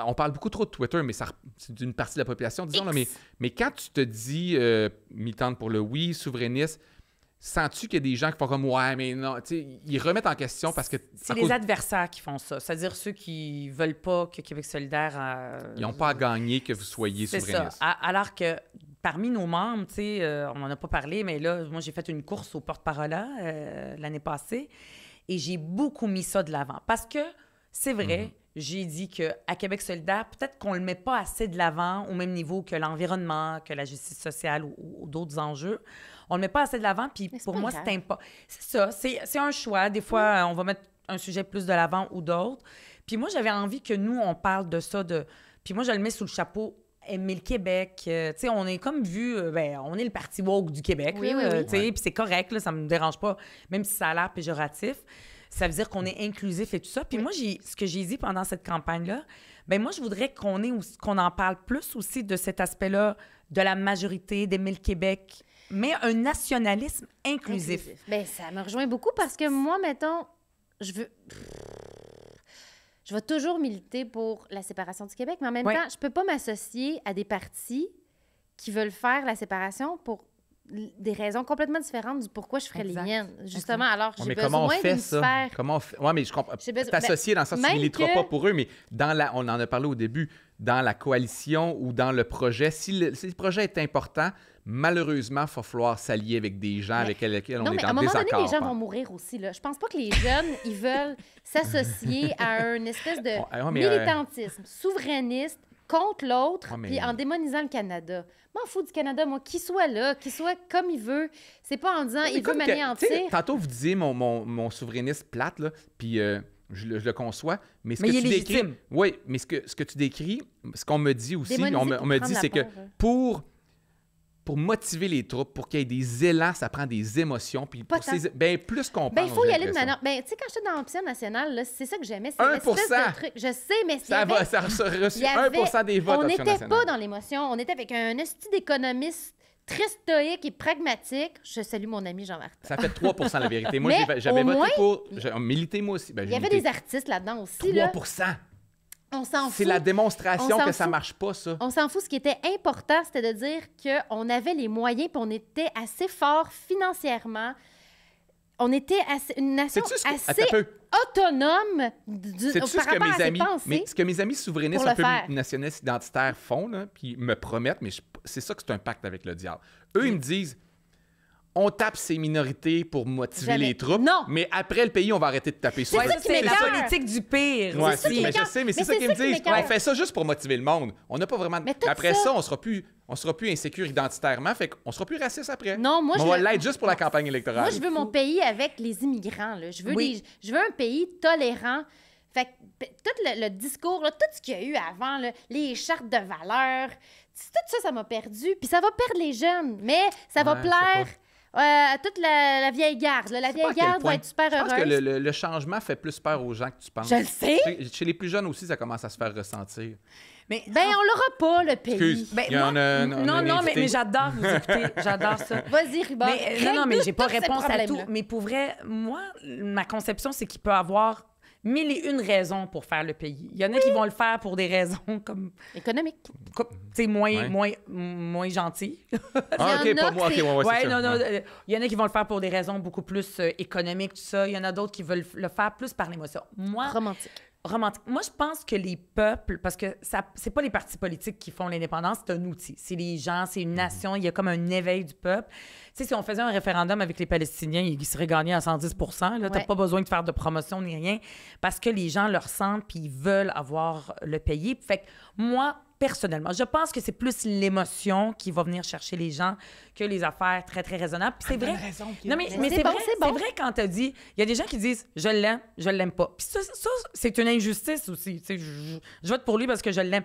On parle beaucoup trop de Twitter, mais c'est d'une partie de la population, disons. Là, mais quand tu te dis militante pour le oui, souverainiste, sens-tu qu'il y a des gens qui font comme ouais, mais non, tu sais, ils remettent en question parce que. C'est les adversaires qui font ça. C'est-à-dire ceux qui veulent pas que Québec solidaire... Ils n'ont pas à gagner que vous soyez C'est souverainiste. ça. Alors que parmi nos membres, tu sais, on n'en a pas parlé, mais là, moi, j'ai fait une course au porte-parole l'année passée et j'ai beaucoup mis ça de l'avant. Parce que c'est vrai, j'ai dit qu'à Québec solidaire, peut-être qu'on ne le met pas assez de l'avant au même niveau que l'environnement, que la justice sociale ou d'autres enjeux. On ne le met pas assez de l'avant, puis Mais c'est pour pas moi, grave. c'est ça, c'est un choix. Des fois, on va mettre un sujet plus de l'avant ou d'autres. Puis moi, j'avais envie que nous, on parle de ça, puis moi, je le mets sous le chapeau aimer le Québec. Tu sais, on est comme vu, on est le parti woke du Québec, Oui, là, oui, oui. tu sais, puis c'est correct, là, ça me dérange pas, même si ça a l'air péjoratif. Ça veut dire qu'on est inclusif et tout ça. Puis moi, ce que j'ai dit pendant cette campagne-là, ben moi, je voudrais qu'on en parle plus aussi de cet aspect-là de la majorité, d'aimer le Québec, mais un nationalisme inclusif. Ben, ça me rejoint beaucoup parce que moi, mettons, je vais toujours militer pour la séparation du Québec, mais en même Oui. temps, je peux pas m'associer à des partis qui veulent faire la séparation pour des raisons complètement différentes du pourquoi je ferais Exact. les miennes. Justement, alors Ouais, j'ai mais comment on besoin fait d'une ça? sphère... Comment on fait? Ouais, mais je comprends. J'ai besoin- T'associer dans le sens où tu même ne militeras que- pas pour eux, mais on en a parlé au début, dans la coalition ou dans le projet, si le projet est important, malheureusement, il va falloir s'allier avec des gens avec lesquels on Non, est mais à en un moment donné, désaccord. les gens vont mourir aussi. Là. Je pense pas que les jeunes, ils veulent s'associer à une espèce de Ouais, mais, militantisme souverainiste contre l'autre, Ouais, mais- puis en démonisant le Canada. M'en fous du Canada, moi, qu'il soit là, qu'il soit comme il veut. C'est pas en disant Mais il veut comme que, m'anéantir. tu sais, tantôt, vous disiez mon souverainiste plate, là, puis je le conçois, mais ce Mais que il tu est décris... légitime. Oui, mais ce que tu décris, ce qu'on me dit aussi, Démoniser on me pour dit, prendre la c'est que peur, hein. pour motiver les troupes, pour qu'il y ait des élans, ça prend des émotions, puis Pas pour tant. plus qu'on Ben, pense, il faut y j'ai aller de l'impression. manière. Ben, tu sais, quand j'étais dans l'option nationale, là, c'est ça que j'aimais. C'est 1%. l'espèce de truc. Je sais, mais Ça il y avait- a reçu il y avait- 1% des votes. On Option n'était nationale. pas dans l'émotion. On était avec un esti d'économiste très stoïque et pragmatique. Je salue mon ami Jean-Martin. Ça fait 3% la vérité. Moi, Mais j'avais au voté moins, pour... J'ai milité, moi aussi. Ben, Il j'ai y avait milité. des artistes là-dedans aussi. Là. 3%. On s'en C'est fout. la démonstration On s'en que ça fout. marche pas, ça. On s'en fout. Ce qui était important, c'était de dire qu'on avait les moyens puis on était assez fort financièrement. On était une nation Sais-tu ce que... assez Attends un peu. autonome Sais-tu par ce que rapport mes à ses amis... pensées. Mais ce que mes amis souverainistes pour un le peu faire. nationalistes identitaires font, là, puis me promettent, mais c'est ça que c'est un pacte avec le diable. Eux, ils me disent... On tape ces minorités pour motiver Jamais. les troupes, Non. mais après le pays, on va arrêter de taper sur Ouais, eux. ça, c'est la m'écoeure. politique du pire. Ouais, C'est ça qui mais je m'écoeure. sais, mais c'est Mais ça c'est qu'ils ça me qui disent. m'écoeure. On fait ça juste pour motiver le monde. On n'a pas vraiment... Mais tout Après ça- ça, on sera plus insécure identitairement, fait qu'on sera plus raciste après. Non, moi, Mais je on va le- l'être juste pour la campagne électorale. Moi, je veux mon pays avec les immigrants. Là. Je veux Oui. je veux un pays tolérant. Fait que tout le discours, là, tout ce qu'il y a eu avant, là, les chartes de valeurs, tout ça, ça m'a perdu. Puis ça va perdre les jeunes. Mais ça va Ouais, je sais plaire à toute la vieille garde. Là. La Je sais pas vieille à quel garde point. va être super Je pense heureuse. que le changement fait plus peur aux gens que tu penses. Je le sais. Chez les plus jeunes aussi, ça commence à se faire ressentir. Mais, Ben, on l'aura pas, le pays. Excuse. ben, Il y en moi- a un non, invité. mais j'adore vous écouter. J'adore ça. Vas-y, Ruben. Mais, non, mais j'ai pas tous ces réponse à tout. problèmes-là. Mais pour vrai, moi, ma conception, c'est qu'il peut avoir... mille et une raisons pour faire le pays. Il y en a qui vont le faire pour des raisons comme... Économique. Tu sais, moins gentilles. Ah, Il y OK, en a pas moi. OK, que ouais, c'est ça. non. Ouais. Il y en a qui vont le faire pour des raisons beaucoup plus économiques, tout ça. Il y en a d'autres qui veulent le faire plus par l'émotion. Moi, Romantique. Moi, je pense que les peuples, parce que c'est pas les partis politiques qui font l'indépendance, c'est un outil. C'est les gens, c'est une nation, il y a comme un éveil du peuple. Tu sais, si on faisait un référendum avec les Palestiniens, ils seraient gagnés à 110 là. T'as Ouais. pas besoin de faire de promotion ni rien, parce que les gens le ressentent puis ils veulent avoir le pays. Fait que moi, personnellement, je pense que c'est plus l'émotion qui va venir chercher les gens que les affaires très, très raisonnables. Puis c'est vrai. Non, mais Mais c'est c'est bon, vrai, c'est bon. c'est vrai quand t'as dit... Il y a des gens qui disent « je l'aime pas ». Puis ça, c'est une injustice aussi. Tu sais, je vote pour lui parce que je l'aime.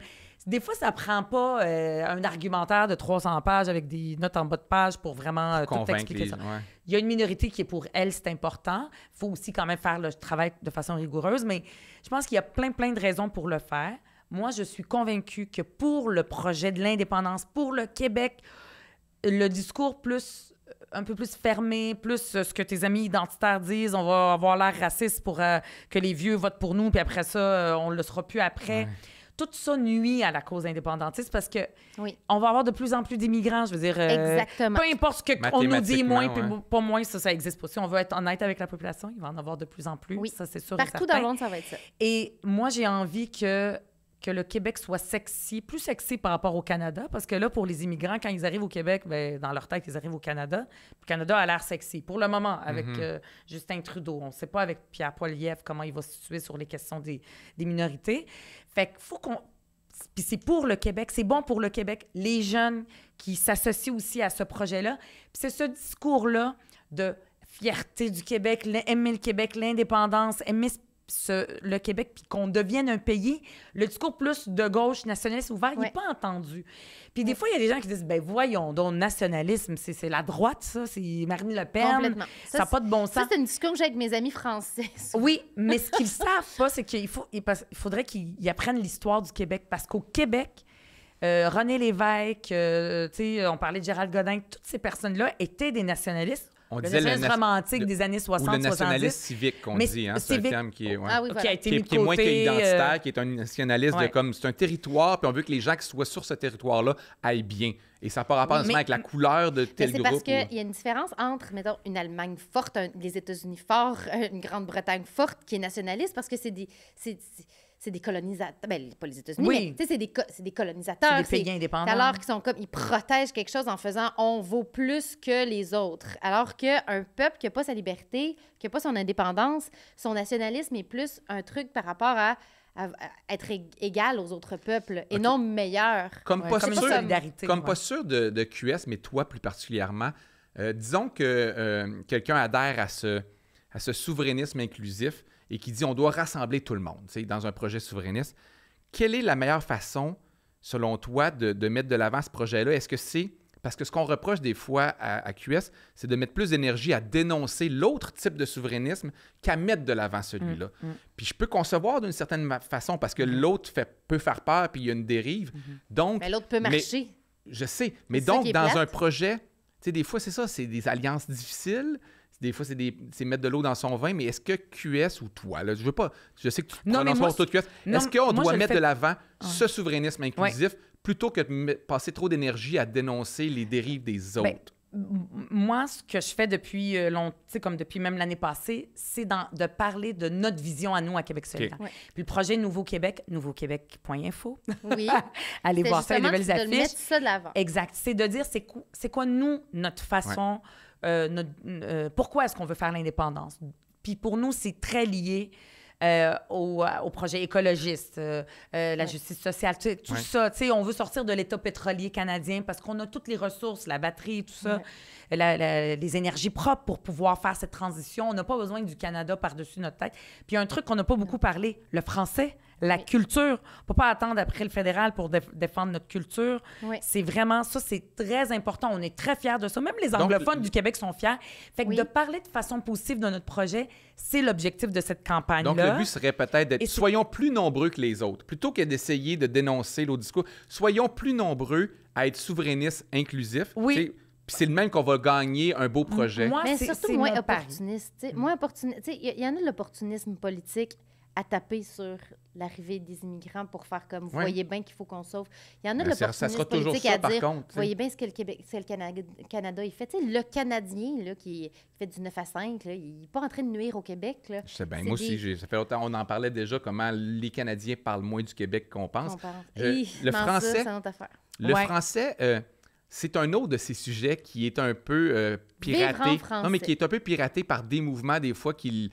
Des fois, ça prend pas un argumentaire de 300 pages avec des notes en bas de page pour vraiment tout Convaincre expliquer les ça. gens, ouais. Il y a une minorité qui est pour elle, c'est important. Il faut aussi quand même faire le travail de façon rigoureuse, mais je pense qu'il y a plein de raisons pour le faire. Moi, je suis convaincue que pour le projet de l'indépendance, pour le Québec, le discours un peu plus fermé, plus ce que tes amis identitaires disent, on va avoir l'air raciste pour que les vieux votent pour nous, puis après ça, on ne le sera plus après. Ouais. Tout ça nuit à la cause indépendantiste parce que Oui. on va avoir de plus en plus d'immigrants, je veux dire. Exactement. Peu importe ce qu'on nous dit, moins, Mathématiquement, puis pas moins, ça existe pas. Si on veut être honnête avec la population, il va en avoir de plus en plus. Oui. Ça, c'est sûr et Partout certain. dans le monde, ça va être ça. Et moi, j'ai envie que le Québec soit sexy, plus sexy par rapport au Canada, parce que là, pour les immigrants, quand ils arrivent au Québec, ben, dans leur tête, ils arrivent au Canada. Puis le Canada a l'air sexy, pour le moment, avec Justin Trudeau. On ne sait pas avec Pierre Poilievre comment il va se situer sur les questions des minorités. Fait qu'il faut qu'on... Puis c'est pour le Québec, c'est bon pour le Québec. Les jeunes qui s'associent aussi à ce projet-là. Puis c'est ce discours-là de fierté du Québec, aimer le Québec, l'indépendance, aimer le Québec, puis qu'on devienne un pays. Le discours plus de gauche, nationaliste ouvert, il n'est pas entendu. Puis des fois, il y a des gens qui disent, ben voyons donc, nationalisme, c'est la droite, ça, c'est Marine Le Pen. Complètement. Ça n'a pas de bon sens. Ça, c'est une discussion que j'ai avec mes amis français. Oui, mais ce qu'ils savent pas, c'est qu'il faudrait qu'ils apprennent l'histoire du Québec. Parce qu'au Québec, René Lévesque, tu sais, on parlait de Gérald Godin, toutes ces personnes-là étaient des nationalistes. On Le disait nationalisme romantique des années ou le 60-70. nationaliste civique qu'on Mais dit, hein, c'est un civique- terme qui est... ouais. Ah oui, Qui voilà. a été Qui mis est, de qui est moins côté, qu'identitaire, qui est un nationaliste ouais. de comme c'est un territoire, puis on veut que les gens qui soient sur ce territoire-là aillent bien. Et ça n'a pas rapport Oui, nécessairement avec la couleur de Mais tel c'est groupe. parce qu'il y a une différence entre, mettons, une Allemagne forte, les États-Unis forts, une Grande-Bretagne forte qui est nationaliste parce que c'est des colonisateurs. Ben, pas les États-Unis, Oui. mais tu sais, c'est des colonisateurs. C'est des pays indépendants. Alors qu'ils sont comme, ils protègent quelque chose en faisant on vaut plus que les autres. Alors qu'un peuple qui n'a pas sa liberté, qui n'a pas son indépendance, son nationalisme est plus un truc par rapport à être égal aux autres peuples et non meilleur. Comme Ouais, pas comme une sûr, solidarité, comme ouais. pas sûr de QS, mais toi plus particulièrement, disons que quelqu'un adhère à ce souverainisme inclusif et qui dit on doit rassembler tout le monde, tu sais, dans un projet souverainiste. Quelle est la meilleure façon, selon toi, de mettre de l'avant ce projet-là? Est-ce que c'est... Parce que ce qu'on reproche des fois à QS, c'est de mettre plus d'énergie à dénoncer l'autre type de souverainisme qu'à mettre de l'avant celui-là. Puis je peux concevoir d'une certaine façon parce que l'autre peut faire peur puis il y a une dérive. Donc, Mais l'autre peut marcher. je sais. Mais C'est ça donc, qui est dans plate. un projet, tu sais, des fois, c'est ça, c'est des alliances difficiles. Des fois, c'est mettre de l'eau dans son vin, mais est-ce que QS ou toi, là, je sais que tu Non, mais prononces moi, pas autour de QS, non, est-ce qu'on moi, doit je le mettre fais- de l'avant ce souverainisme inclusif plutôt que de passer trop d'énergie à dénoncer les dérives des autres? Moi, ce que je fais depuis longtemps, tu sais, comme depuis même l'année passée, c'est de parler de notre vision à nous à Québec solidaire. Ouais. Puis le projet Nouveau Québec, nouveauquébec.info. Oui. Allez C'est voir ça, les justement nouvelles de mettre affiches. ça de l'avant. Exact. C'est de dire c'est quoi, nous, notre façon, pourquoi est-ce qu'on veut faire l'indépendance? Puis pour nous, c'est très lié au projet écologiste, la justice sociale, tout Ouais. ça. Tu sais, on veut sortir de l'État pétrolier canadien parce qu'on a toutes les ressources, la batterie, tout ça, les énergies propres pour pouvoir faire cette transition. On n'a pas besoin du Canada par-dessus notre tête. Puis il y a un truc qu'on n'a pas beaucoup parlé, le français, la culture. On ne peut pas attendre après le fédéral pour défendre notre culture. Oui. C'est vraiment ça, c'est très important. On est très fiers de ça. Même les Donc, anglophones du Québec sont fiers. Fait que Oui. de parler de façon positive de notre projet, c'est l'objectif de cette campagne-là. Donc, le but serait peut-être d'être... Et c'est- Soyons plus nombreux que les autres. Plutôt que d'essayer de dénoncer l'autre discours, soyons plus nombreux à être souverainistes, inclusifs. Oui. Tu sais, puis c'est le même qu'on va gagner un beau projet. Moi, Mais c'est surtout moins mon pari. opportuniste. Tu sais, moins opportuniste. Tu sais, il y en a de l'opportunisme politique à taper sur l'arrivée des immigrants pour faire comme, vous Ouais. voyez bien qu'il faut qu'on sauve. Il y en a de Ben, ça sera l'opportunisme toujours politique ça, à par dire, contre. vous tu sais. voyez bien ce que le Canada il fait. Tu sais, le Canadien là, qui fait du 9 à 5, là, il n'est pas en train de nuire au Québec. Là. Je sais bien, C'est moi aussi, des- ça fait longtemps, on en parlait déjà, comment les Canadiens parlent moins du Québec qu'on pense. qu'on pense. Le Non, ça, français- c'est une autre affaire. Le Ouais. français, c'est un autre de ces sujets qui est un peu piraté. Vivre en français. Non, mais qui est un peu piraté par des mouvements, des fois, qui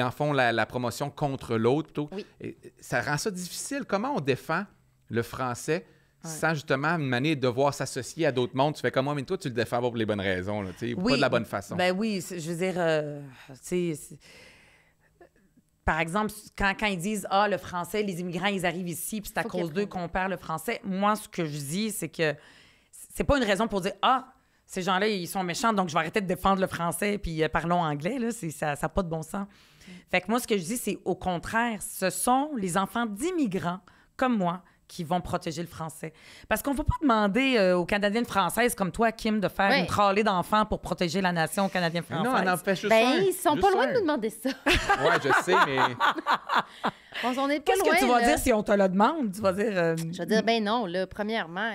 en font la promotion contre l'autre. Plutôt. Oui. Et ça rend ça difficile. Comment on défend le français sans justement une manière de devoir s'associer à d'autres mondes? Tu fais comme moi, mais toi, tu le défends pas pour les bonnes raisons, là, tu sais, pas de la bonne façon. Ben oui, je veux dire, tu sais, par exemple, quand ils disent « Ah, le français, les immigrants, ils arrivent ici, puis c'est à Faut qu'ils cause d'eux apprennent. qu'on perd le français », moi, ce que je dis, c'est que c'est pas une raison pour dire « Ah, ces gens-là, ils sont méchants, donc je vais arrêter de défendre le français, puis parlons anglais. » là, ça n'a pas de bon sens. Fait que moi, ce que je dis, c'est au contraire, ce sont les enfants d'immigrants comme moi qui vont protéger le français. Parce qu'on ne va pas demander aux Canadiennes françaises comme toi, Kim, de faire Ouais. une tralée d'enfants pour protéger la nation canadienne Mais française. non, on en fait juste Ben, un. ils sont Juste pas loin un. de nous demander ça. Ouais, je sais, mais On est pas Qu'est-ce loin, que tu vas là. dire si on te le demande? Tu vas dire... Je vais dire, ben non, là, premièrement,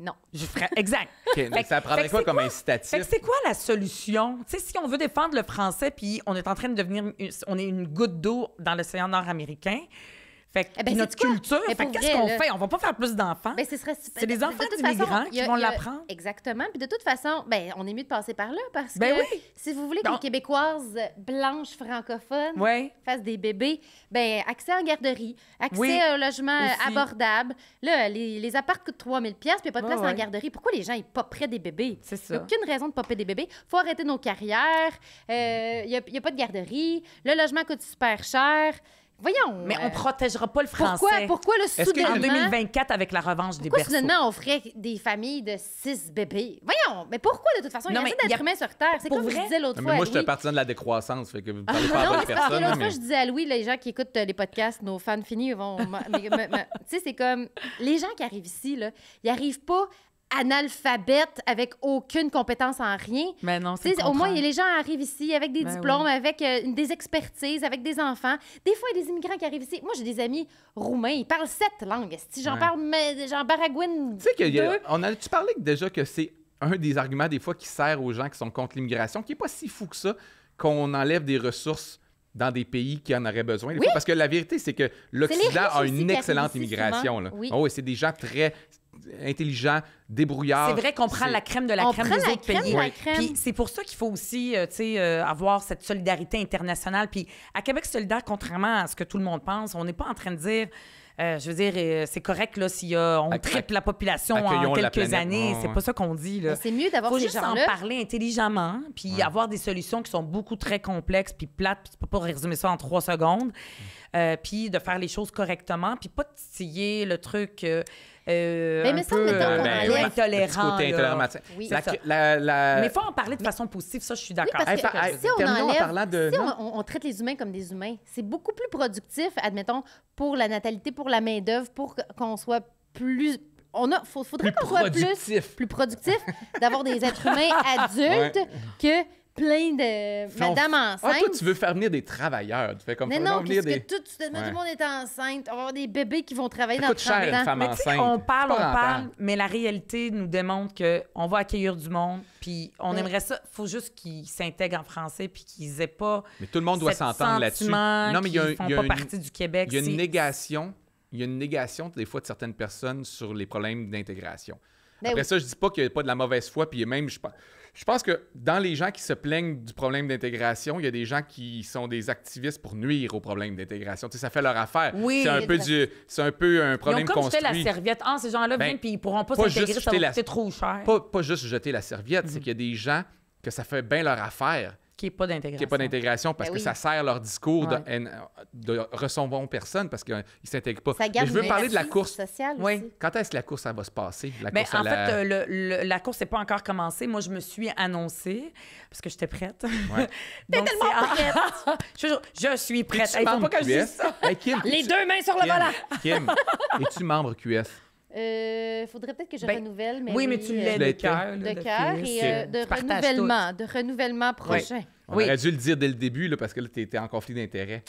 non. je ferais... Exact. OK, mais ça prendrait fait que quoi c'est comme quoi? incitatif? Fait que c'est quoi la solution? Tu sais, si on veut défendre le français, puis on est en train de devenir... On est une goutte d'eau dans l'océan nord-américain. Fait que Eh ben, puis notre sais-tu quoi? culture, Mais fait pour que qu'est-ce vrai, qu'on là, fait? On va pas faire plus d'enfants. Ben, ce serait C'est les enfants de toute d'immigrants façon, qui vont l'apprendre. Exactement. Puis de toute façon, ben, on est mieux de passer par là parce Ben que oui. si vous voulez que Ben, les Québécoises blanches francophones Ouais. fassent des bébés, ben accès en garderie, accès Oui, au logement aussi. abordable. Là, les apparts coûtent 3 000 puis il n'y a pas de place Ouais, ouais. en garderie. Pourquoi les gens ils poperaient des bébés? C'est Il n'y ça. a aucune raison de popper des bébés. Il faut arrêter nos carrières. Il n'y a pas de garderie. Le logement coûte super cher. Voyons. Mais on protégera pas le français. Pourquoi le que- soudainement... En 2024, avec la revanche des Pourquoi berceaux. soudainement on ferait des familles de 6 bébés? Voyons, mais pourquoi de toute façon? Il y Non, a mais assez d'êtres humains sur Terre. C'est pour comme je vrai? disais l'autre Non, fois mais moi, à je suis un Louis. partisan de la décroissance, fait que vous parlez pas à Non, la mais bonne c'est parce que personne. l'autre mais- fois, je disais à Louis, les gens qui écoutent les podcasts, nos fans finis, ils vont... Tu sais, c'est comme... Les gens qui arrivent ici, là, ils arrivent pas analphabètes avec aucune compétence en rien. Mais non, Tu c'est sais, le au moins, contraire. les gens arrivent ici avec des Ben diplômes, oui. avec des expertises, avec des enfants. Des fois, il y a des immigrants qui arrivent ici. Moi, j'ai des amis roumains, ils parlent 7 langues. Si j'en Ouais. parle, mais j'en baragouine Tu sais, deux. on a-tu parlé déjà que c'est un des arguments des fois qui sert aux gens qui sont contre l'immigration, qui n'est pas si fou que ça, qu'on enlève des ressources dans des pays qui en auraient besoin. Des Oui. fois, parce que la vérité, c'est que l'Occident riches a aussi une qui excellente arrivent ici immigration. souvent. Là. Oui. Oh, oui, c'est des gens très intelligents, débrouillards. C'est vrai qu'on prend C'est- la crème de la On crème prend des la autres crème pays. de la crème. Puis c'est pour ça qu'il faut aussi, tu sais, avoir cette solidarité internationale. Puis à Québec solidaire, contrairement à ce que tout le monde pense, on n'est pas en train de dire, je veux dire, c'est correct là on triple la population en accueillons la quelques planète. années. Ouais, C'est ouais. pas ça qu'on dit là. Mais c'est mieux d'avoir Faut ces juste en gens-là. parler intelligemment, puis avoir des solutions qui sont beaucoup très complexes, puis plates, puis tu peux pas résumer ça en 3 secondes, puis de faire les choses correctement, puis pas de titiller le truc un mais ça, peu mettons qu'on Ben, enlève- ouais, le petit intolérant. côté là. intolérant. Oui, La- c'est ça. la- Mais il faut en parler de façon positive, ça, je suis d'accord. parce que si on terminons en enlève- parlant de... Si non? on traite les humains comme des humains, c'est beaucoup plus productif, admettons, pour la natalité, pour la main-d'œuvre, pour qu'on soit plus. Faudrait Plus qu'on soit productif. plus productif d'avoir des êtres humains adultes que plein de madame Ah, enceintes. toi, tu veux faire venir des travailleurs. Tu fais comme Mais faisons non, venir puisque des... tout le Ouais. monde est enceinte. On va avoir des bébés qui vont travailler Ça dans coûte cher, 30 une ans. femme Mais tu sais, enceinte. on parle, C'est pas rentable. mais la réalité nous démontre qu'on va accueillir du monde, puis on Mais- aimerait ça. Il faut juste qu'ils s'intègrent en français, puis qu'ils aient pas. Mais tout le monde doit cet s'entendre là-dessus. sentiment Non, mais il y a, qu'ils font il y a pas une- partie du Québec. il y a une C'est- négation. Il y a une négation des fois de certaines personnes sur les problèmes d'intégration. Ben Après oui. ça, je dis pas qu'il n'y a pas de la mauvaise foi, puis même, je pense que dans les gens qui se plaignent du problème d'intégration, il y a des gens qui sont des activistes pour nuire au problème d'intégration. Tu sais, ça fait leur affaire. Oui. C'est un peu un Ils ont problème comme jeté la construit. serviette. Ah, ces gens-là Ben, viennent, puis ils pourront pas pas s'intégrer, juste ça va jeter la- coûter trop cher. Pas juste jeter la serviette, c'est qu'il y a des gens que ça fait bien leur affaire Qu'il n'y ait pas d'intégration. qu'il n'y ait pas d'intégration parce Ben que oui. ça sert leur discours Ouais. de recevons personne parce qu'ils ne s'intègrent pas. Ça Mais garde je veux une parler de la inertie course. sociale Oui. aussi. Quand est-ce que la course, ça va se passer? La Ben, course à en la... fait, la course n'est pas encore commencée. Moi, je me suis annoncée parce que j'étais prête. Ouais. Donc, je suis prête. Es-tu Il faut membre pas que je QS? dise ça. Hey, Kim, Les es-tu- 2 mains sur le Kim, volant. Kim, es-tu membre QS? Faudrait peut-être que je Ben, renouvelle, mais Oui, mais tu l'es Tu de l'as été. cœur. de là, cœur fils. et Tu partages de renouvellement prochain. On Oui. aurait dû le dire dès le début là, parce que là, tu étais en conflit d'intérêts.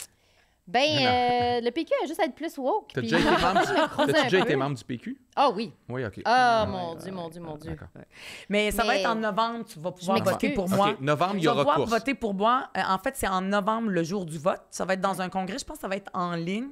Ben, le PQ a juste à être plus woke. T'as puis- déjà été membre creuser T'as-tu un déjà peu. été membre du PQ? Ah oui. Oui, OK. Ah, mon Dieu, mon Dieu, mon Dieu. D'accord. Mais ça va Mais- être en novembre, tu vas pouvoir m'excuse. voter pour OK, moi. novembre, il y Tu vas aura pouvoir course. voter pour moi. En fait, c'est en novembre, le jour du vote. Ça va être dans un congrès. Je pense que ça va être en ligne.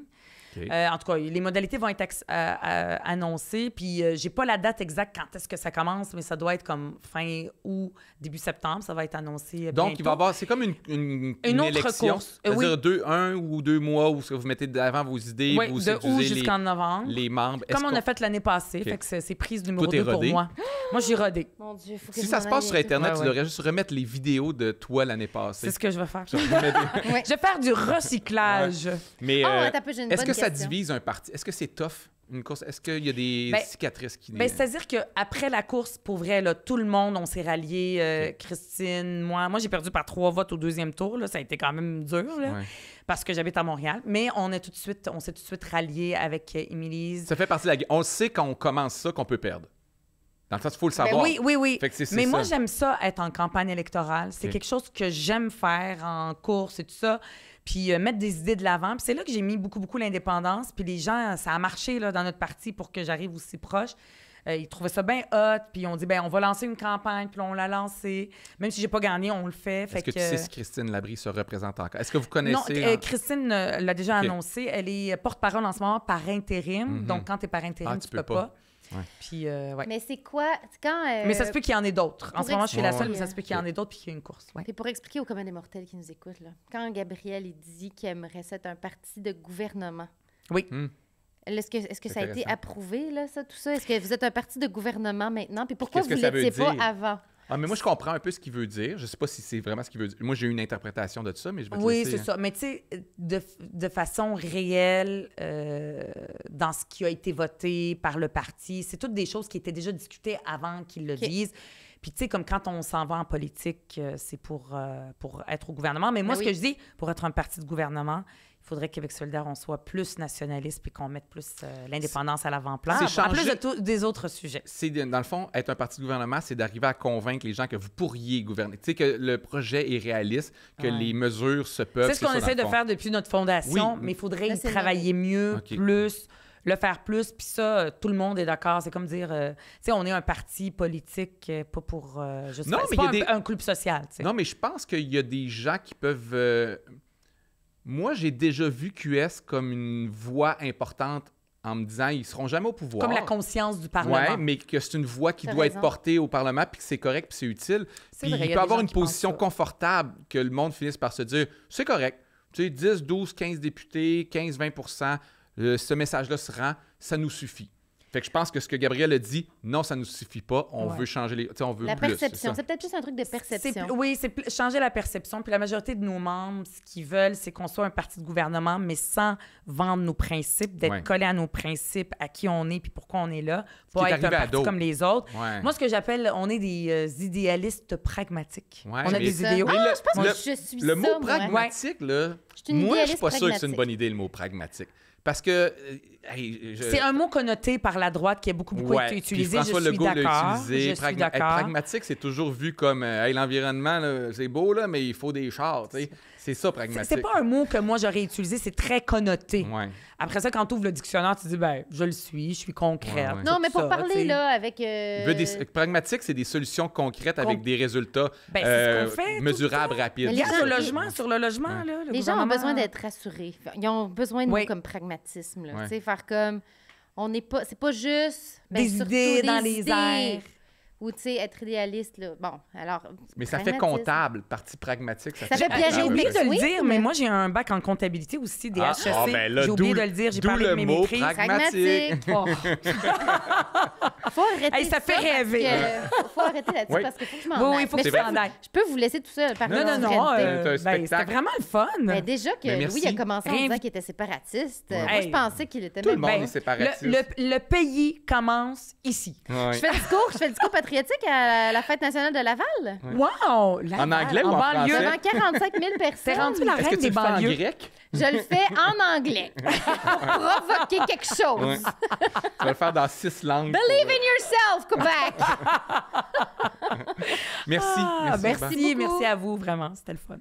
OK. En tout cas, les modalités vont être annoncées. Puis, j'ai pas la date exacte quand est-ce que ça commence, mais ça doit être comme fin août, début septembre. Ça va être annoncé Donc, bientôt. il va y avoir... C'est comme une autre élection. course. C'est-à-dire un ou 2 mois où vous mettez de l'avant vos idées, Oui, vous de août séduisez jusqu'en novembre. les membres. Comme Est-ce on qu'on- a fait l'année passée. OK. Fait que c'est prise numéro Tout est 2 pour rodé. moi. Moi, j'ai rodé. Mon Dieu, faut que Si je ça m'en se passe aille sur bientôt. Internet, Ouais, tu ouais. devrais juste remettre les vidéos de toi l'année passée. C'est ce que je vais faire. Tu remets des- Ouais. Je vais faire du recyclage. Mais Oh, euh, attends un peu, j'ai une est-ce bonne que ça question. divise un parti? Est-ce que c'est tough, une course? Est-ce qu'il y a des Ben, cicatrices qui... Ben, c'est-à-dire qu'après la course, pour vrai, là, tout le monde, on s'est ralliés. OK. Christine, moi. Moi, j'ai perdu par 3 votes au deuxième tour. Là. Ça a été quand même dur, là, Ouais. parce que j'habite à Montréal. Mais on s'est tout de suite ralliés avec Émilie. Ça fait partie de la game. On sait quand on commence ça qu'on peut perdre. Dans le sens, il faut le Ben savoir. oui, oui, oui. Fait que c'est Mais moi, ça. j'aime ça, être en campagne électorale. C'est OK. quelque chose que j'aime faire en course et tout ça. Puis mettre des idées de l'avant. Puis c'est là que j'ai mis beaucoup, beaucoup l'indépendance. Puis les gens, ça a marché là, dans notre parti pour que j'arrive aussi proche. Ils trouvaient ça bien hot. Puis on dit, ben on va lancer une campagne. Puis là, on l'a lancée. Même si j'ai pas gagné, on le fait. Est-ce que tu sais si Christine Labrie se représente encore? Est-ce que vous connaissez... Non, Christine l'a déjà OK. annoncé. Elle est porte-parole en ce moment par intérim. Mhm. Donc, quand tu es par intérim, Ah, tu peux pas. Ouais. Puis, ouais. Mais c'est quoi? Quand, Mais ça se peut qu'il y en ait d'autres. En pour ce moment, je suis la expliquer, seule, mais ça se peut qu'il y en ait d'autres puis qu'il y ait une course. Ouais. Puis pour expliquer aux communs des mortels qui nous écoutent, là, quand Gabriel il dit qu'il aimerait ça être un parti de gouvernement, Oui. est-ce que C'est ça a été intéressant. approuvé, là, ça, tout ça? Est-ce que vous êtes un parti de gouvernement maintenant? Puis pourquoi Qu'est-ce vous que ne ça veut l'étiez pas dire? avant? Ah, mais moi, je comprends un peu ce qu'il veut dire. Je sais pas si c'est vraiment ce qu'il veut dire. Moi, j'ai eu une interprétation de ça, mais je vais te Oui, laisser, c'est ça. Mais tu sais, de façon réelle, dans ce qui a été voté par le parti, c'est toutes des choses qui étaient déjà discutées avant qu'ils le OK. disent. Puis tu sais, comme quand on s'en va en politique, c'est pour être au gouvernement. Mais moi, Ben ce oui. que je dis, pour être un parti de gouvernement, il faudrait qu'Québec solidaire, on soit plus nationaliste puis qu'on mette plus l'indépendance à l'avant-plan. C'est En plus changer- de des autres sujets. C'est dans le fond, être un parti de gouvernement, c'est d'arriver à convaincre les gens que vous pourriez gouverner. Tu sais, que le projet est réaliste, que Ouais. les mesures se peuvent. C'est ce qu'on ça, dans essaie le de fond. faire depuis notre fondation, Oui. mais il faudrait Là, y c'est travailler mieux, OK. plus, le faire plus. Puis ça, tout le monde est d'accord. C'est comme dire, tu sais, on est un parti politique, pas pour juste... Non, c'est mais pas il y a un club social, tu sais. Non, mais je pense qu'il y a des gens qui peuvent... Moi, j'ai déjà vu QS comme une voix importante en me disant ils seront jamais au pouvoir. Comme la conscience du Parlement. Ouais, mais que c'est une voix qui T'as doit raison. être portée au Parlement, puis que c'est correct, puis c'est utile. C'est Puis vrai, il y il a peut des avoir gens une qui pensent position ça. confortable que le monde finisse par se dire c'est correct. Tu sais, 10, 12, 15 députés, 15, 20 ce message-là se rend, ça nous suffit. Fait que je pense que ce que Gabriel a dit, non, ça nous suffit pas. On Ouais. veut changer les. Tu sais, on veut La plus. perception. ça. C'est peut-être juste un truc de perception. Oui, c'est changer la perception. Puis la majorité de nos membres, ce qu'ils veulent, c'est qu'on soit un parti de gouvernement, mais sans vendre nos principes, d'être Ouais. collé à nos principes, à qui on est, puis pourquoi on est là, qui est pas être un arrivé à parti d'autres. comme les autres. Ouais. Moi, ce que j'appelle, on est des idéalistes pragmatiques. Ouais, on a mais- des idéaux. Mais Je pense le- que je suis le mot ça, moi. pragmatique, là, Je suis une moi, je suis idéaliste pas sûr que c'est une pragmatique. bonne idée, le mot pragmatique. Parce que. Hey, C'est un mot connoté par la droite qui a beaucoup Ouais, été puis utilisé. François Je suis Legault l'a d'accord. utilisé. Je suis Hey, d'accord. pragmatique, c'est toujours vu comme hey, l'environnement, là, c'est beau, là, mais il faut des chars. Tu sais. C'est ça, pragmatique. C'est pas un mot que moi j'aurais utilisé, c'est très connoté. Ouais. Après ça, quand tu ouvres le dictionnaire, tu dis, ben, je le suis, je suis concrète. Ouais, ouais. Non, mais tout pour ça, parler, tu sais. là, avec... Il veut pragmatique, c'est des solutions concrètes avec Con- des résultats Ben, c'est ce qu'on fait tout mesurables, le temps. rapides. Mais les Regarde gens- le logement, sur le logement, Ouais. là, le Les gens ont gouvernement- besoin d'être rassurés. Ils ont besoin de Oui. nous comme pragmatisme. Là. Ouais. Tu sais, faire comme... On n'est pas... C'est pas juste... Des surtout idées dans des les idées. airs. Ou, tu sais, être idéaliste, là. Bon, alors... Mais ça fait pragmatisme. comptable, partie pragmatique. Ça fait Pierre J'ai J'ai oublié oublié de le oui, dire, mais- mais moi, j'ai un bac en comptabilité aussi, des Ah, HEC. ah, ben là, J'ai oublié d'où- de le dire, j'ai d'où parlé le de mes mot maîtrises. Pragmatique. Oh. Faut arrêter Hey, ça fait parce rêver. que- Faut arrêter là-dessus Oui. parce qu'il faut que je m'en Oui, aille. oui, il faut Mais que je tu peux- t'en ailles. Je peux vous laisser tout seul parler Non, de non, non. souveraineté. C'est un Ben, c'était spectacle. vraiment le fun. Mais déjà que Mais Louis merci. a commencé en Réinvi- disant qu'il était séparatiste, Ouais. moi, je Hey. pensais qu'il était Tout le même monde bon. est séparatiste. Le pays commence ici. Ouais. Je fais le discours patriotique à la fête nationale de Laval. Wow! Laval, En anglais ou en banlieue. français? Devant 45 000 T'es personnes. rendu la Est-ce que reine tu des le fais en banlieues. grec? Je le fais en anglais pour provoquer quelque chose. Ouais. Tu vas le faire dans 6 langues. Believe in yourself, Québec! Merci. Ah, merci. merci, beaucoup. merci à vous, vraiment. C'était le fun.